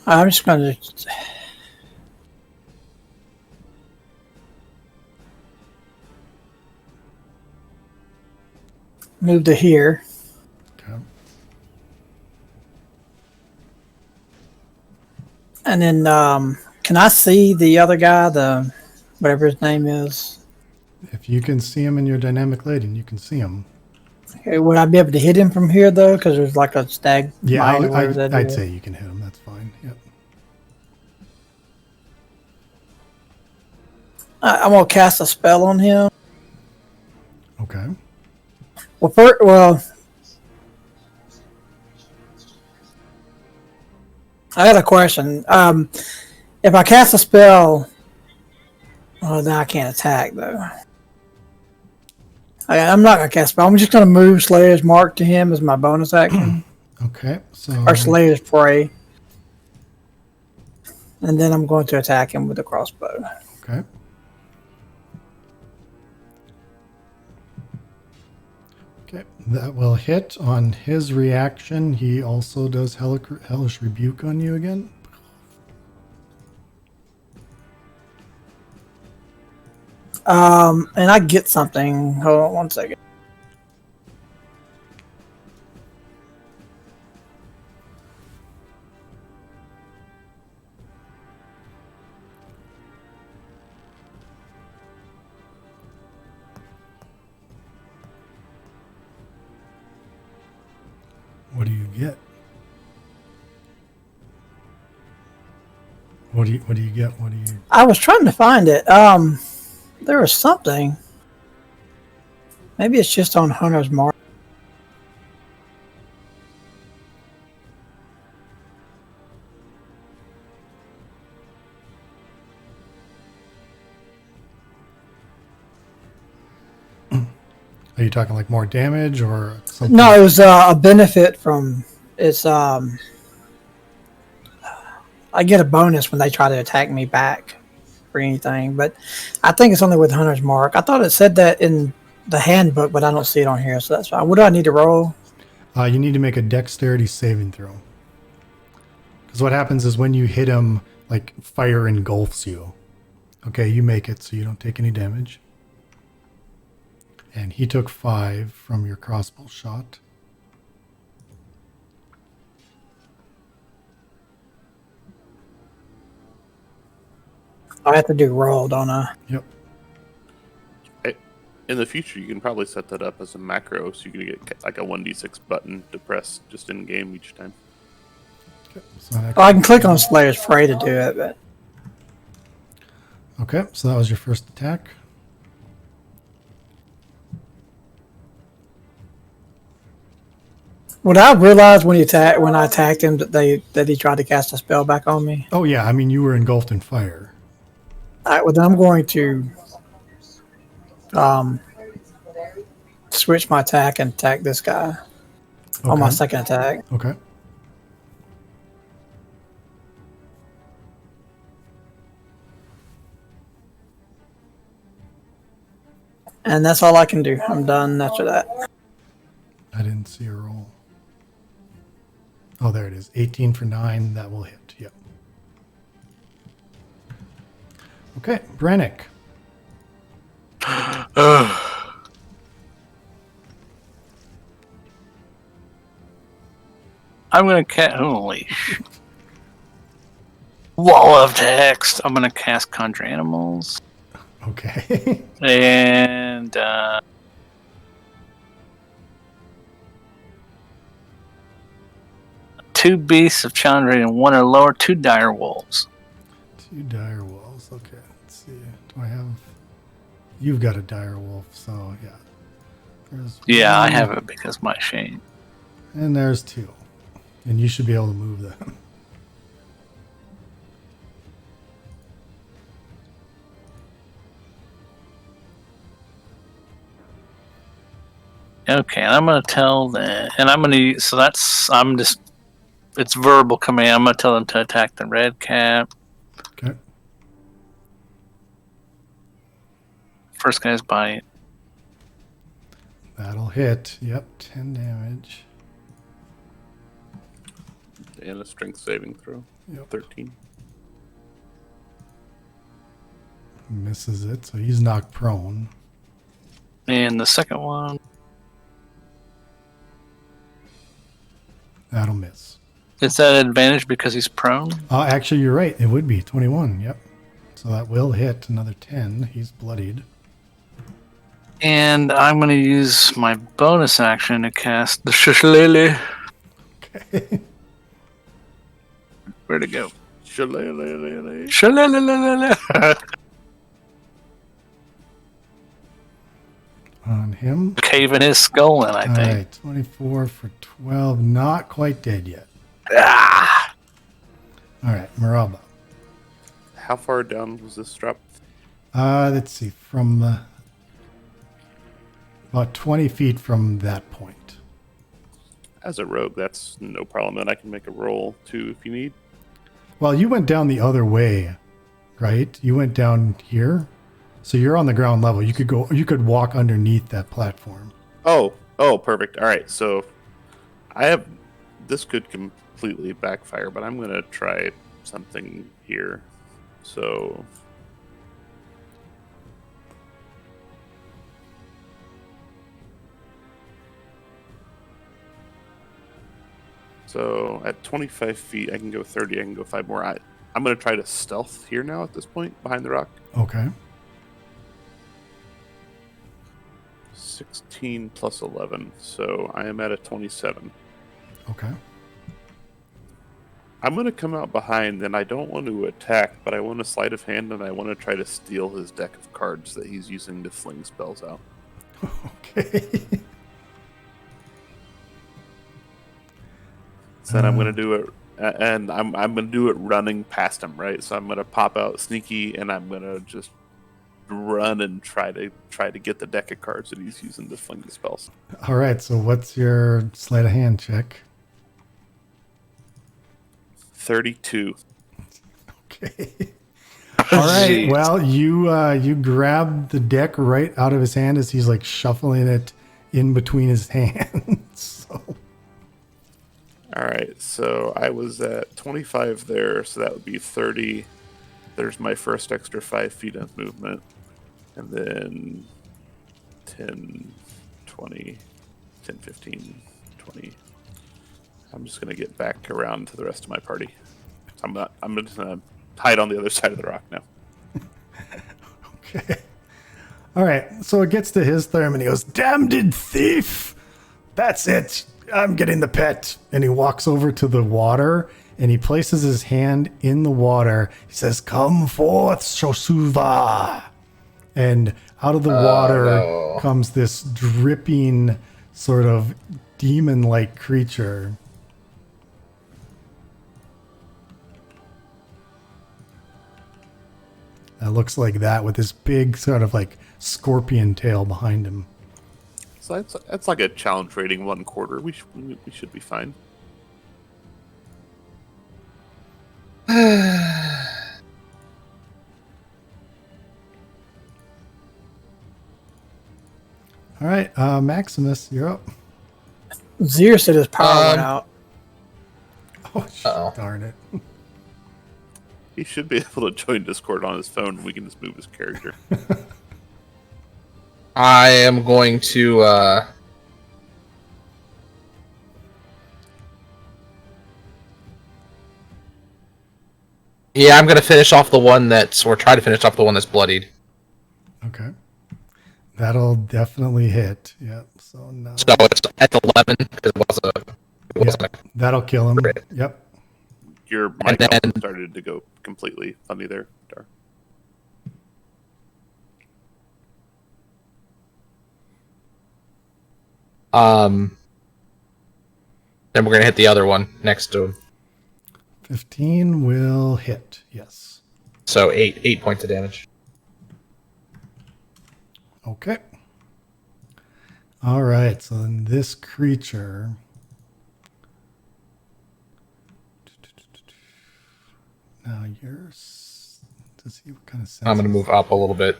I'm just going to. Move to here. Okay. And then, can I see the other guy, the whatever his name is? If you can see him in your dynamic lighting, you can see him. Okay, would I be able to hit him from here though? Because there's like a stag. Yeah, mine or whatever that I'd is. say you can hit him. That's fine. Yep. I'm gonna cast a spell on him. Okay. Well, I got a question. If I cast a spell, then I can't attack though. I'm not gonna cast spell. I'm just gonna move Slayer's Mark to him as my bonus action, Okay, so or Slayer's Prey, and then I'm going to attack him with a crossbow. okay. Okay, that will hit. On his reaction, he also does Hellish Rebuke on you again. And I get something. Hold on 1 second. What do you get? What do you get? What do you? I was trying to find it. There was something. Maybe it's just on Hunter's Mark. Are you talking like more damage or something? No, it was a benefit from it's. I get a bonus when they try to attack me back or anything, but I think it's only with Hunter's Mark. I thought it said that in the handbook, but I don't see it on here, so that's fine. What do I need to roll? You need to make a dexterity saving throw. Because what happens is when you hit him, like fire engulfs you. Okay, you make it so you don't take any damage. And he took 5 from your crossbow shot. I have to do roll, don't I? Yep. In the future, you can probably set that up as a macro, so you can get like a 1d6 button to press just in game each time. Okay, so I can click on Slayer's Prey to do it, but okay, so that was your first attack. what I realized when I attacked him that he tried to cast a spell back on me. Oh yeah, I mean you were engulfed in fire. All right, well then I'm going to switch my attack and attack this guy on my Okay. second attack. Okay. And that's all I can do. I'm done after that. I didn't see a roll. Oh, there it is. 18 for 9. That will hit. Yep. Okay, Brannick. I'm gonna cast. Holy wall of text. I'm gonna cast Conjure Animals Okay. and two beasts of challenge rating 1 or lower, 2 dire wolves. 2 dire wolves. Okay, let's see. Do I have... You've got a dire wolf, so yeah. There's Yeah, I one, have it because my shame. And there's 2. And you should be able to move them. Okay, and I'm gonna tell them, and I'm gonna. So that's. I'm just. It's verbal command. I'm gonna tell them to attack the red cap. Okay. First guy's bite. That'll hit. Yep, 10 damage. And a strength saving throw. Yep. 13. Misses it, so he's knocked prone. And the second one. That'll miss. Is that an advantage because he's prone? Actually, you're right. It would be 21. Yep. So that will hit another 10. He's bloodied. And I'm going to use my bonus action to cast the Shillelagh. Okay. Where'd it go? Shillelagh. Shillelagh. On him. Caving his skull in, I All think. right, 24 for 12. Not quite dead yet. Ah! All right, Maraba. How far down was this drop? Let's see. From About 20 feet from that point. As a rogue, that's no problem. And I can make a roll too if you need. Well, you went down the other way, right? You went down here. So you're on the ground level. You could walk underneath that platform. Oh, perfect. All right. So this could completely backfire, but I'm going to try something here. So at 25 feet, I can go 30. I can go 5 more. I'm going to try to stealth here now at this point behind the rock. Okay. 16 plus 11. So I am at a 27. Okay. I'm going to come out behind, and I don't want to attack, but I want a sleight of hand, and I want to try to steal his deck of cards that he's using to fling spells out. Okay. So then I'm going to do it, and I'm going to do it running past him, right? So I'm going to pop out sneaky, and I'm going to just run and try to get the deck of cards that he's using to fling the spells. All right. So what's your sleight of hand check? 32. Okay. All right. Jeez. Well, you grab the deck right out of his hand as he's like shuffling it in between his hands. So. All right. So I was at 25 there, so that would be 30. There's my first extra 5 feet of movement. And then 10, 20, 10, 15, 20. I'm just going to get back around to the rest of my party. I'm just going to hide on the other side of the rock now. Okay. All right. So it gets to his turn and he goes, "Damned thief. That's it. I'm getting the pet." And he walks over to the water and he places his hand in the water. He says, "Come forth, Shosuva." And out of the water no. comes this dripping sort of demon-like creature. That looks like that with this big sort of like scorpion tail behind him. So that's like a challenge rating 1/4. We should be fine. All right, Maximus, you're up. Zir said his power went Um, out. Oh, Uh-oh. darn it. He should be able to join Discord on his phone, and we can just move his character. I am going to. Yeah, I'm going to finish off the one or try to finish off the one that's bloodied. Okay. That'll definitely hit. Yep. So now. So it's at 11 because it wasn't a That'll kill him. Crit. Yep. Your And mic also then- started to go completely funny there, Dar. Then we're gonna hit the other one next to him. 15 will hit. Yes. So 8 points of damage. Okay. All right. So then this creature. Now yours. To see what kind of sense. I'm gonna move up a little bit.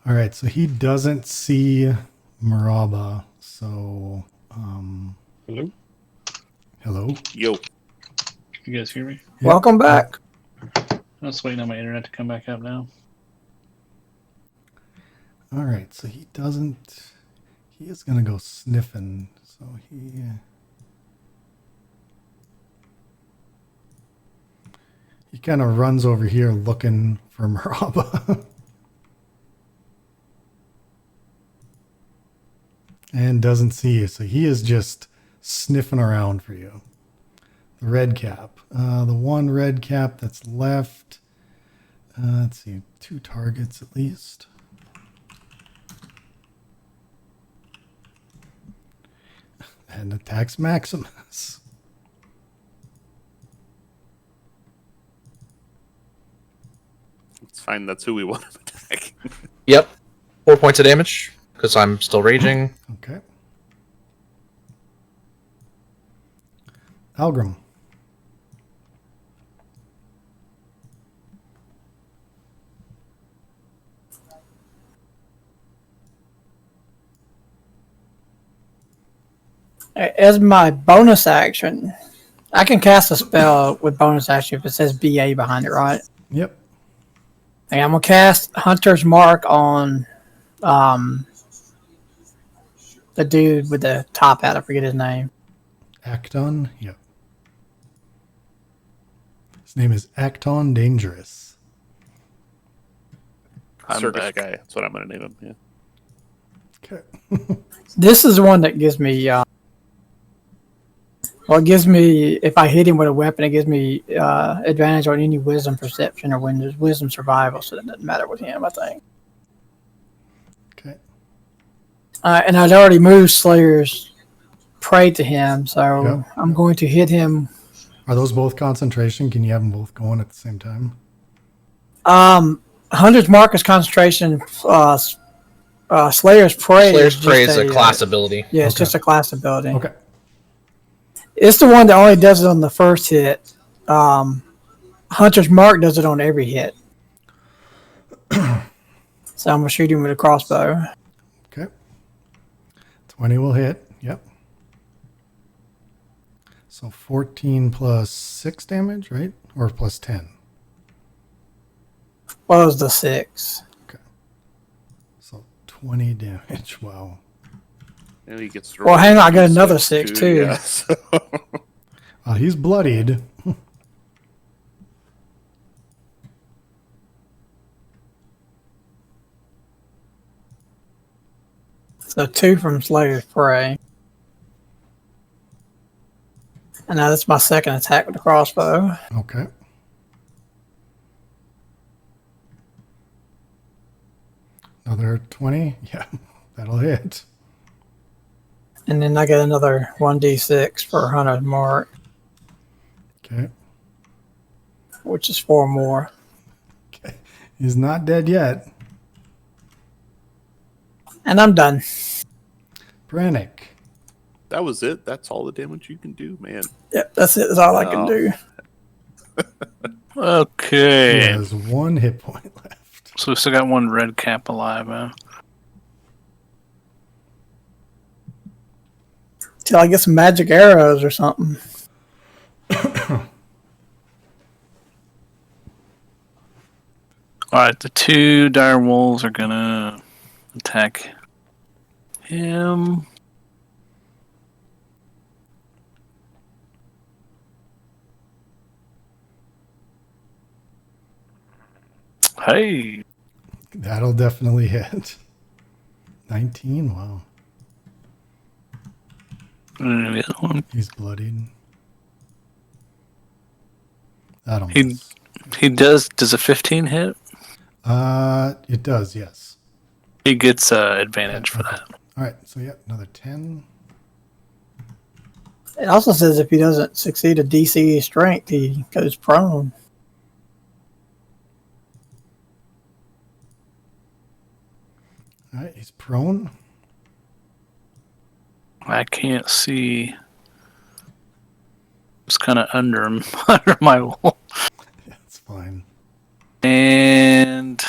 All right. So he doesn't see Maraba. So, Hello? hello. Yo, You guys hear me? Welcome back. I'm just waiting on my internet to come back up now. All right, so he doesn't. He is gonna go sniffing. So he kind of runs over here looking for Maraba, and doesn't see you. So he is just sniffing around for you. The red cap, the one red cap that's left. Let's see, 2 targets at least. And attacks Maximus. It's fine. That's who we want to attack. Yep. 4 points of damage because I'm still raging. Okay. Algrim. As my bonus action, I can cast a spell with bonus action if it says BA behind it, right? Yep. And I'm gonna cast Hunter's Mark on the dude with the top hat. I forget his name. Acton. Yep. His name is Acton Dangerous. I'm Circus back. guy. That's what I'm going to name him. Yeah. Okay. This is the one that gives me. Well, it gives me, if I hit him with a weapon, it gives me advantage on any wisdom perception or when there's wisdom survival, so that doesn't matter with him, I think. Okay. And I'd already moved Slayer's Prey to him, so Yep. I'm going to hit him. Are those both concentration? Can you have them both going at the same time? Hunter's Mark is concentration. Slayer's Prey Slayer's is Prey just is a class ability. Yeah, it's Okay. just a class ability. Okay. It's the one that only does it on the first hit. Hunter's Mark does it on every hit. So I'm going to shoot him with a crossbow. Okay. 20 will hit. Yep. So 14 plus 6 damage, right? Or plus 10? What was the 6? Okay. So 20 damage. Wow. And he gets. Well, hang on, I got rolled another 6 6 too. Yeah, so. He's bloodied. So 2 from Slayer's Prey. And now that's my second attack with the crossbow. Okay. Another 20. Yeah, that'll hit. And then I get another 1d6 for Hunter's Mark, Okay. which is 4 more. Okay. He's not dead yet. And I'm done. Brannick. That was it. That's all the damage you can do, man. Yep, that's it. That's all I can Oh. do. He Okay. has 1 hit point left. So we still got one red cap alive, huh? Till I get some magic arrows or something. Alright, the 2 dire wolves are gonna attack him. Hey, That'll definitely hit. 19. Wow. and the other one. He's bloodied. That'll He miss. he does a 15 hit? It does, yes. He gets advantage for that. All right, so yeah, another 10. It also says if he doesn't succeed a DC strength, he goes prone. All right, he's prone. I can't see. It's kind of under him, under my wall. That's fine. And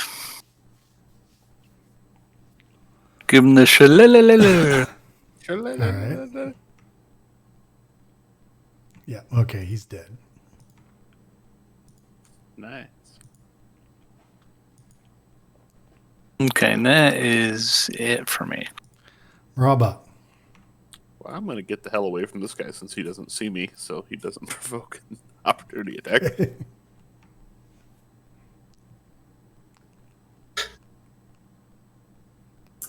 give him the shalalala. right. Yeah, okay, he's dead. Nice. Okay, and that is it for me. Robot. Well, I'm going to get the hell away from this guy since he doesn't see me, so he doesn't provoke an opportunity attack.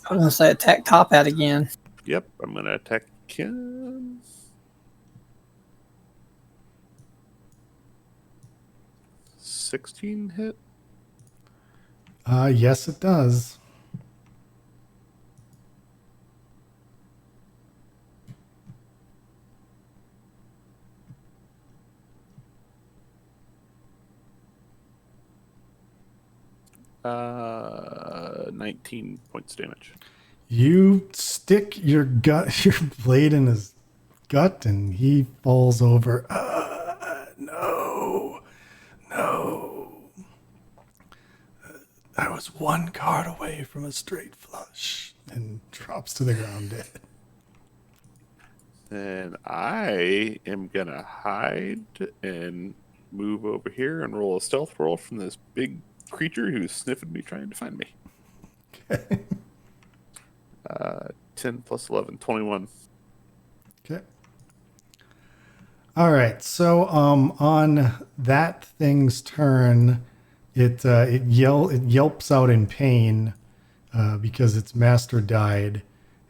I was going to say attack top hat again. Yep, I'm going to attack him. $16 hit. Yes, it does. 19 points damage. You stick your blade in his gut, and he falls over. No. I was one card away from a straight flush, and drops to the ground dead. Then I am gonna hide and move over here and roll a stealth roll from this big creature who's sniffing me, trying to find me. Okay. 10 plus 11, 21. Okay. All right. So on that thing's turn, it yelps out in pain because its master died.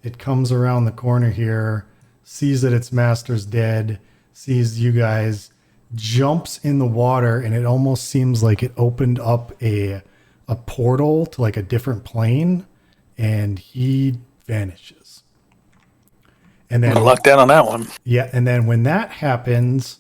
It comes around the corner here, sees that its master's dead, sees you guys, jumps in the water, and it almost seems like it opened up a portal to like a different plane, and he vanishes. And I'm then gonna lock down on that one. yeah, and then when that happens,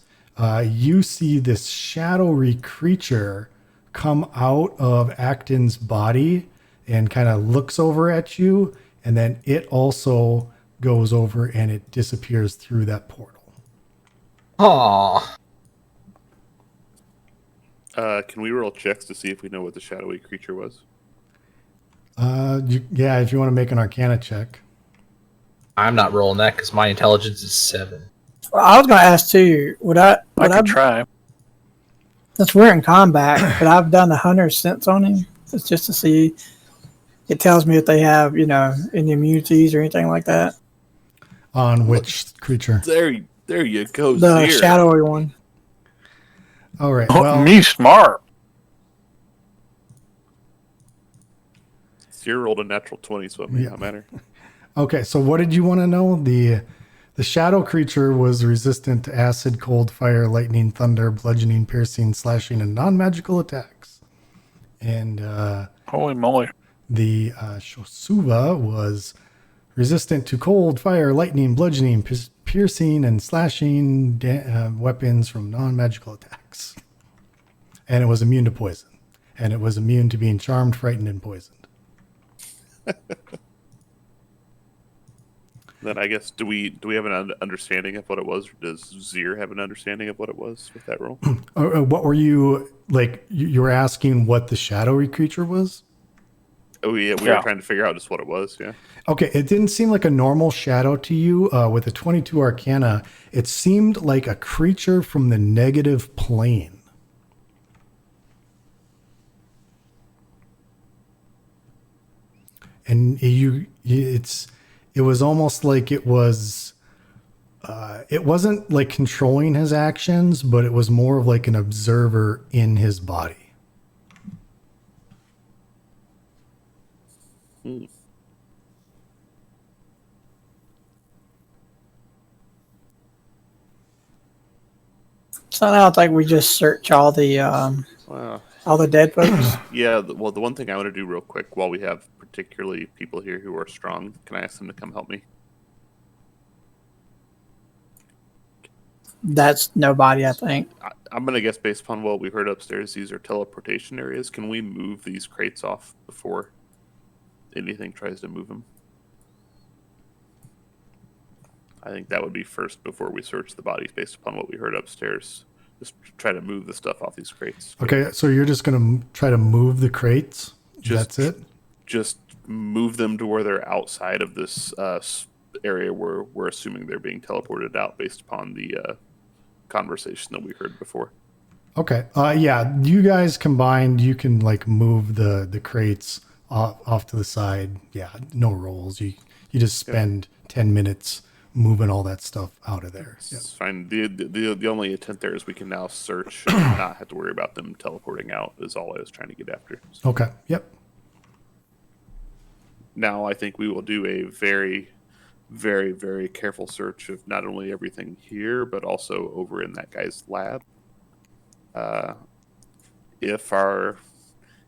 you see this shadowy creature come out of Acton's body and kind of looks over at you, and then it also goes over and it disappears through that portal. Aww. Can we roll checks to see if we know what the shadowy creature was? Yeah, if you want to make an Arcana check. I'm not rolling that because my intelligence is 7. Well, I was going to ask too. Would I I could try. since we're in combat, but I've done the hunter's sense on him. It's just to see. It tells me if they have, any immunities or anything like that. On which creature? There you go, The Zir. shadowy one. All right. Oh, Well, me smart. Zir rolled a natural 20, so it may not matter. okay. So what did you want to know? The shadow creature was resistant to acid, cold, fire, lightning, thunder, bludgeoning, piercing, slashing, and non-magical attacks. And Holy moly. the Shosuva was resistant to cold, fire, lightning, bludgeoning, piercing, and slashing weapons from non-magical attacks. And it was immune to poison. And it was immune to being charmed, frightened, and poisoned. Then I guess do we have an understanding of what it was? Or does Zir have an understanding of what it was with that roll? What were you, like, you were asking what the shadowy creature was? Oh yeah, we were trying to figure out just what it was. Yeah. Okay, it didn't seem like a normal shadow to you. With a 22 Arcana, it seemed like a creature from the negative plane. And it was almost like it was. It wasn't like controlling his actions, but it was more of like an observer in his body. So now I think we just search all the Wow. all the dead folks. Yeah. Well, the one thing I want to do real quick while we have particularly people here who are strong, can I ask them to come help me? That's nobody, I think. I'm gonna guess based upon what we heard upstairs, these are teleportation areas. Can we move these crates off before anything tries to move them? I think that would be first before we search the bodies based upon what we heard upstairs. Just try to move the stuff off these crates. Okay, so you're just going to try to move the crates? That's it? Just move them to where they're outside of this area where we're assuming they're being teleported out based upon the conversation that we heard before. Okay. Yeah, you guys combined, you can like move the crates off to the side. Yeah, no rolls. You just spend 10 minutes moving all that stuff out of there. Yeah. It's fine. The only intent there is we can now search and not have to worry about them teleporting out is all I was trying to get after. So Okay. Yep. now I think we will do a very, very, very careful search of not only everything here, but also over in that guy's lab.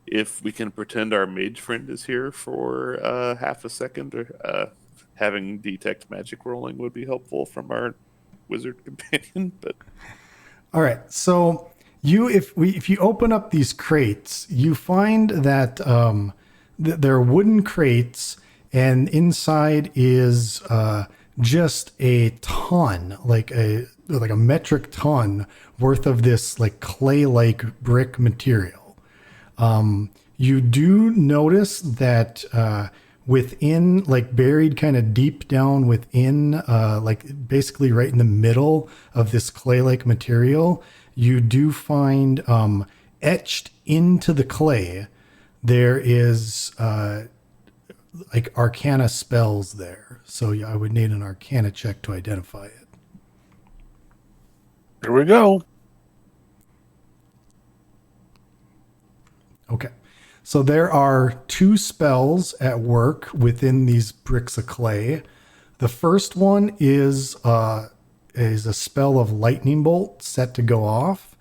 If we can pretend our mage friend is here for half a second, having detect magic rolling would be helpful from our wizard companion. But All right. So if you open up these crates, you find that they're wooden crates, and inside is just a ton, like a metric ton worth of this like clay-like brick material. You do notice that within, like buried kind of deep down within, like basically right in the middle of this clay-like material, you do find etched into the clay, there is like arcana spells there. So I would need an arcana check to identify it. Here we go. Okay. So there are 2 spells at work within these bricks of clay. The first one is a spell of lightning bolt set to go off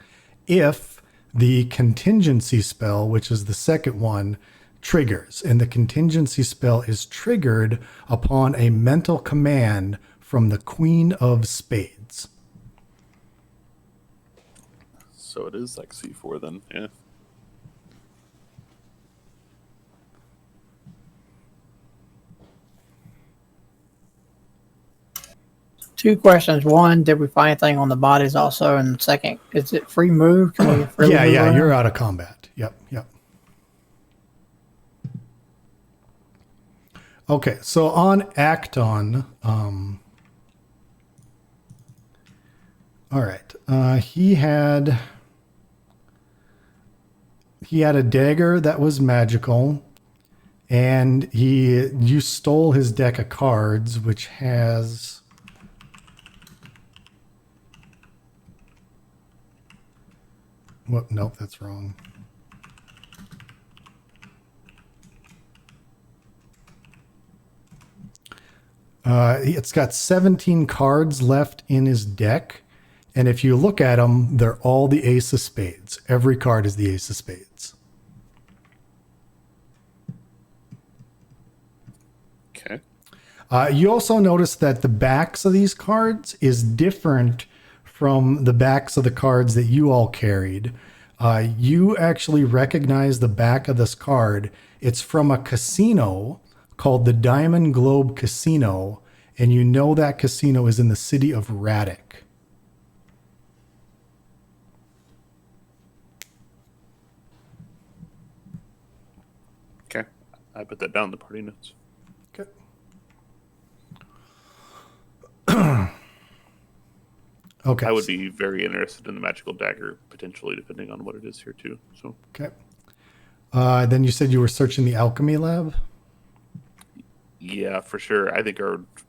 if the contingency spell, which is the second one, triggers. And the contingency spell is triggered upon a mental command from the Queen of Spades. So it is like C4 then, yeah. Two questions. One, did we find anything on the bodies also? And second, is it free move? Can we freely move around? You're out of combat. Yep. Okay, so on Acton, all right, he had a dagger that was magical, and you stole his deck of cards, which has nope, that's wrong. It's got 17 cards left in his deck, and if you look at them, they're all the ace of spades. Every card is the ace of spades. Okay. You also notice that the backs of these cards is different from the backs of the cards that you all carried. You actually recognize the back of this card. It's from a casino called the Diamond Globe Casino, and you know that casino is in the city of Raddick. Okay. I put that down in the party notes. Okay. Okay. I would be very interested in the magical dagger, potentially, depending on what it is here, too. So. Okay. Then you said you were searching the alchemy lab? Yeah, for sure. I think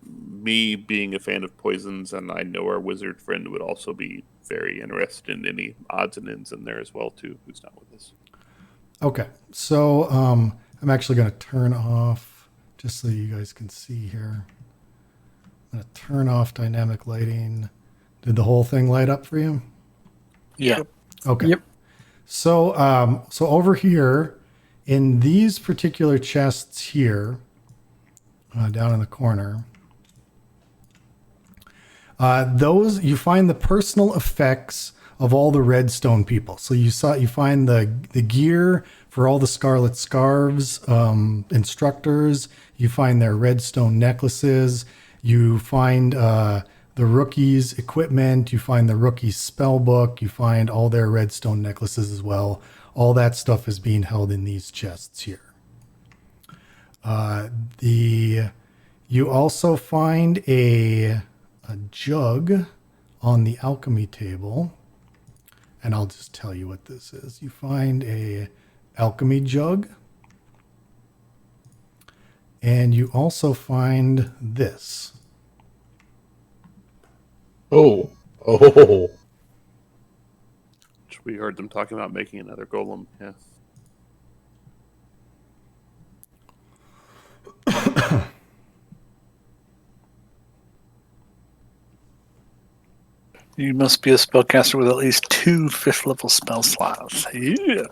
me being a fan of poisons, and I know our wizard friend would also be very interested in any odds and ends in there as well, too, who's not with us. Okay. So I'm actually going to turn off, just so you guys can see here. I'm going to turn off dynamic lighting. Did the whole thing light up for you? Yeah. Okay. Yep. So so over here in these particular chests here, down in the corner, those you find the personal effects of all the redstone people. So you find the gear for all the Scarlet Scarves instructors. You find their redstone necklaces. You find the rookies' equipment. You find the rookies' spell book. You find all their redstone necklaces as well. All that stuff is being held in these chests here. You also find a jug on the alchemy table, and I'll just tell you what this is. You find a alchemy jug, and you also find this. Oh. We heard them talking about making another golem, yeah. You must be a spellcaster with at least 2 5th level spell slots. Yeah.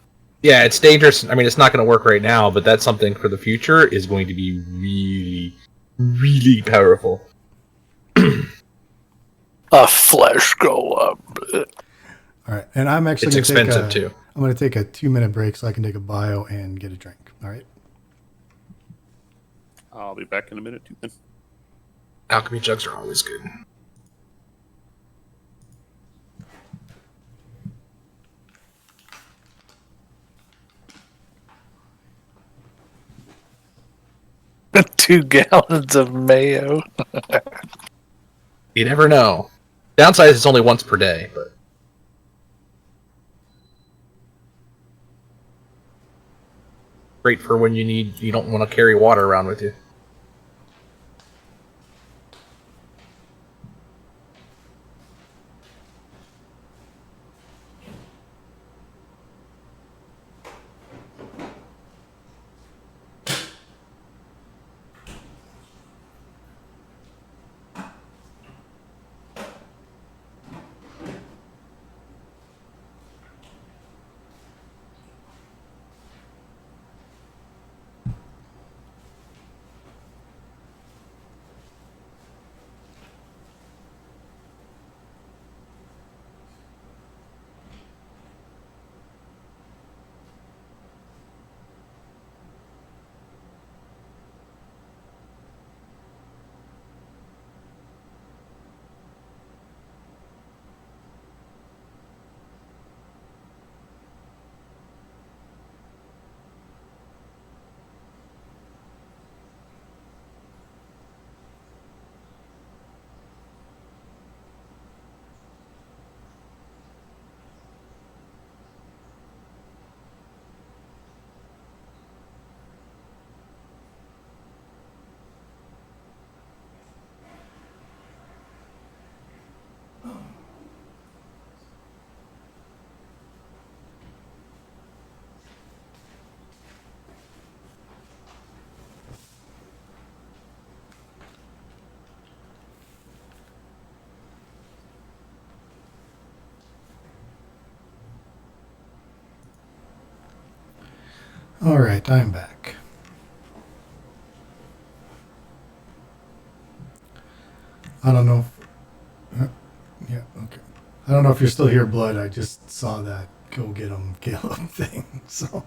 Yeah, it's dangerous. I mean, it's not going to work right now, but that's something for the future is going to be really, really powerful. A flesh golem. All All right, and I'm actually It's gonna expensive too. I'm going to take a 2-minute break so I can take a bio and get a drink. All right. I'll be back in a minute too then. Alchemy jugs are always good. Two gallons of mayo. You never know. Downside is it's only once per day, but great for when you don't want to carry water around with you. All right, I'm back. I don't know. Yeah, okay. I don't know if you're still here, Blood. I just saw that go get him, Caleb thing. So.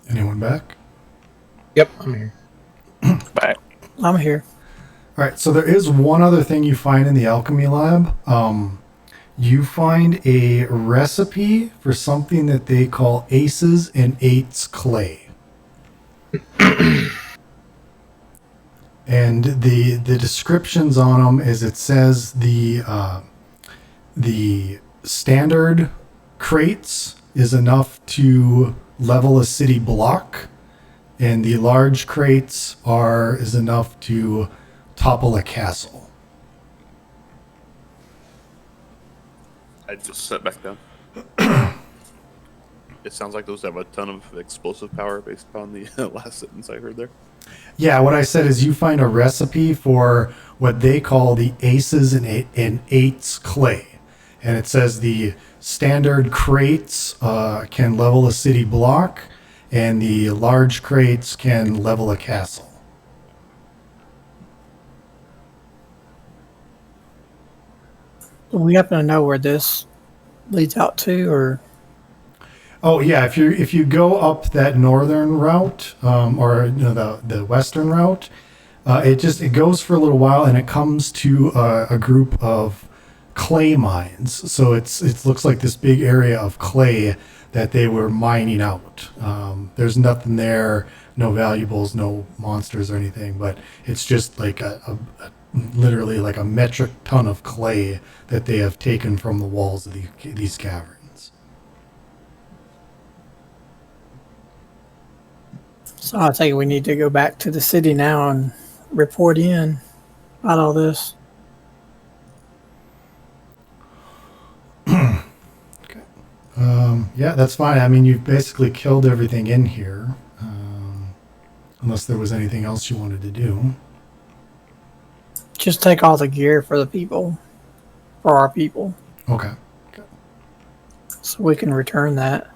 Anyone back? Yep, I'm here. Back. I'm here. All right, so there is one other thing you find in the alchemy lab. You find a recipe for something that they call aces and eights clay. And the descriptions on them is it says the standard crates is enough to level a city block, and the large crates is enough to topple a castle. I just sat back down. It sounds like those have a ton of explosive power based upon the last sentence I heard there. Yeah, what I said is you find a recipe for what they call the aces and eights clay. And it says the standard crates can level a city block, and the large crates can level a castle. Do we happen to know where this leads out to, or Oh yeah, if you go up that northern route, or the western route, it goes for a little while and it comes to a group of clay mines. So it looks like this big area of clay that they were mining out. There's nothing there, no valuables, no monsters or anything, but it's just like literally like a metric ton of clay that they have taken from the walls of these caverns. So I think we need to go back to the city now and report in about all this. Yeah, that's fine. I mean, you've basically killed everything in here, unless there was anything else you wanted to do. Just take all the gear for the people, for our people, Okay. so we can return that.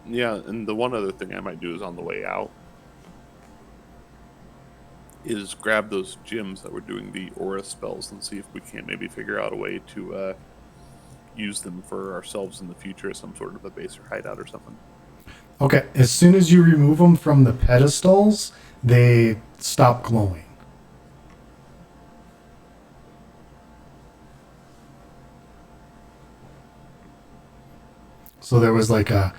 Yeah, and the one other thing I might do is on the way out is grab those gems that were doing the aura spells and see if we can't maybe figure out a way to use them for ourselves in the future as some sort of a base or hideout or something. Okay. As soon as you remove them from the pedestals, they stop glowing. So there was like a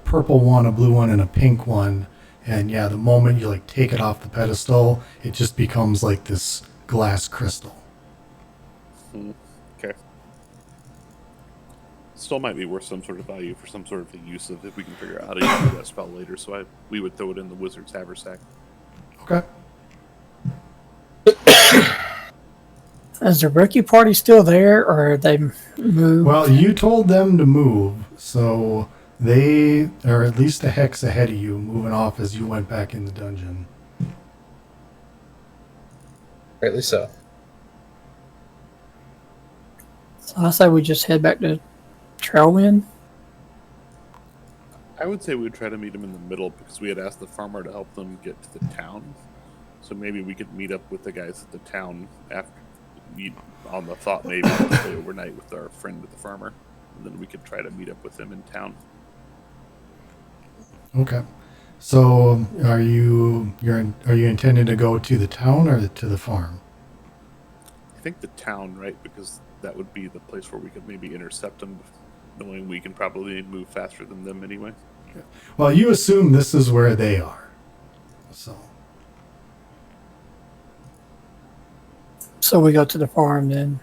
purple one, a blue one, and a pink one. And yeah, the moment you like take it off the pedestal, it just becomes like this glass crystal. Okay. Still might be worth some sort of value for some sort of a use of if we can figure out how to use that spell later. So we would throw it in the wizard's haversack. Okay. Is the rookie party still there, or are they moved? Well, you told them to move, so they are at least a hex ahead of you, moving off as you went back in the dungeon. Rightly so. So I say we just head back to Trailwind. I would say we'd try to meet him in the middle because we had asked the farmer to help them get to the town. So maybe we could meet up with the guys at the town after on the thought maybe we'll stay overnight with our friend with the farmer, and then we could try to meet up with him in town. Okay. So are you intending to go to the town or to the farm? I think the town, right? Because that would be the place where we could maybe intercept them, knowing we can probably move faster than them anyway. Well, you assume this is where they are. So we go to the farm then.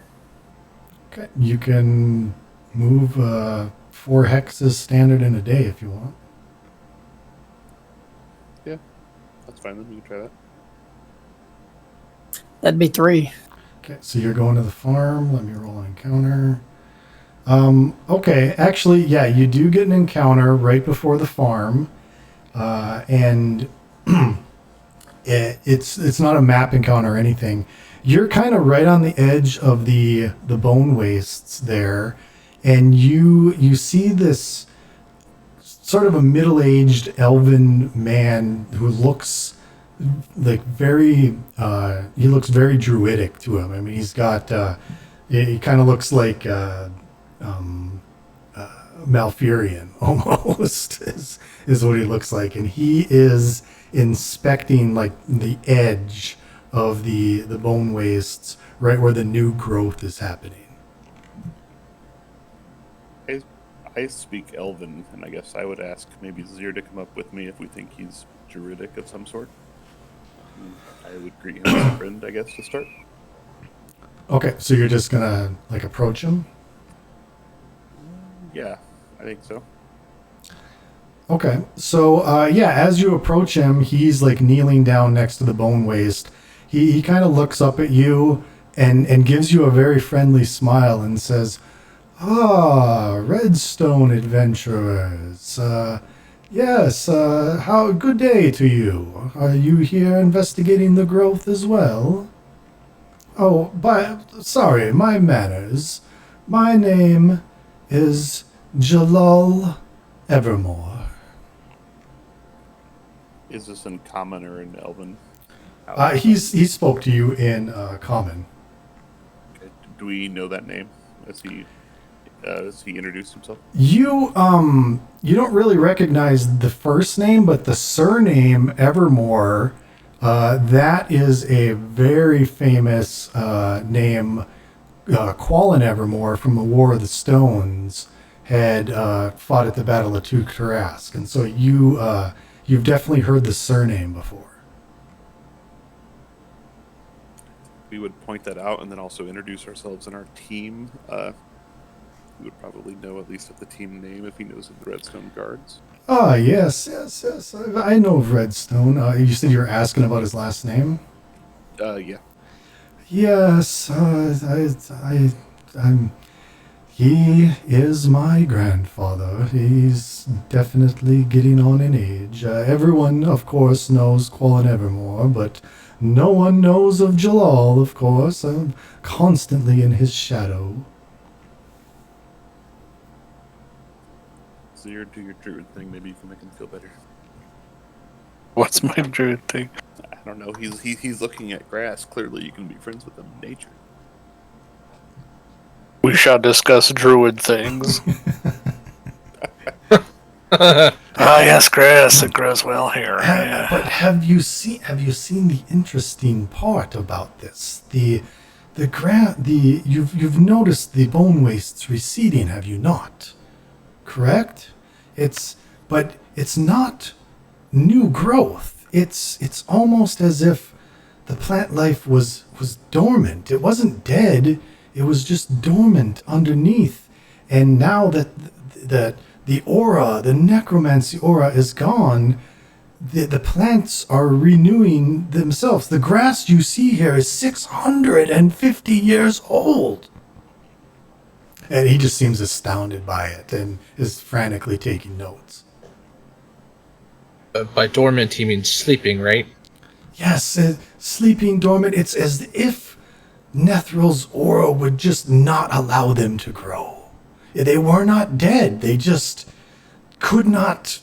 Okay. You can move 4 hexes standard in a day if you want. Yeah, that's fine then. We can try that. That'd be 3. Okay, so you're going to the farm. Let me roll an encounter. Okay, actually, yeah, you do get an encounter right before the farm, and it's not a map encounter or anything. You're kind of right on the edge of the bone wastes there, and you see this sort of a middle-aged elven man who looks like very he looks very druidic to him. I mean, he's got he kind of looks like Malfurion almost is what he looks like, and he is inspecting like the edge of the bone wastes, right where the new growth is happening. I speak Elven, and I guess I would ask maybe Zir to come up with me if we think he's druidic of some sort. I would greet him as a friend, I guess, to start. Okay, so you're just gonna like approach him? Yeah, I think so. Okay, so yeah, as you approach him, he's like kneeling down next to the bone waste. He kind of looks up at you and gives you a very friendly smile and says, "Ah, Redstone adventurers. Yes, how good day to you. Are you here investigating the growth as well?" "Oh, sorry, my manners. My name is Jalal Evermore." Is this in common or in Elven? He spoke to you in common. Okay. Do we know that name? Does he introduce himself? You don't really recognize the first name, but the surname Evermore, that is a very famous name. Quallen Evermore from the War of the Stones had fought at the Battle of Tug Tarask, and so you you've definitely heard the surname before. We would point that out and then also introduce ourselves and our team. We would probably know at least of the team name if he knows of the Redstone Guards. Ah, yes. I know of Redstone. You said you were asking about his last name? Yeah. Yes, he is my grandfather. He's definitely getting on in age. Everyone, of course, knows Quallen Evermore, but no one knows of Jalal, of course. I'm constantly in his shadow. So you do your druid thing. Maybe you can make him feel better. What's my druid thing? I don't know. He's looking at grass. Clearly, you can be friends with him in nature. We shall discuss druid things. Yes, grass. It grows well here. Yeah. But have you seen the interesting part about this? You've noticed the bone wastes receding, have you not? Correct? But it's not new growth. It's almost as if the plant life was dormant. It wasn't dead. It was just dormant underneath. And now that the aura, the necromancy aura is gone, the plants are renewing themselves. The grass you see here is 650 years old. And he just seems astounded by it and is frantically taking notes. By dormant, he means sleeping, right? Yes, sleeping dormant. It's as if Nethral's aura would just not allow them to grow. They were not dead. They just could not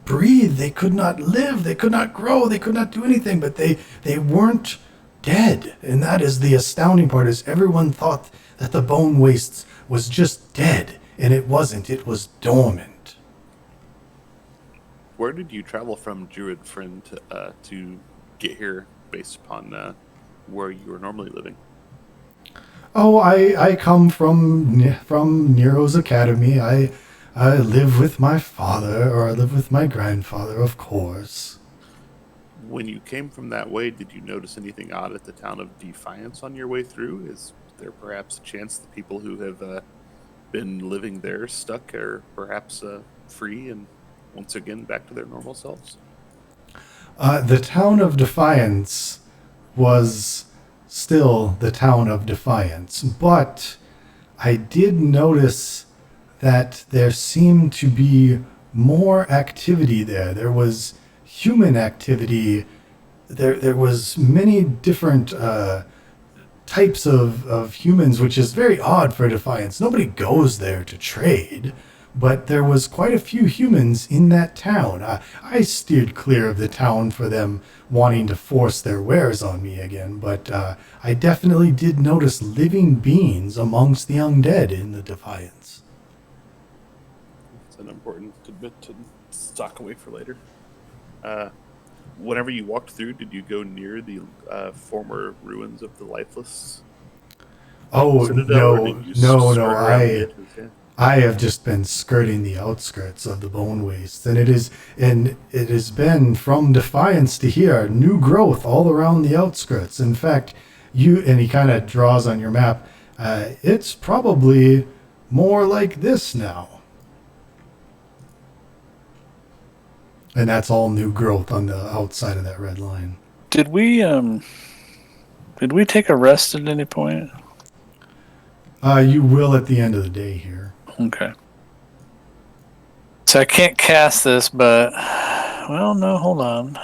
breathe. They could not live. They could not grow. They could not do anything. But they weren't dead. And that is the astounding part, is everyone thought that the bone wastes was just dead. And it wasn't. It was dormant. Where did you travel from, Druid friend, to get here based upon where you were normally living? Oh, I come from Nero's Academy. I live with my father, or I live with my grandfather, of course. When you came from that way, did you notice anything odd at the town of Defiance on your way through? Is there perhaps a chance the people who have been living there stuck are perhaps free and once again back to their normal selves? The town of Defiance was still the town of Defiance, but I did notice that there seemed to be more activity there. There was human activity. There was many different types of humans, which is very odd for Defiance. Nobody goes there to trade, but there was quite a few humans in that town. I steered clear of the town for them wanting to force their wares on me again, but I definitely did notice living beings amongst the undead in the Defiance. It's an important tidbit to stock away for later. Whenever you walked through, did you go near the former ruins of the Lifeless? Oh, Citadel, or did you no, skirt around the edges? Yeah. I have just been skirting the outskirts of the bone wastes, and it has been from Defiance to here, new growth all around the outskirts. In fact, and he kind of draws on your map, it's probably more like this now. And that's all new growth on the outside of that red line. Did we take a rest at any point? You will at the end of the day here. Okay. So I can't cast this, but well, no, hold on.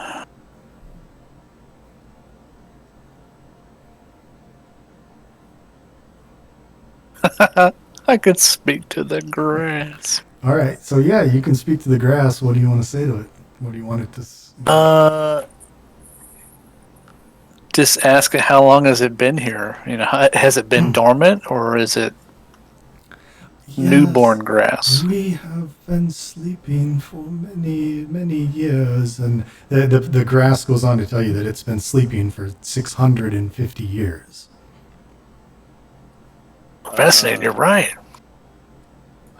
I could speak to the grass. All right, so yeah, you can speak to the grass. What do you want to say to it? What do you want it to? Just ask it, how long has it been here? You know, has it been dormant, or is it newborn grass? We have been sleeping for many, many years, and the grass goes on to tell you that it's been sleeping for 650 years. Fascinating. You're right.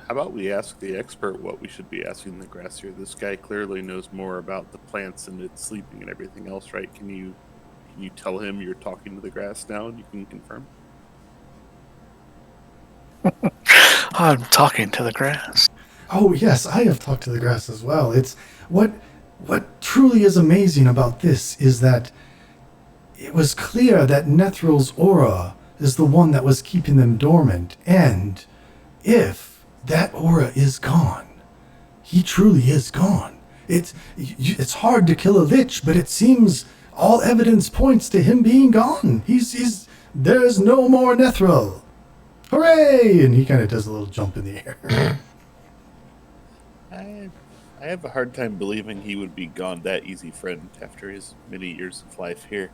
How about we ask the expert what we should be asking the grass here? This guy clearly knows more about the plants and its sleeping and everything else, right? Can you tell him you're talking to the grass now and you can confirm? I'm talking to the grass. Oh yes, I have talked to the grass as well. It's what truly is amazing about this is that it was clear that Nethral's aura is the one that was keeping them dormant, and if that aura is gone, he truly is gone. It's hard to kill a lich, but it seems all evidence points to him being gone. He's there's no more Nethral. Hooray! And he kind of does a little jump in the air. I have a hard time believing he would be gone that easy, friend, after his many years of life here.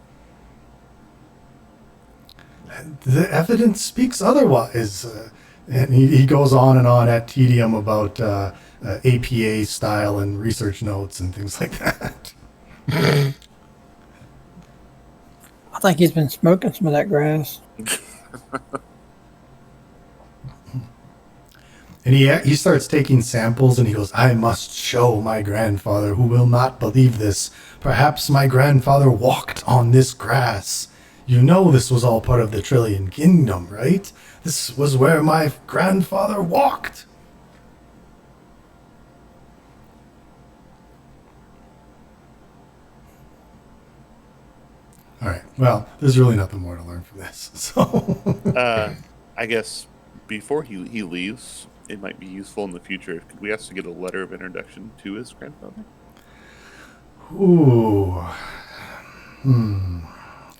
The evidence speaks otherwise. And he goes on and on at tedium about APA style and research notes and things like that. I think he's been smoking some of that grass. And he starts taking samples and he goes, I must show my grandfather who will not believe this. Perhaps my grandfather walked on this grass. You know this was all part of the Trillion Kingdom, right? This was where my grandfather walked. All right. Well, there's really nothing more to learn from this. So, I guess before he leaves, it might be useful in the future. Could we ask to get a letter of introduction to his grandfather? ooh,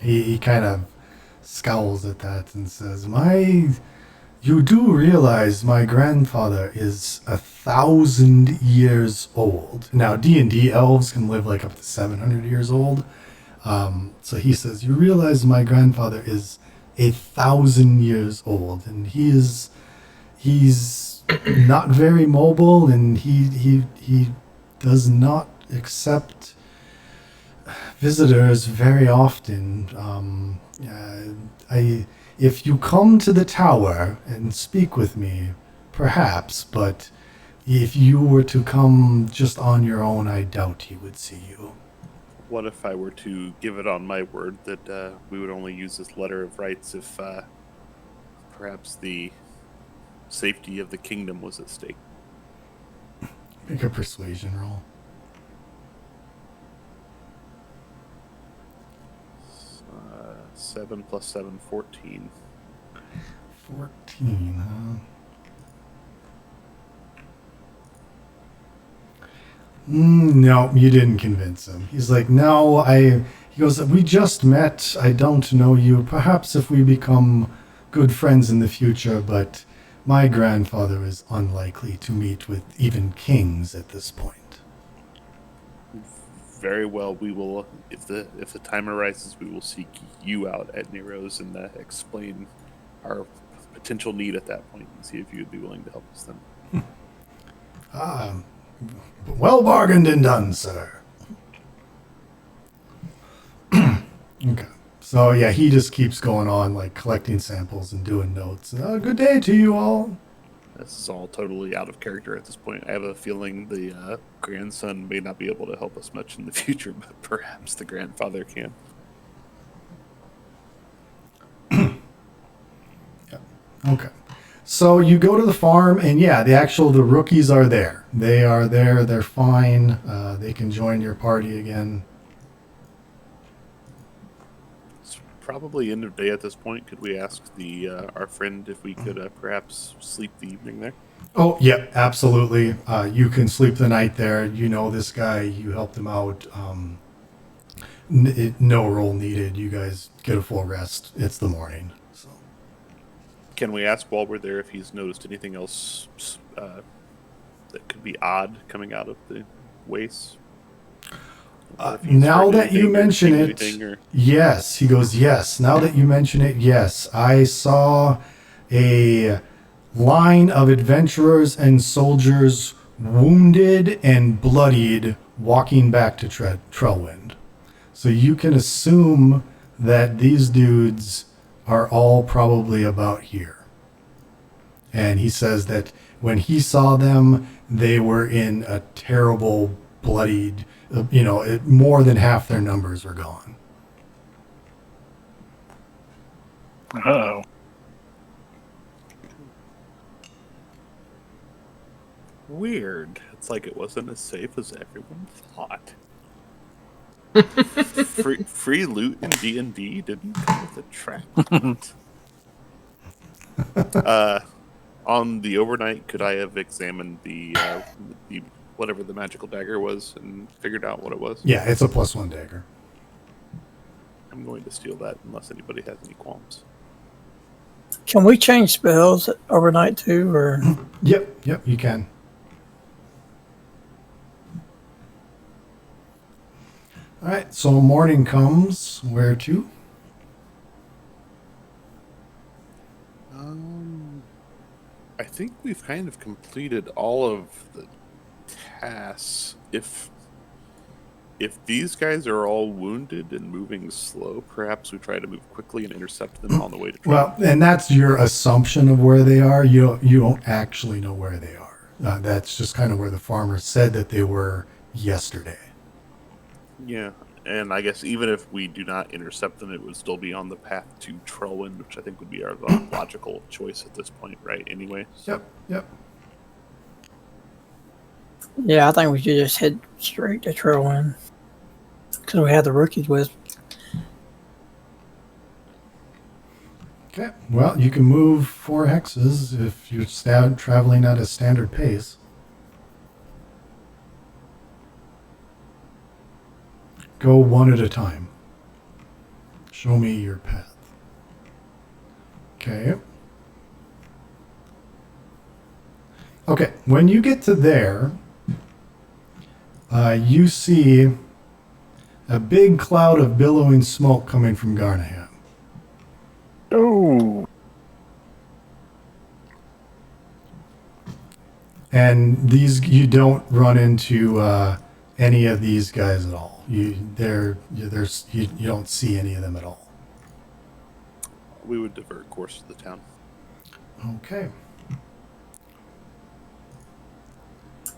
he kind of scowls at that and says, you do realize my grandfather is 1,000 years old. Now, D&D elves can live like up to 700 years old. So he says, you realize my grandfather is 1,000 years old, and he's not very mobile, and he does not accept visitors very often. If you come to the tower and speak with me, perhaps, but if you were to come just on your own, I doubt he would see you. What if I were to give it on my word that we would only use this letter of rights if perhaps the safety of the kingdom was at stake? Make a persuasion roll. 7 plus 7, 14. 14, huh? No, you didn't convince him. He's like, no, he goes, we just met. I don't know you. Perhaps if we become good friends in the future, but my grandfather is unlikely to meet with even kings at this point. Very well, we will. If the time arises, we will seek you out at Nero's and explain our potential need at that point and see if you would be willing to help us then. Well bargained and done, sir. Okay. So yeah, he just keeps going on, like collecting samples and doing notes. Good day to you all. This is all totally out of character at this point. I have a feeling the grandson may not be able to help us much in the future, but perhaps the grandfather can. Yeah. Okay. So you go to the farm, and yeah, the rookies are there. They are there. They're fine. They can join your party again. It's probably end of day at this point. Could we ask our friend if we could perhaps sleep the evening there? Oh, yeah, absolutely. You can sleep the night there. You know this guy. You helped him out. No role needed. You guys get a full rest. It's the morning. So. Can we ask while we're there if he's noticed anything else that could be odd coming out of the wastes? Now that you mention it, yes. He goes, yes. Now that you mention it, yes. I saw a line of adventurers and soldiers wounded and bloodied walking back to Trellwind. So you can assume that these dudes are all probably about here. And he says that when he saw them, they were in a terrible, bloodied, more than half their numbers were gone. Oh. Weird. It's like it wasn't as safe as everyone thought. free loot in D&D didn't come with a trap. On the overnight, could I have examined the whatever the magical dagger was and figured out what it was? Yeah, it's a +1 dagger. I'm going to steal that unless anybody has any qualms. Can we change spells overnight too, or Yep, you can. All right, so morning comes. Where to? I think we've kind of completed all of the tasks. If these guys are all wounded and moving slow, perhaps we try to move quickly and intercept them on the way to trial. Well, and that's your assumption of where they are. You don't actually know where they are. That's just kind of where the farmer said that they were yesterday. Yeah, and I guess even if we do not intercept them, it would still be on the path to Trellwind, which I think would be our logical choice at this point, right? Anyway. So. Yep. yeah, I think we should just head straight to Trillwind because we have the rookies with. Okay. Well, you can move 4 hexes if you're traveling at a standard pace. Go one at a time. Show me your path. Okay. Okay, when you get to there, you see a big cloud of billowing smoke coming from Garnaham. Oh. And you don't run into any of these guys at all. You don't see any of them at all. We would divert course to the town. Okay.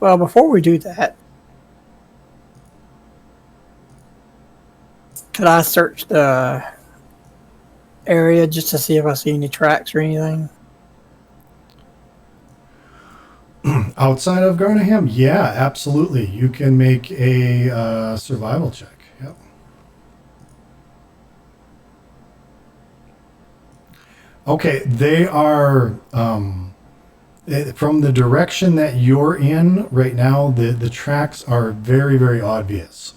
Well, before we do that, could I search the area just to see if I see any tracks or anything? Outside of Garnaham, yeah, absolutely. You can make a survival check. Yep. Okay, they are from the direction that you're in right now. The tracks are very, very obvious.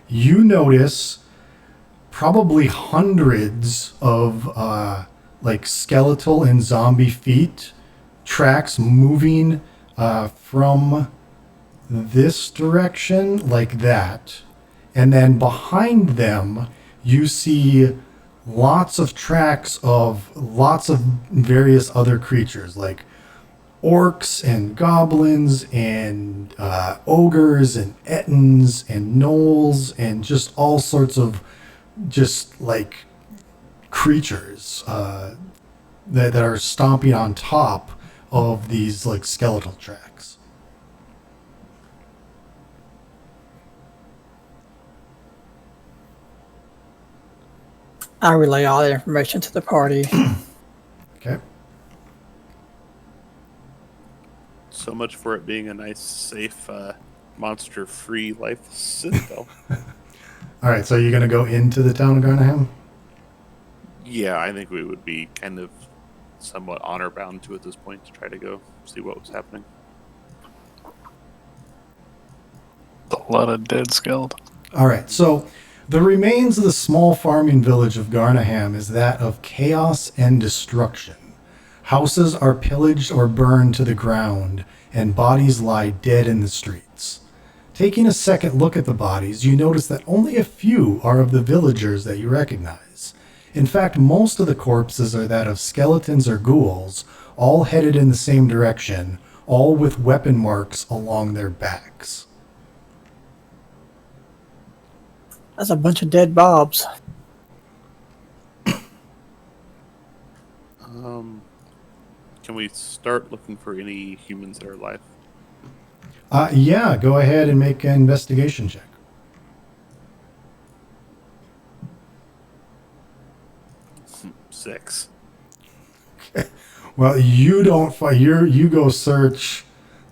You notice probably hundreds of like skeletal and zombie feet tracks moving from this direction like that, and then behind them you see lots of tracks of lots of various other creatures like orcs and goblins and ogres and ettins and gnolls and just all sorts of just like creatures that are stomping on top of these like skeletal tracks. I relay all that information to the party. Okay. So much for it being a nice, safe, monster-free life citadel. All right, so you're going to go into the town of Garnaham? Yeah, I think we would be kind of somewhat honor-bound to at this point to try to go see what was happening. A lot of dead skeletons. All right, so the remains of the small farming village of Garnaham is that of chaos and destruction. Houses are pillaged or burned to the ground, and bodies lie dead in the streets. Taking a second look at the bodies, you notice that only a few are of the villagers that you recognize. In fact, most of the corpses are that of skeletons or ghouls, all headed in the same direction, all with weapon marks along their backs. That's a bunch of dead bobs. Can we start looking for any humans that are alive? Yeah, go ahead and make an investigation check. Six. Well, you don't find you go search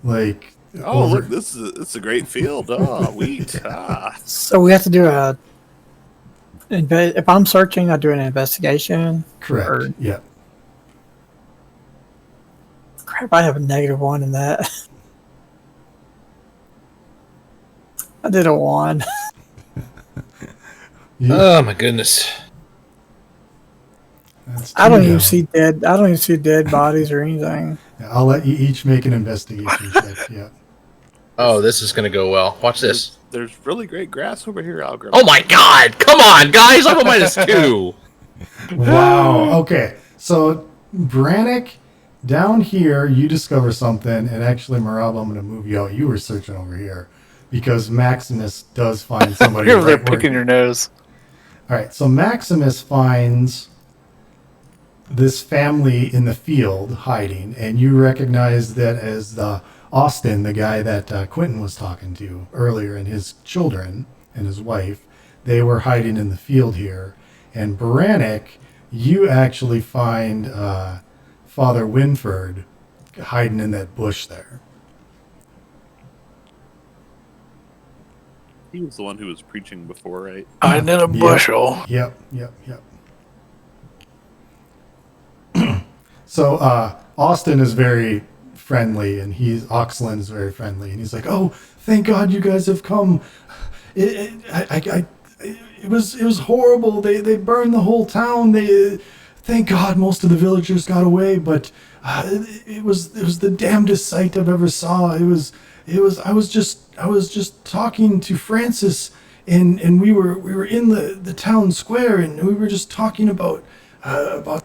like Oh, over. look! This is a great field. Oh, wheat. Ah, So we have to do a. If I'm searching, I do an investigation. Correct. Or Yeah. crap, I have a -1 in that. I did a 1. Oh my goodness. That's I don't two even down. see dead. I don't even see dead bodies or anything. Yeah, I'll let you each make an investigation check. Yeah. Oh, this is gonna go well. Watch this. there's really great grass over here, Algram. Oh my god! Come on, guys! I'm a -2. Wow. Okay. So, Brannick, down here, you discover something, and actually, Marab, I'm going to move you out. You were searching over here because Maximus does find somebody. You're over there right where- picking your nose. All right. So, Maximus finds this family in the field hiding, and you recognize that as Austin, the guy that Quentin was talking to earlier, and his children and his wife. They were hiding in the field here. And Brannick, you actually find Father Winford hiding in that bush there. He was the one who was preaching before, right? Hiding in a bushel. Yep. So Austin is very friendly, and Oxlin is very friendly, and he's like, "Oh, thank God you guys have come. It was horrible. They burned the whole town. Thank God most of the villagers got away, but it was the damnedest sight I've ever saw. I was just talking to Francis, and we were in the town square, and we were just talking about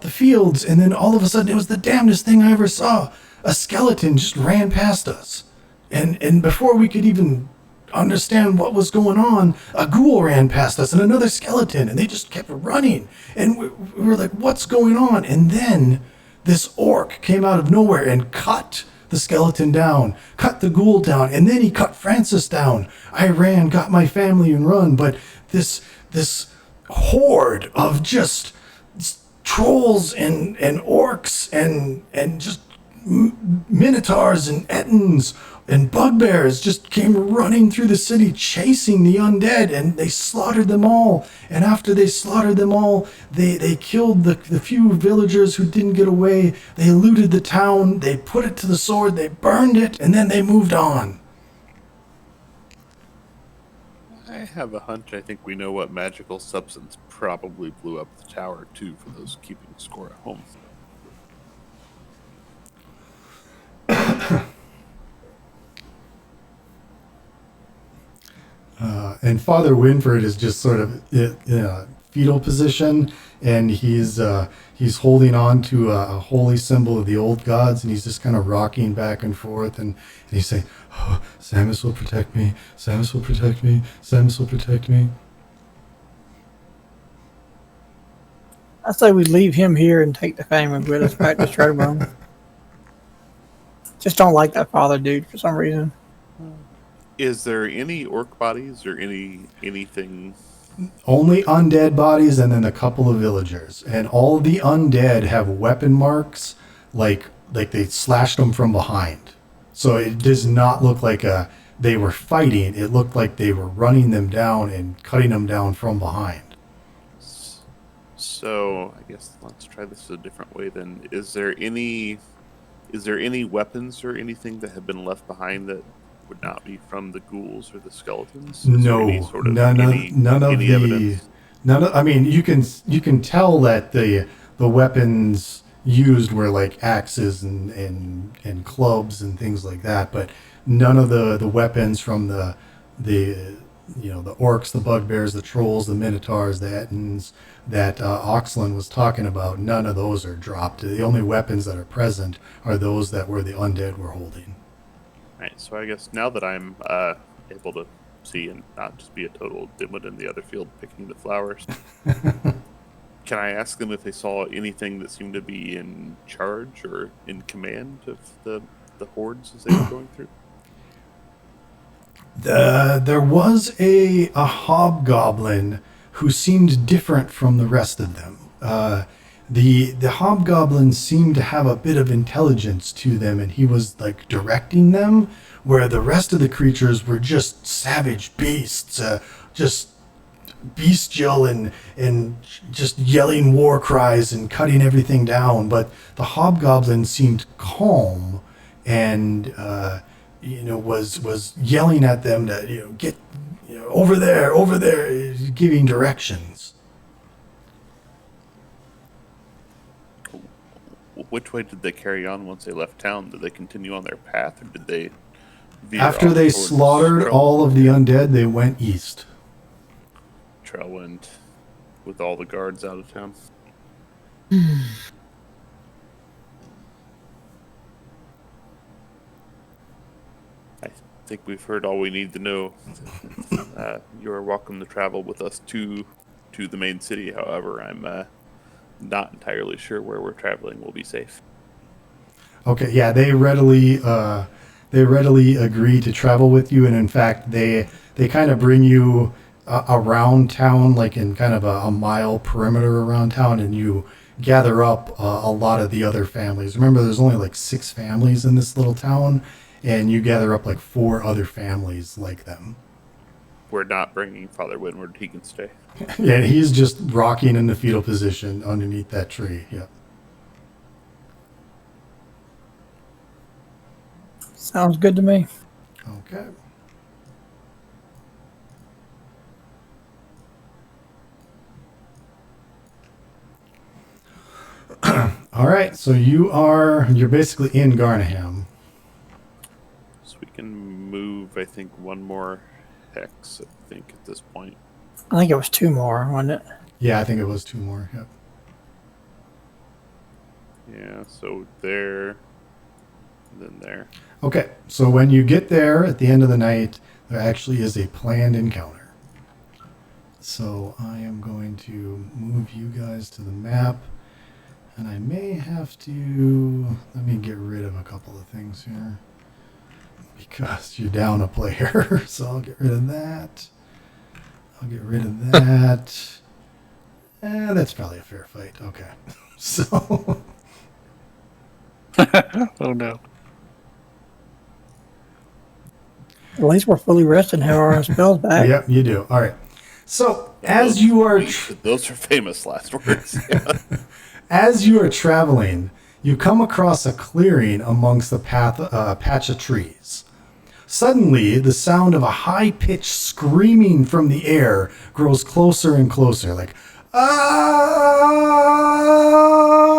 the fields, and then all of a sudden it was the damnedest thing I ever saw. A skeleton just ran past us, and before we could even understand what was going on, a ghoul ran past us and another skeleton, and they just kept running, and we were like, what's going on? And then this orc came out of nowhere and cut the skeleton down, cut the ghoul down, and then he cut Francis down. I ran, got my family, and run, but this horde of just trolls and orcs and just minotaurs and ettins and bugbears just came running through the city chasing the undead, and they slaughtered them all. And after they slaughtered them all, they killed the few villagers who didn't get away. They looted the town, they put it to the sword, they burned it, and then they moved on. I have a hunch. I think we know what magical substance probably blew up the tower, too, for those keeping score at home. And Father Winford is just sort of in a fetal position, and he's holding on to a holy symbol of the old gods, and he's just kind of rocking back and forth, and he's saying, oh, Samus will protect me, Samus will protect me, Samus will protect me. I say we leave him here and take the family with us back to Strobone. Just don't like that father dude for some reason. Is there any orc bodies or anything? Only undead bodies, and then a couple of villagers, and all the undead have weapon marks, like they slashed them from behind. So it does not look like they were fighting. It looked like they were running them down and cutting them down from behind. So I guess let's try this a different way then. Is there any weapons or anything that have been left behind that would not be from the ghouls or the skeletons? Is there any No, sort of none of any the evidence? none of. I mean, you can tell that the weapons used were like axes and clubs and things like that, but none of the weapons from the orcs, the bugbears, the trolls, the minotaurs, the ettins that Oxlin was talking about, none of those are dropped. The only weapons that are present are those that were the undead were holding. Right, so I guess now that I'm able to see and not just be a total dimwit in the other field picking the flowers, Can I ask them if they saw anything that seemed to be in charge or in command of the hordes as they were going through? There was a hobgoblin who seemed different from the rest of them. The hobgoblin seemed to have a bit of intelligence to them, and he was like directing them, where the rest of the creatures were just savage beasts, just bestial and just yelling war cries and cutting everything down. But the hobgoblin seemed calm and was yelling at them to get over there, giving directions. Which way did they carry on once they left town? Did they continue on their path, or did they veer After off they towards slaughtered all of the undead, they went east. Trailwind with all the guards out of town? I think we've heard all we need to know. You are welcome to travel with us to the main city. However, I'm not entirely sure where we're traveling will be safe. Okay, yeah, they readily agree to travel with you, and in fact, they kind of bring you around town, like in kind of a mile perimeter around town, and you gather up a lot of the other families. Remember, there's only like 6 families in this little town, and you gather up like 4 other families like them. We're not bringing Father Winward. He can stay. Yeah, he's just rocking in the fetal position underneath that tree. Yeah. Sounds good to me. Okay. All right, so you're basically in Garnaham. So we can move, I think, one more hex, I think, at this point. I think it was 2 more, wasn't it? Yeah, I think it was 2 more. Yep. Yeah, so there, and then there. Okay, so when you get there at the end of the night, there actually is a planned encounter. So I am going to move you guys to the map, and I may have to, let me get rid of a couple of things here, because you're down a player. So I'll get rid of that. I'll get rid of that. That's probably a fair fight. Okay. So. Oh no. At least we're fully rested and have our spells back. Yep, you do. All right. So as you are, Those are famous last words. Yeah. as you are traveling, you come across a clearing amongst the patch of trees. Suddenly, the sound of a high-pitched screaming from the air grows closer and closer, like ah,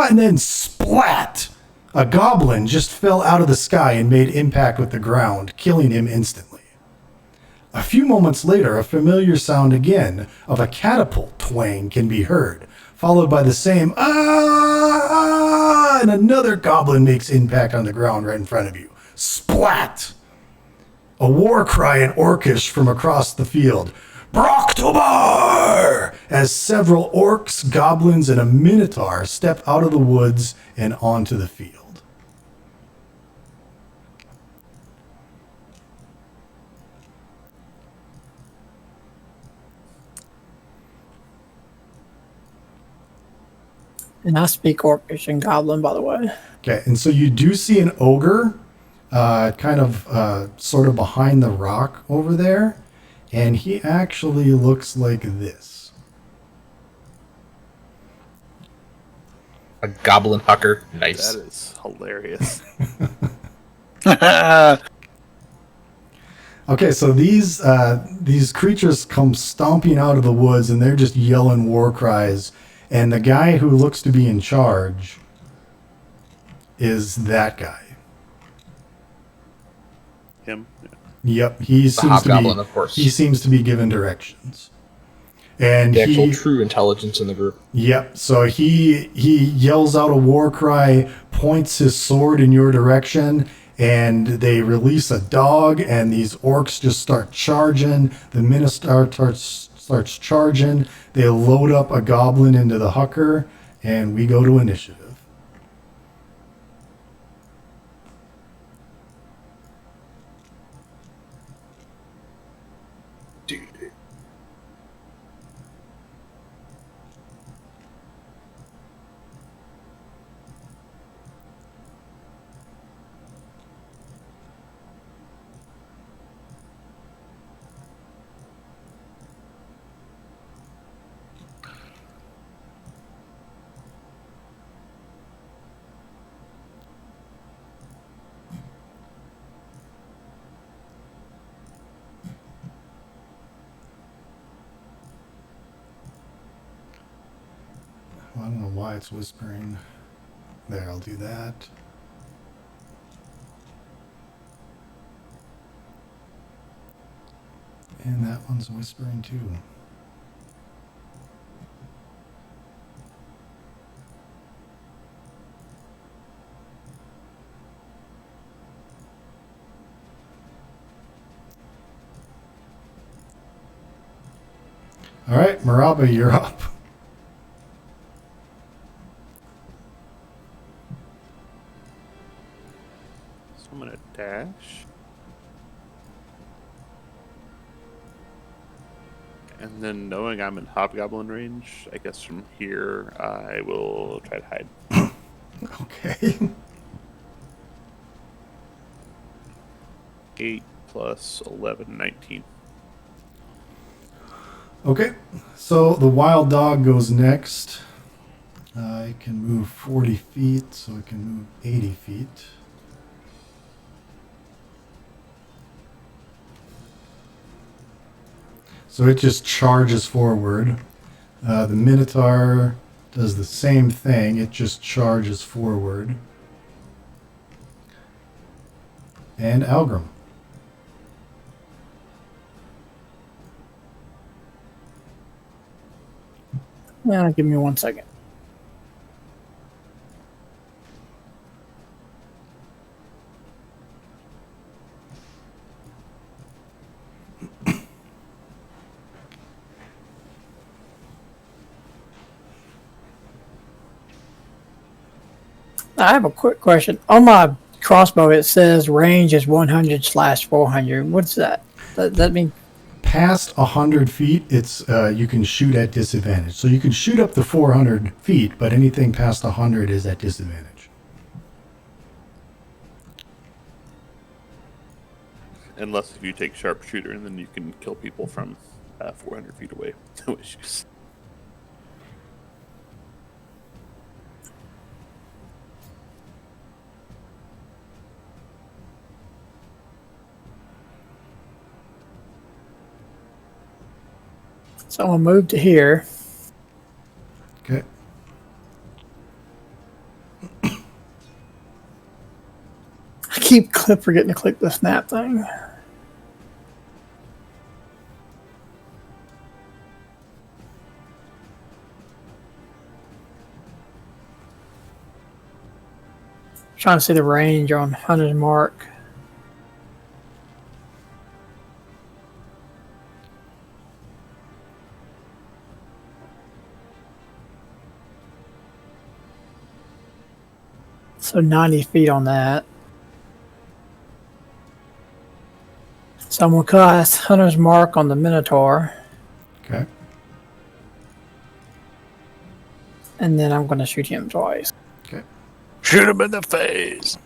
and then splat! A goblin just fell out of the sky and made impact with the ground, killing him instantly. A few moments later, a familiar sound again of a catapult twang can be heard, followed by the same ah, and another goblin makes impact on the ground right in front of you. Splat! A war cry in Orcish from across the field. Broktobar! As several orcs, goblins, and a minotaur step out of the woods and onto the field. And I speak Orcish and Goblin, by the way. Okay, and so you do see an ogre kind of sort of behind the rock over there, and he actually looks like this. A goblin hucker. Nice. That is hilarious. Okay, so these creatures come stomping out of the woods, and they're just yelling war cries, and the guy who looks to be in charge is that guy. Him? Yeah. Yep, he seems hobgoblin, to be. of course. He seems to be given directions, and The actual true intelligence in the group. Yep. So he yells out a war cry, points his sword in your direction, and they release a dog, and these orcs just start charging. The Minotaur starts charging. They load up a goblin into the hucker, and we go to initiative. I don't know why it's whispering. There, I'll do that. And that one's whispering too. All right, Maraba, you're up. So I'm gonna dash. And then knowing I'm in hobgoblin range, I guess from here I will try to hide. Okay. 8 plus 11, 19. Okay, so the wild dog goes next. It can move 40 feet, so it can move 80 feet. So it just charges forward. The Minotaur does the same thing. It just charges forward. And Algrim. Give me 1 second. I have a quick question. On my crossbow, it says range is 100/400. What's that? Does that mean? Past 100 feet, it's you can shoot at disadvantage. So you can shoot up to 400 feet, but anything past 100 is at disadvantage. Unless if you take sharpshooter, and then you can kill people from 400 feet away. No issues. So I'll move to here. Okay. I keep forgetting to click the snap thing. Trying to see the range on Hunter's Mark. So 90 feet on that. So I'm going to cast Hunter's Mark on the Minotaur. Okay. And then I'm going to shoot him twice. Okay. Shoot him in the face.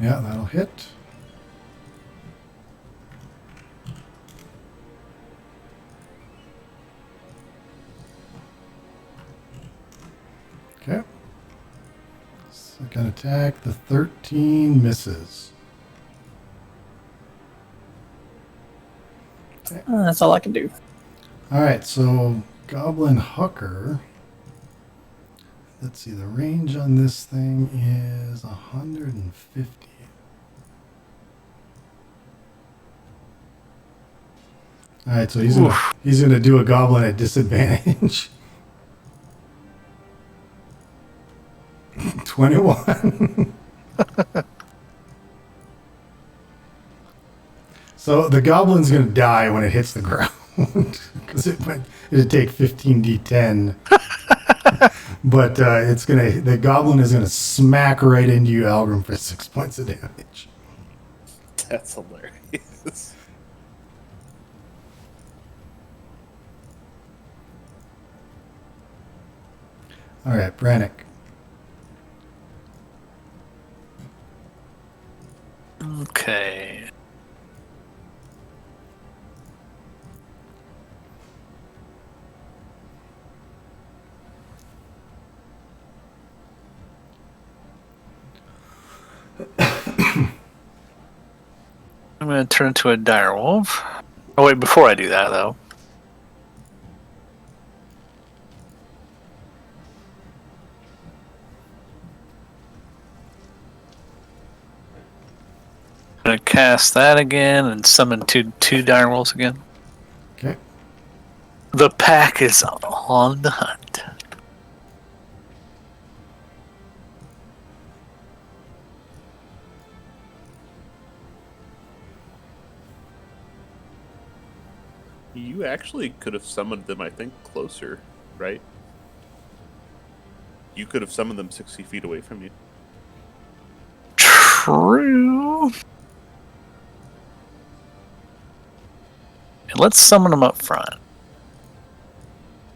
Yeah, that'll hit. Okay. Second attack, the 13 misses. That's all I can do. All right, so Goblin Hucker. Let's see, the range on this thing is 150. All right, so he's gonna do a goblin at disadvantage. 21. So the goblin's gonna die when it hits the ground because it'd take 15d10. But the goblin is gonna smack right into you, Algrim, for 6 points of damage. That's hilarious. All right, Brannick. Okay. I'm going to turn into a direwolf. Oh, wait, before I do that, though. I'm going to cast that again and summon two direwolves again. Okay. The pack is on the hunt. You actually could have summoned them, I think, closer, right? You could have summoned them 60 feet away from you. True. And let's summon them up front.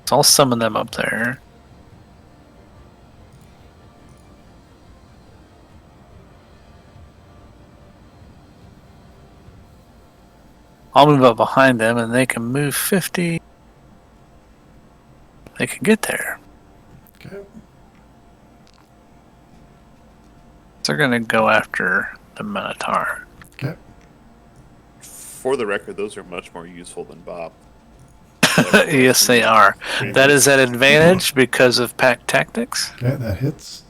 So I'll summon them up there. I'll move up behind them and they can move 50. They can get there. Okay. They're going to go after the Minotaur. Okay. For the record, those are much more useful than Bob. Yes, they are. That is an advantage because of pack tactics. Okay, that hits.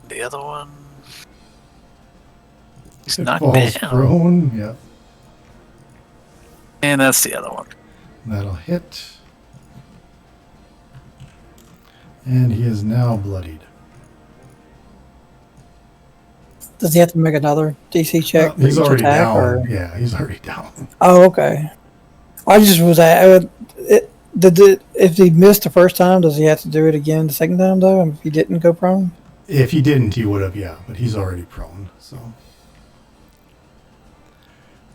The other one, he's It knocked falls down. prone. Yep. And that's the other one. That'll hit. And he is now bloodied. Does he have to make another DC check? Oh, he's for each already attack, down. or- Yeah, he's already down. Oh, okay. I just was at if he missed the first time, does he have to do it again the second time though? If he didn't go prone? If he didn't, he would have, yeah, but he's already prone, so.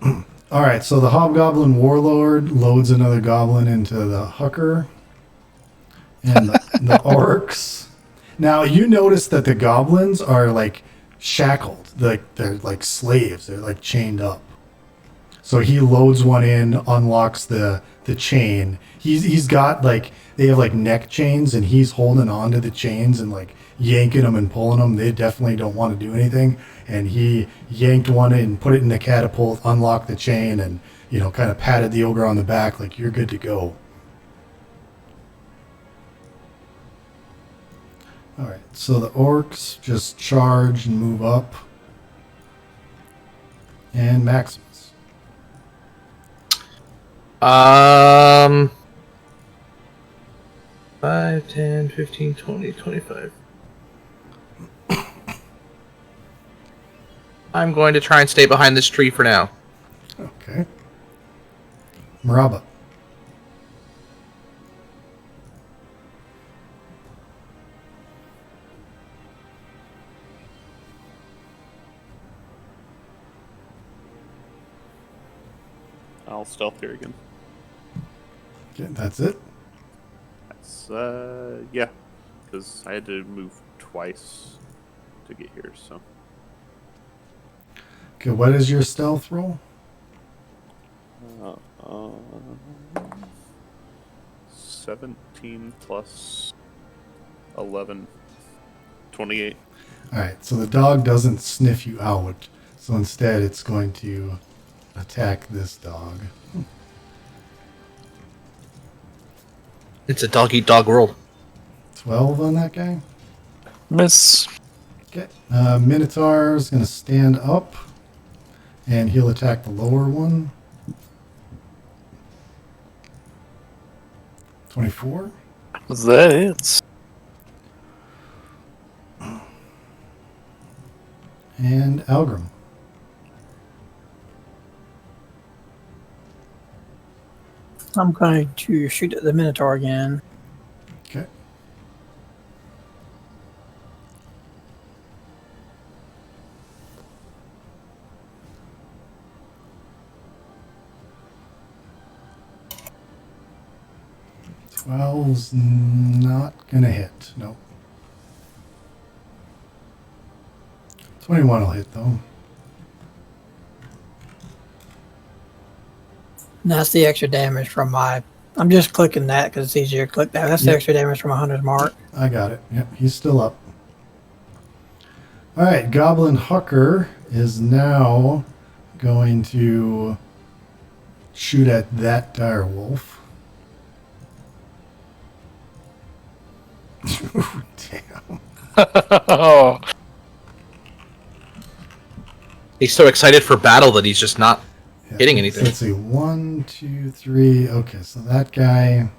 All right, so the Hobgoblin Warlord loads another goblin into the Hucker and the orcs. Now, you notice that the goblins are like shackled, like they're like slaves, they're like chained up. So he loads one in, unlocks the chain. He's got like, they have like neck chains and he's holding on to the chains and like yanking them and pulling them. They definitely don't want to do anything. And he yanked one and put it in the catapult, unlocked the chain, and, you know, kind of patted the ogre on the back like, you're good to go. All right, so the orcs just charge and move up. And Maximus. 5, 10, 15, 20, 25. I'm going to try and stay behind this tree for now. Okay. Maraba. I'll stealth here again. Okay, that's it. That's, yeah. Because I had to move twice to get here, so. Okay, what is your stealth roll? 17 plus 11. 28. All right, so the dog doesn't sniff you out, so instead it's going to attack this dog. It's a dog-eat-dog world. 12 on that guy. Miss. Okay, Minotaur is going to stand up, and he'll attack the lower one. 24. That is. And Algrim. I'm going to shoot at the Minotaur again. Okay. Twelve's not gonna hit. Nope. 21 will hit though. And that's the extra damage from my. I'm just clicking that because it's easier to click that. That's the Yep. extra damage from 100 mark. I got it. Yep, he's still up. All right, Goblin Hucker is now going to shoot at that direwolf. Damn. Oh, He's so excited for battle that he's just not Yeah, hitting so anything. let's see. 1, 2, 3. Okay, so that guy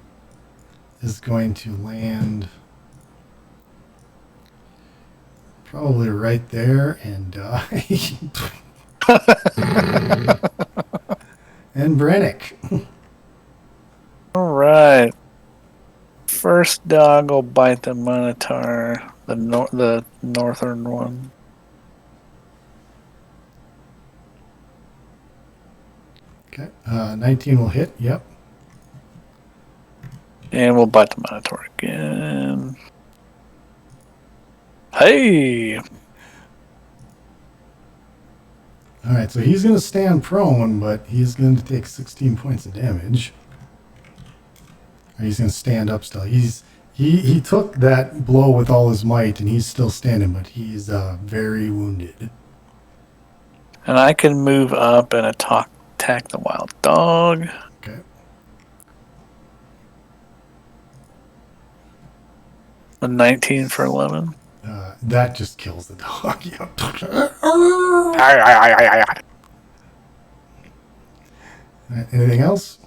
is going to land probably right there and die. And Brannick. all right. First dog will bite the Minotaur, the northern one. Okay, 19 will hit. Yep. And we'll bite the Minotaur again. Hey! All right, so he's going to stand prone, but he's going to take 16 points of damage. Or he's going to stand up still. He took that blow with all his might, and he's still standing, but he's very wounded. And I can move up and attack the wild dog. Okay. A 19 for 11. That just kills the dog. Yep. Anything else?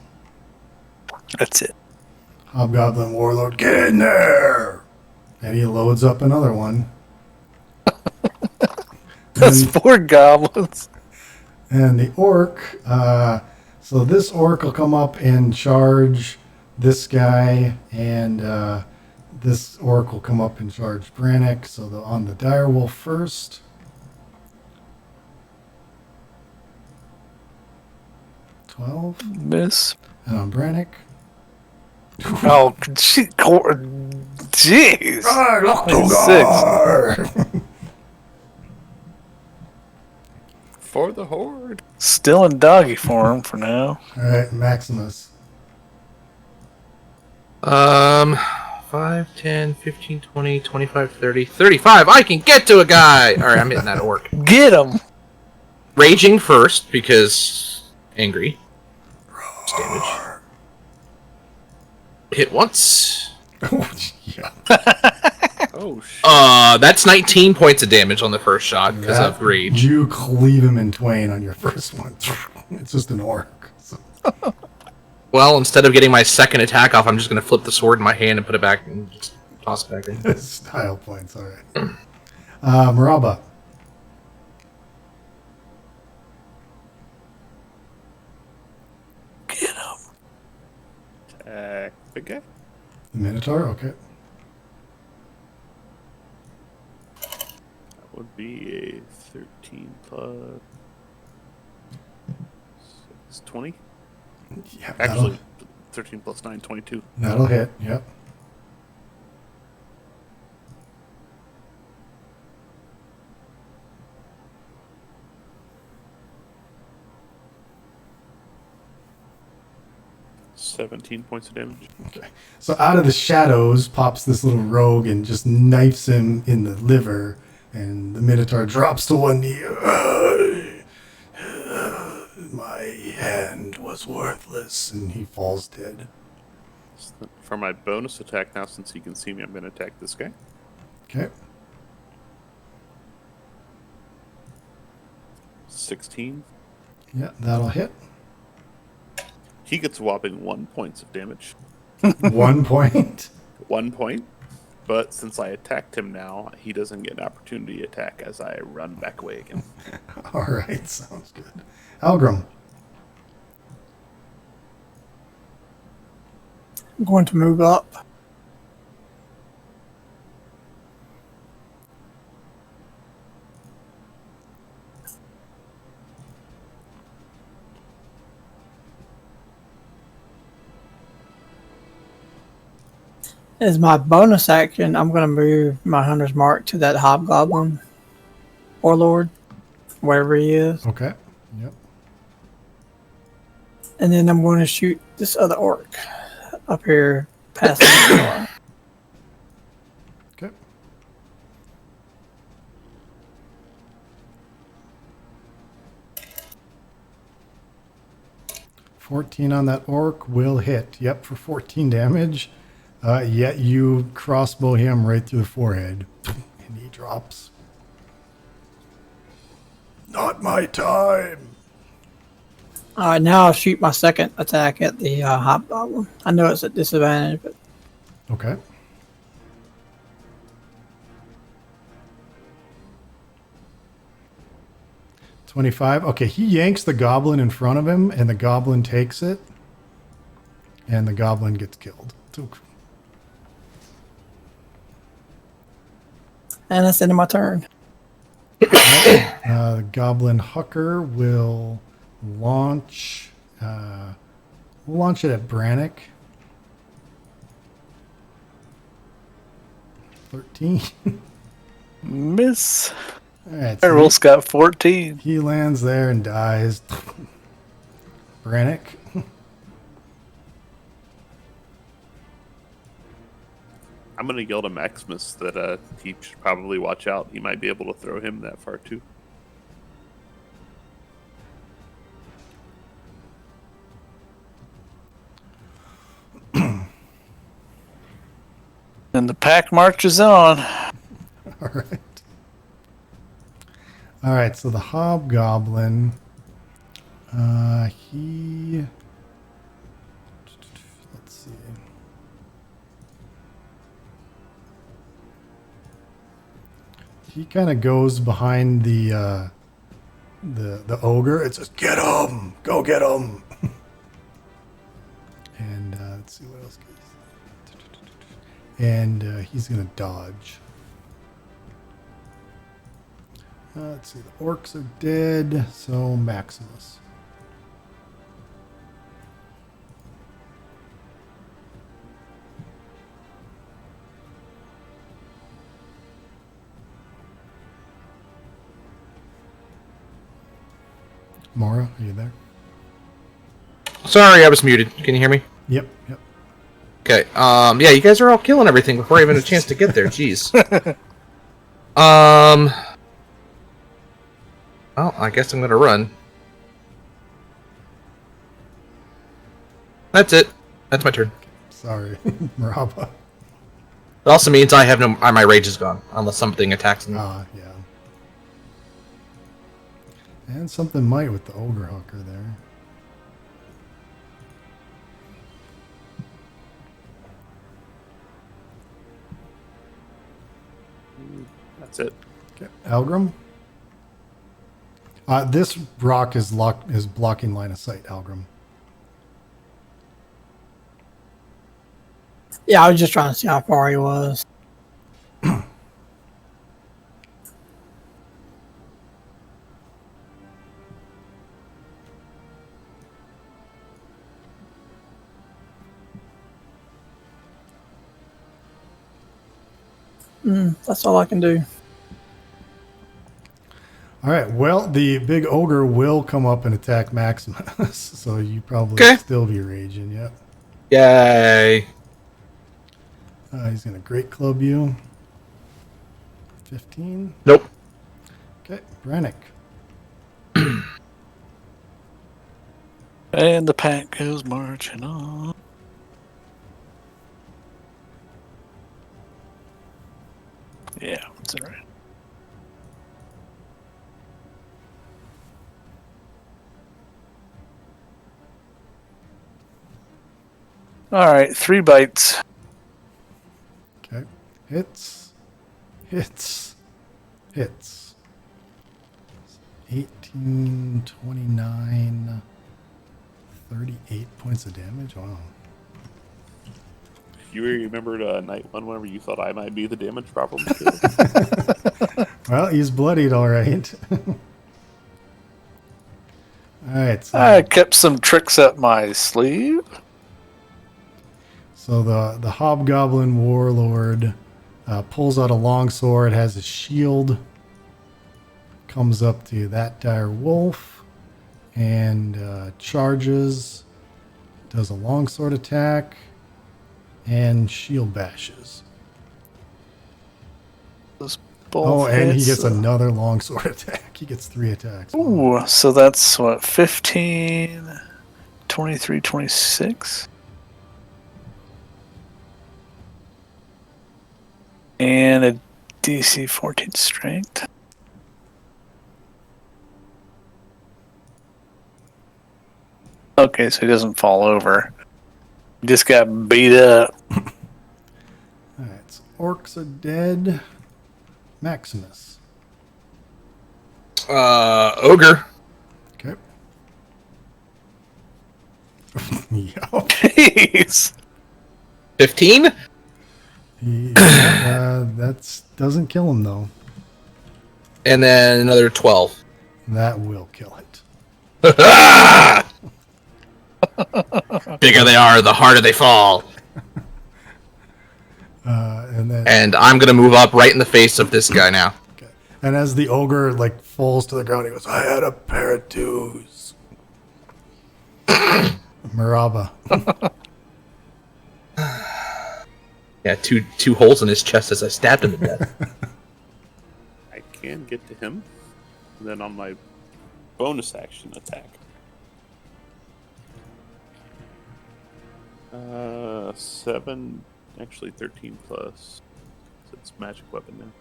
That's it. Hobgoblin Warlord, get in there! And he loads up another one. That's And- 4 goblins. And the orc, so this orc will come up and charge this guy, and this orc will come up and charge Brannick. So on the direwolf first. $12. Miss. And on Brannick. Oh, jeez. For the horde. Still in doggy form for now. All right, Maximus. 5, 10, 15, 20, 25, 30, 35. I can get to a guy! Alright, I'm hitting that orc. Get him. Raging first, because angry. Damage. Hit once. Yeah. Oh, shit. That's 19 points of damage on the first shot because of rage. You cleave him in twain on your first one. It's just an orc. So. Well, instead of getting my second attack off, I'm just going to flip the sword in my hand and put it back and just toss it back in. Style points, all right. Maraba. Get him. Big guy. The Minotaur, okay. That would be a 13 plus 6, 20. Yeah, Actually, 13 plus 9, 22. that'll hit, yep. $17 points of damage. Okay. So out of the shadows pops this little rogue and just knifes him in the liver, and the Minotaur drops to one knee. My hand was worthless, and he falls dead. For my bonus attack now, since he can see me, I'm going to attack this guy. Okay. 16. Yeah, that'll hit. He gets a whopping 1 point of damage. 1 point. 1 point. But since I attacked him now, he doesn't get an opportunity attack as I run back away again. All right, sounds good. Algrim. I'm going to move up. As my bonus action, I'm going to move my hunter's mark to that hobgoblin warlord, wherever he is. Okay. Yep. And then I'm going to shoot this other orc up here past the door. Okay. $14 on that orc will hit. Yep, for 14 damage. Yet you crossbow him right through the forehead, and he drops. Not my time. All right, now I'll shoot my second attack at the hobgoblin. I know it's at disadvantage, but Okay. $25. Okay, he yanks the goblin in front of him, and the goblin takes it, and the goblin gets killed. and that's the end of my turn. The goblin hucker will launch. We'll launch it at Brannick. 13. Miss. All right, Errol's got 14. he lands there and dies. Brannick. I'm going to yell to Maximus that he should probably watch out. He might be able to throw him that far too. And the pack marches on. All right. All right, so the hobgoblin, he, let's see. He kind of goes behind the ogre. It says, "Get him! Go get him!" And let's see what else. And he's gonna dodge. Let's see, the orcs are dead, so Maximus. Mara, are you there? Sorry, I was muted. Can you hear me? Yep, yep. Okay. Yeah, you guys are all killing everything before I even had a chance to get there. Jeez. Well, I guess I'm gonna run. That's it. That's my turn. Sorry, Maraba. It also means I have no. My rage is gone unless something attacks me. Ah, yeah. And something might with the ogre hawker there. That's it. Okay, Algrim. This rock is blocking line of sight, Algrim. Yeah, I was just trying to see how far he was. That's all I can do. All right. Well, the big ogre will come up and attack Maximus, so you probably still be raging. Yep. Yay! He's gonna great club you. 15. Nope. Okay, Brannick. And the pack goes marching on. Yeah, that's all right. All right, 3 bites. Okay. Hits. Hits. Hits. 18, 29, 38 points of damage. Wow. You remembered night one whenever you thought I might be the damage problem? Caleb? Well, he's bloodied, all right. All right. So, I kept some tricks up my sleeve. so the hobgoblin warlord pulls out a longsword, has a shield, comes up to that dire wolf, and charges. Does a longsword attack and shield bashes. Both Oh, and he hits. gets another longsword attack. He gets 3 attacks. Ooh, so that's what, 15, 23, 26? And a DC 14 strength. Okay, so he doesn't fall over. He just got beat up. All right, so orcs are dead. Maximus. Ogre. Okay. Yup. Jeez. 15. That doesn't kill him though. And then another 12. That will kill it. Bigger they are, the harder they fall. And I'm gonna move up right in the face of this guy now. okay. And as the ogre like falls to the ground, he goes, "I had a pair of twos." Maraba. Yeah, two holes in his chest as I stabbed him to death. I can get to him. And then on my bonus action attack. 7, actually 13 plus. So it's magic weapon now.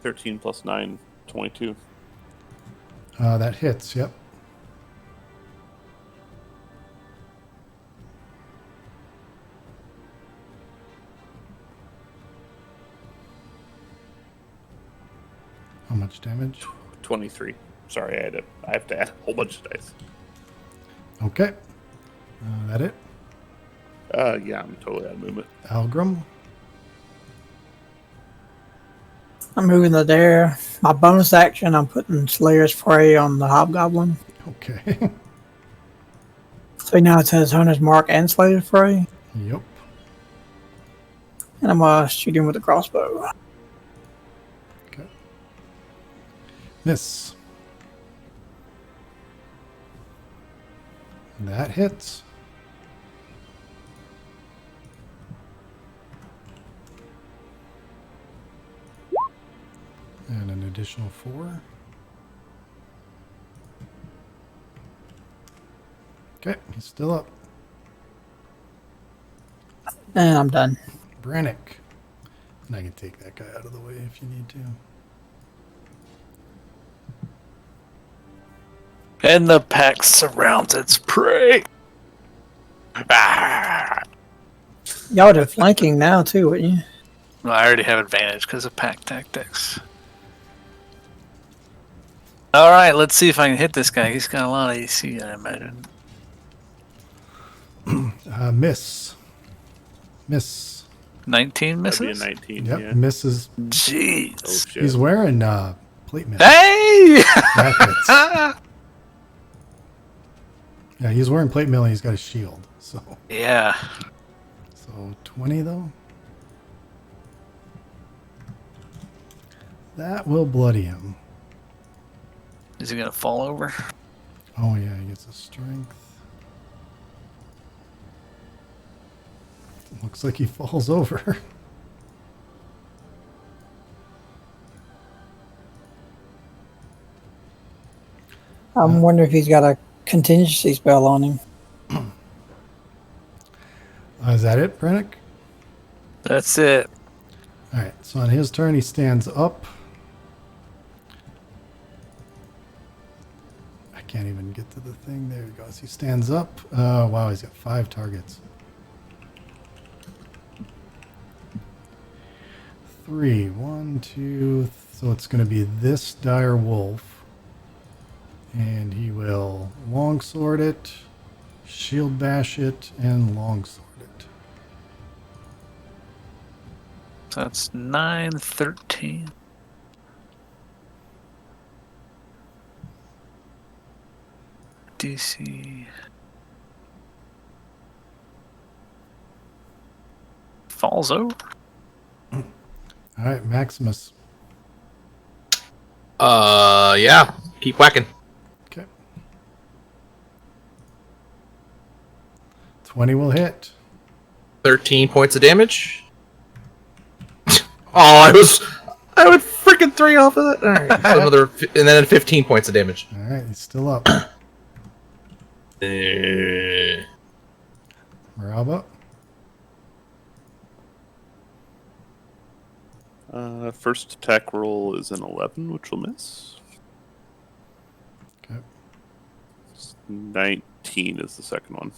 13 plus 9, 22. That hits. Yep. How much damage? 23. Sorry, I have to add a whole bunch of dice. Okay. That it? Yeah, I'm totally out of movement. Algrim. I'm moving to there. My bonus action, I'm putting Slayer's Prey on the Hobgoblin. Okay. So now it says Hunter's Mark and Slayer's Prey. Yep. And I'm going to shoot him with a crossbow. Okay. Miss. That hits. And an additional 4. Okay, he's still up. And I'm done. Brannick. And I can take that guy out of the way if you need to. And the pack surrounds its prey. Ah. Y'all are flanking now, too, wouldn't you? Well, I already have advantage because of pack tactics. Alright, let's see if I can hit this guy. He's got a lot of AC, I imagine. Miss. Miss. 19 That'd be a misses? 19, Yep, yeah. misses. Jeez. Oh, shit. He's wearing plate mail. Hey! That hits. Yeah, he's wearing plate mail and he's got a shield. So Yeah. 20 though. That will bloody him. Is he gonna fall over? Oh yeah, he gets a strength. Looks like he falls over. I'm wondering if he's got a contingency spell on him. Is that it, Brannick? That's it. All right. So on his turn, he stands up. I can't even get to the thing. There he goes. He stands up. Wow, he's got 5 targets. 3. 1, 2. So it's going to be this dire wolf. And he will longsword it, shield bash it, and longsword it. So that's 9, 13. DC. Falls over. All right, Maximus. Yeah. Keep whacking. Okay. 20 will hit. 13 points of damage. I would freaking 3 off of that. All right, so another, and then 15 points of damage. All right, he's still up. Maraba. First attack roll is an 11, which will miss. Okay. 19 is the second one.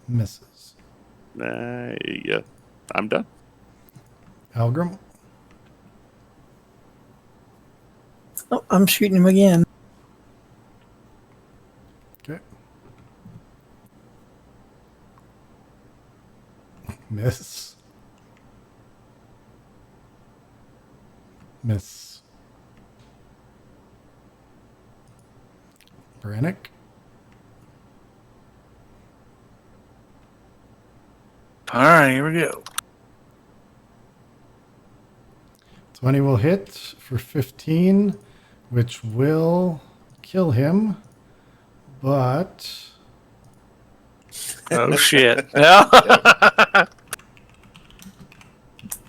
Misses. Yeah, I'm done. Algrim. Oh, I'm shooting him again. Okay. Miss. Miss. Brannick. All right, here we go. 20 will hit for 15, which will kill him. But Oh shit! Yeah.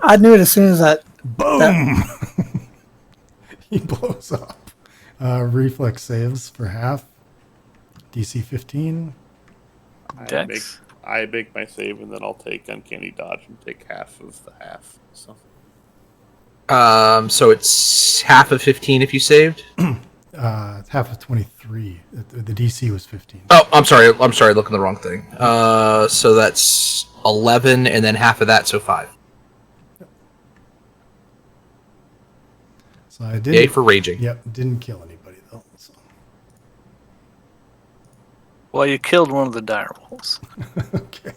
I knew it as soon as that. boom! He blows up. Reflex saves for half. DC 15. Dex. I make my save, and then I'll take uncanny dodge and take half of the half. So So it's half of 15 if you saved. It's half of 23. The DC was 15. Oh, I'm sorry, looking the wrong thing. So that's 11, and then half of that, so 5. So I didn't. Yay for raging. Yep, didn't kill anybody though. So. Well, you killed one of the dire wolves. Okay.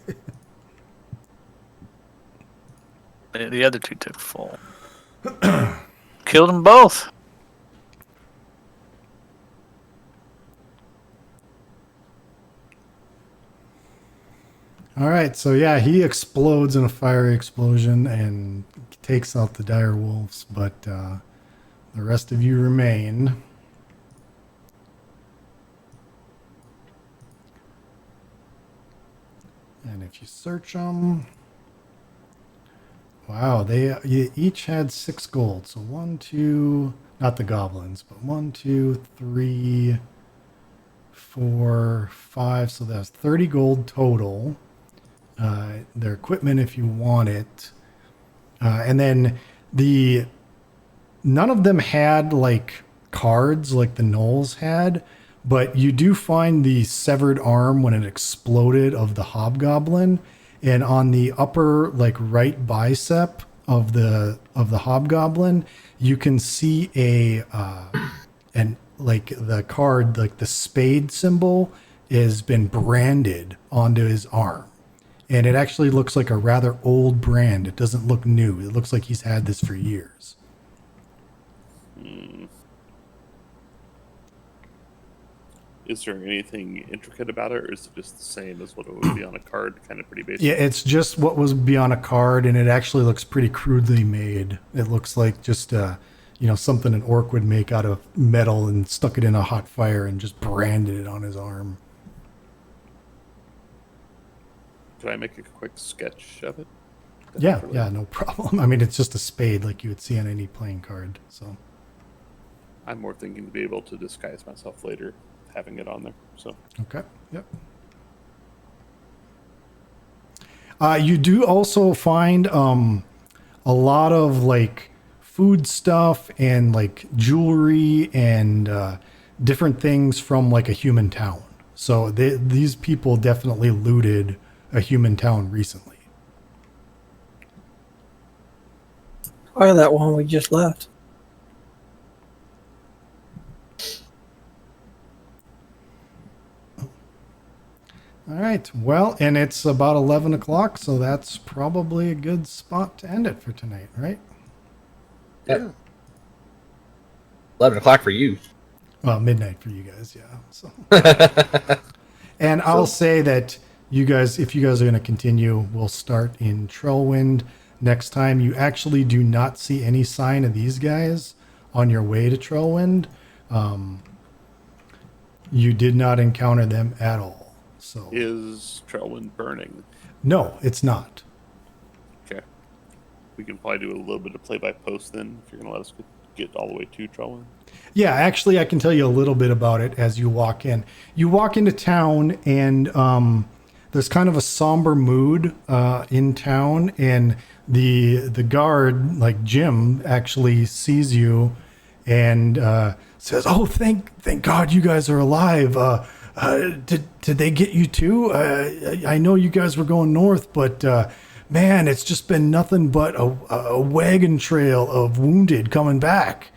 The other two took full. Killed them both. All right, so yeah, he explodes in a fiery explosion and takes out the dire wolves, but the rest of you remain. And if you search them, wow, they each had 6 gold. So 1, 2, not the goblins, but 1, 2, 3, 4, 5. So that's 30 gold total. Their equipment, if you want it, and then none of them had like cards like the gnolls had, but you do find the severed arm when it exploded of the hobgoblin, and on the upper like right bicep of the hobgoblin, you can see and like the card, like the spade symbol, has been branded onto his arm. And it actually looks like a rather old brand. It doesn't look new. It looks like he's had this for years. is there anything intricate about it, or is it just the same as what it would be on a card? Kind of pretty basic. Yeah, it's just what was be on a card, and it actually looks pretty crudely made. It looks like just something an orc would make out of metal and stuck it in a hot fire and just branded it on his arm. Could I make a quick sketch of it? Yeah, no problem. I mean, it's just a spade like you would see on any playing card. So I'm more thinking to be able to disguise myself later, having it on there. So okay, yep. You do also find a lot of like food stuff and like jewelry and different things from like a human town. So these people definitely looted a human town recently. Probably that one we just left. All right. Well, and it's about 11 o'clock, so that's probably a good spot to end it for tonight, right? Yeah. 11 o'clock for you. Well, midnight for you guys, yeah. So, and I'll say that you guys, if you guys are going to continue, we'll start in Trailwind next time. You actually do not see any sign of these guys on your way to Trailwind. You did not encounter them at all. So Is Trailwind burning? no, it's not. Okay. We can probably do a little bit of play-by-post then, if you're going to let us get all the way to Trailwind. Yeah, actually, I can tell you a little bit about it as you walk in. You walk into town, and there's kind of a somber mood in town, and the guard, like Jim, actually sees you and says, "Oh, thank God you guys are alive. Did they get you too? I know you guys were going north, but man, it's just been nothing but a wagon trail of wounded coming back."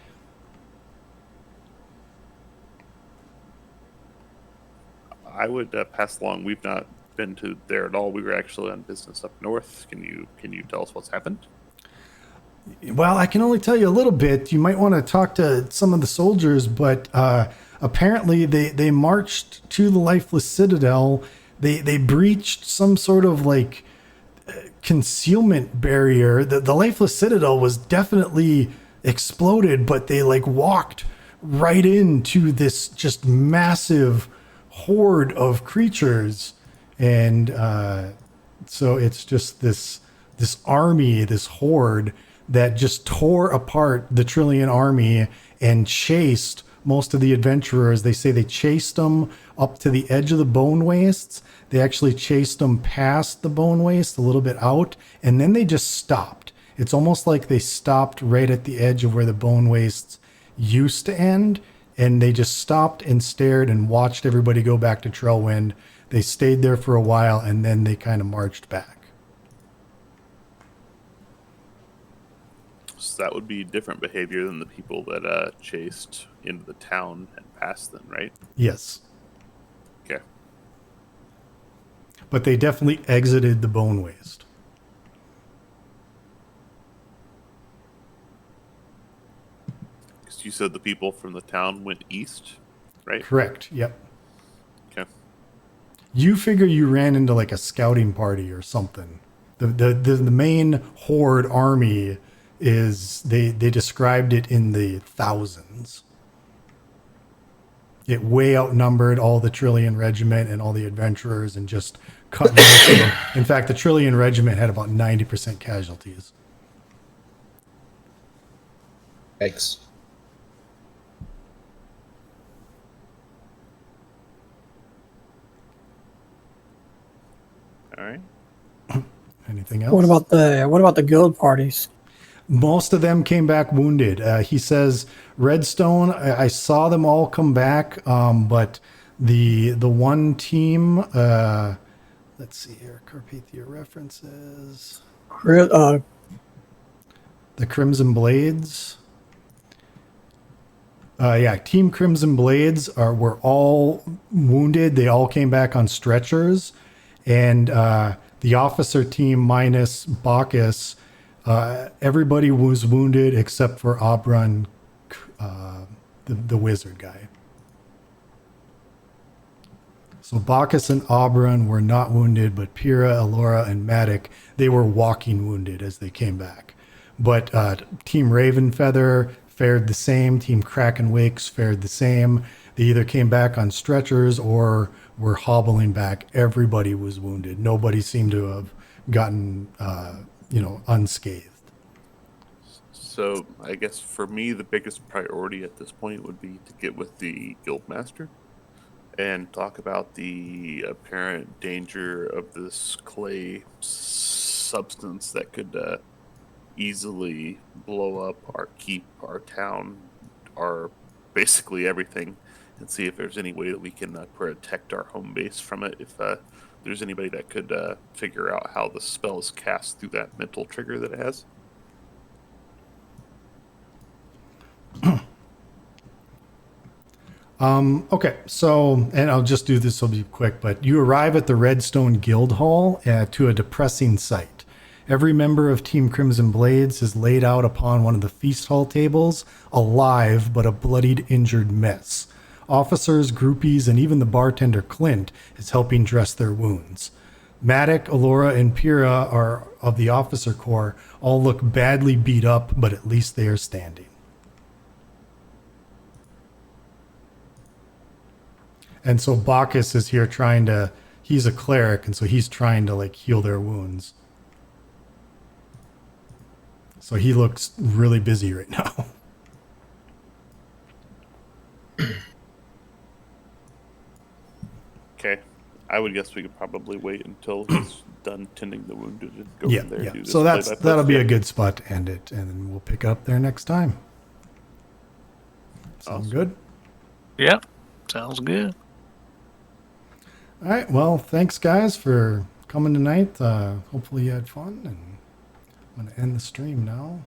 I would pass along. We've not been to there at all. We were actually on business up north. Can you tell us what's happened? Well, I can only tell you a little bit. You might want to talk to some of the soldiers, but apparently they marched to the Lifeless Citadel. They breached some sort of like concealment barrier. The Lifeless Citadel was definitely exploded, but they like walked right into this just massive horde of creatures, and so it's just this army, this horde that just tore apart the Trillion army and chased most of the adventurers. They say they chased them up to the edge of the Bone Wastes. They actually chased them past the Bone Waste a little bit out, and then they just stopped. It's almost like they stopped right at the edge of where the Bone Wastes used to end, and they just stopped and stared and watched everybody go back to Trailwind. They stayed there for a while, and then they kind of marched back. So that would be different behavior than the people that chased into the town and past them, right? Yes. Okay. But they definitely exited the Bone Waste. Because you said the people from the town went east, right? Correct. Yep. Okay. You figure you ran into like a scouting party or something. The main horde army is they described it in the thousands. It way outnumbered all the Trillion Regiment and all the adventurers and just cut most of them. In fact, the Trillion Regiment had about 90% casualties. Yikes. All right. Anything else? What about the guild parties? Most of them came back wounded. He says Redstone, I saw them all come back, but the one team, let's see here, Carpathia references, the Crimson Blades. Yeah, Team Crimson Blades were all wounded. They all came back on stretchers, and the officer team minus Bacchus, everybody was wounded except for Oberon, the wizard guy. So Bacchus and Oberon were not wounded, but Pyrrha, Elora, and Matic, they were walking wounded as they came back. But Team Ravenfeather fared the same. Team Kraken Wakes fared the same. They either came back on stretchers or were hobbling back. Everybody was wounded. Nobody seemed to have gotten, unscathed. So I guess for me, the biggest priority at this point would be to get with the guildmaster and talk about the apparent danger of this clay substance that could easily blow up our keep, our town, our basically everything, and see if there's any way that we can protect our home base from it. If there's anybody that could figure out how the spell is cast through that mental trigger that it has. Okay, so, and I'll just do this, will be quick, but you arrive at the Redstone Guild Hall to a depressing sight. Every member of Team Crimson Blades is laid out upon one of the feast hall tables, alive but a bloodied, injured mess. Officers, groupies, and even the bartender Clint is helping dress their wounds. Matic, Alora, and Pyrrha are of the officer corps, all look badly beat up, but at least they are standing. And so Bacchus is here trying to, he's a cleric, and so he's trying to like heal their wounds. So he looks really busy right now. Okay. I would guess we could probably wait until he's done tending the wounded and go Yeah, from there. yeah. Do this So play-by-play. that'll be Yeah. a good spot to end it, and then we'll pick up there next time. Sound Awesome. good? Yep. Sounds good. All right. Well, thanks guys for coming tonight. Hopefully you had fun, and I'm gonna end the stream now.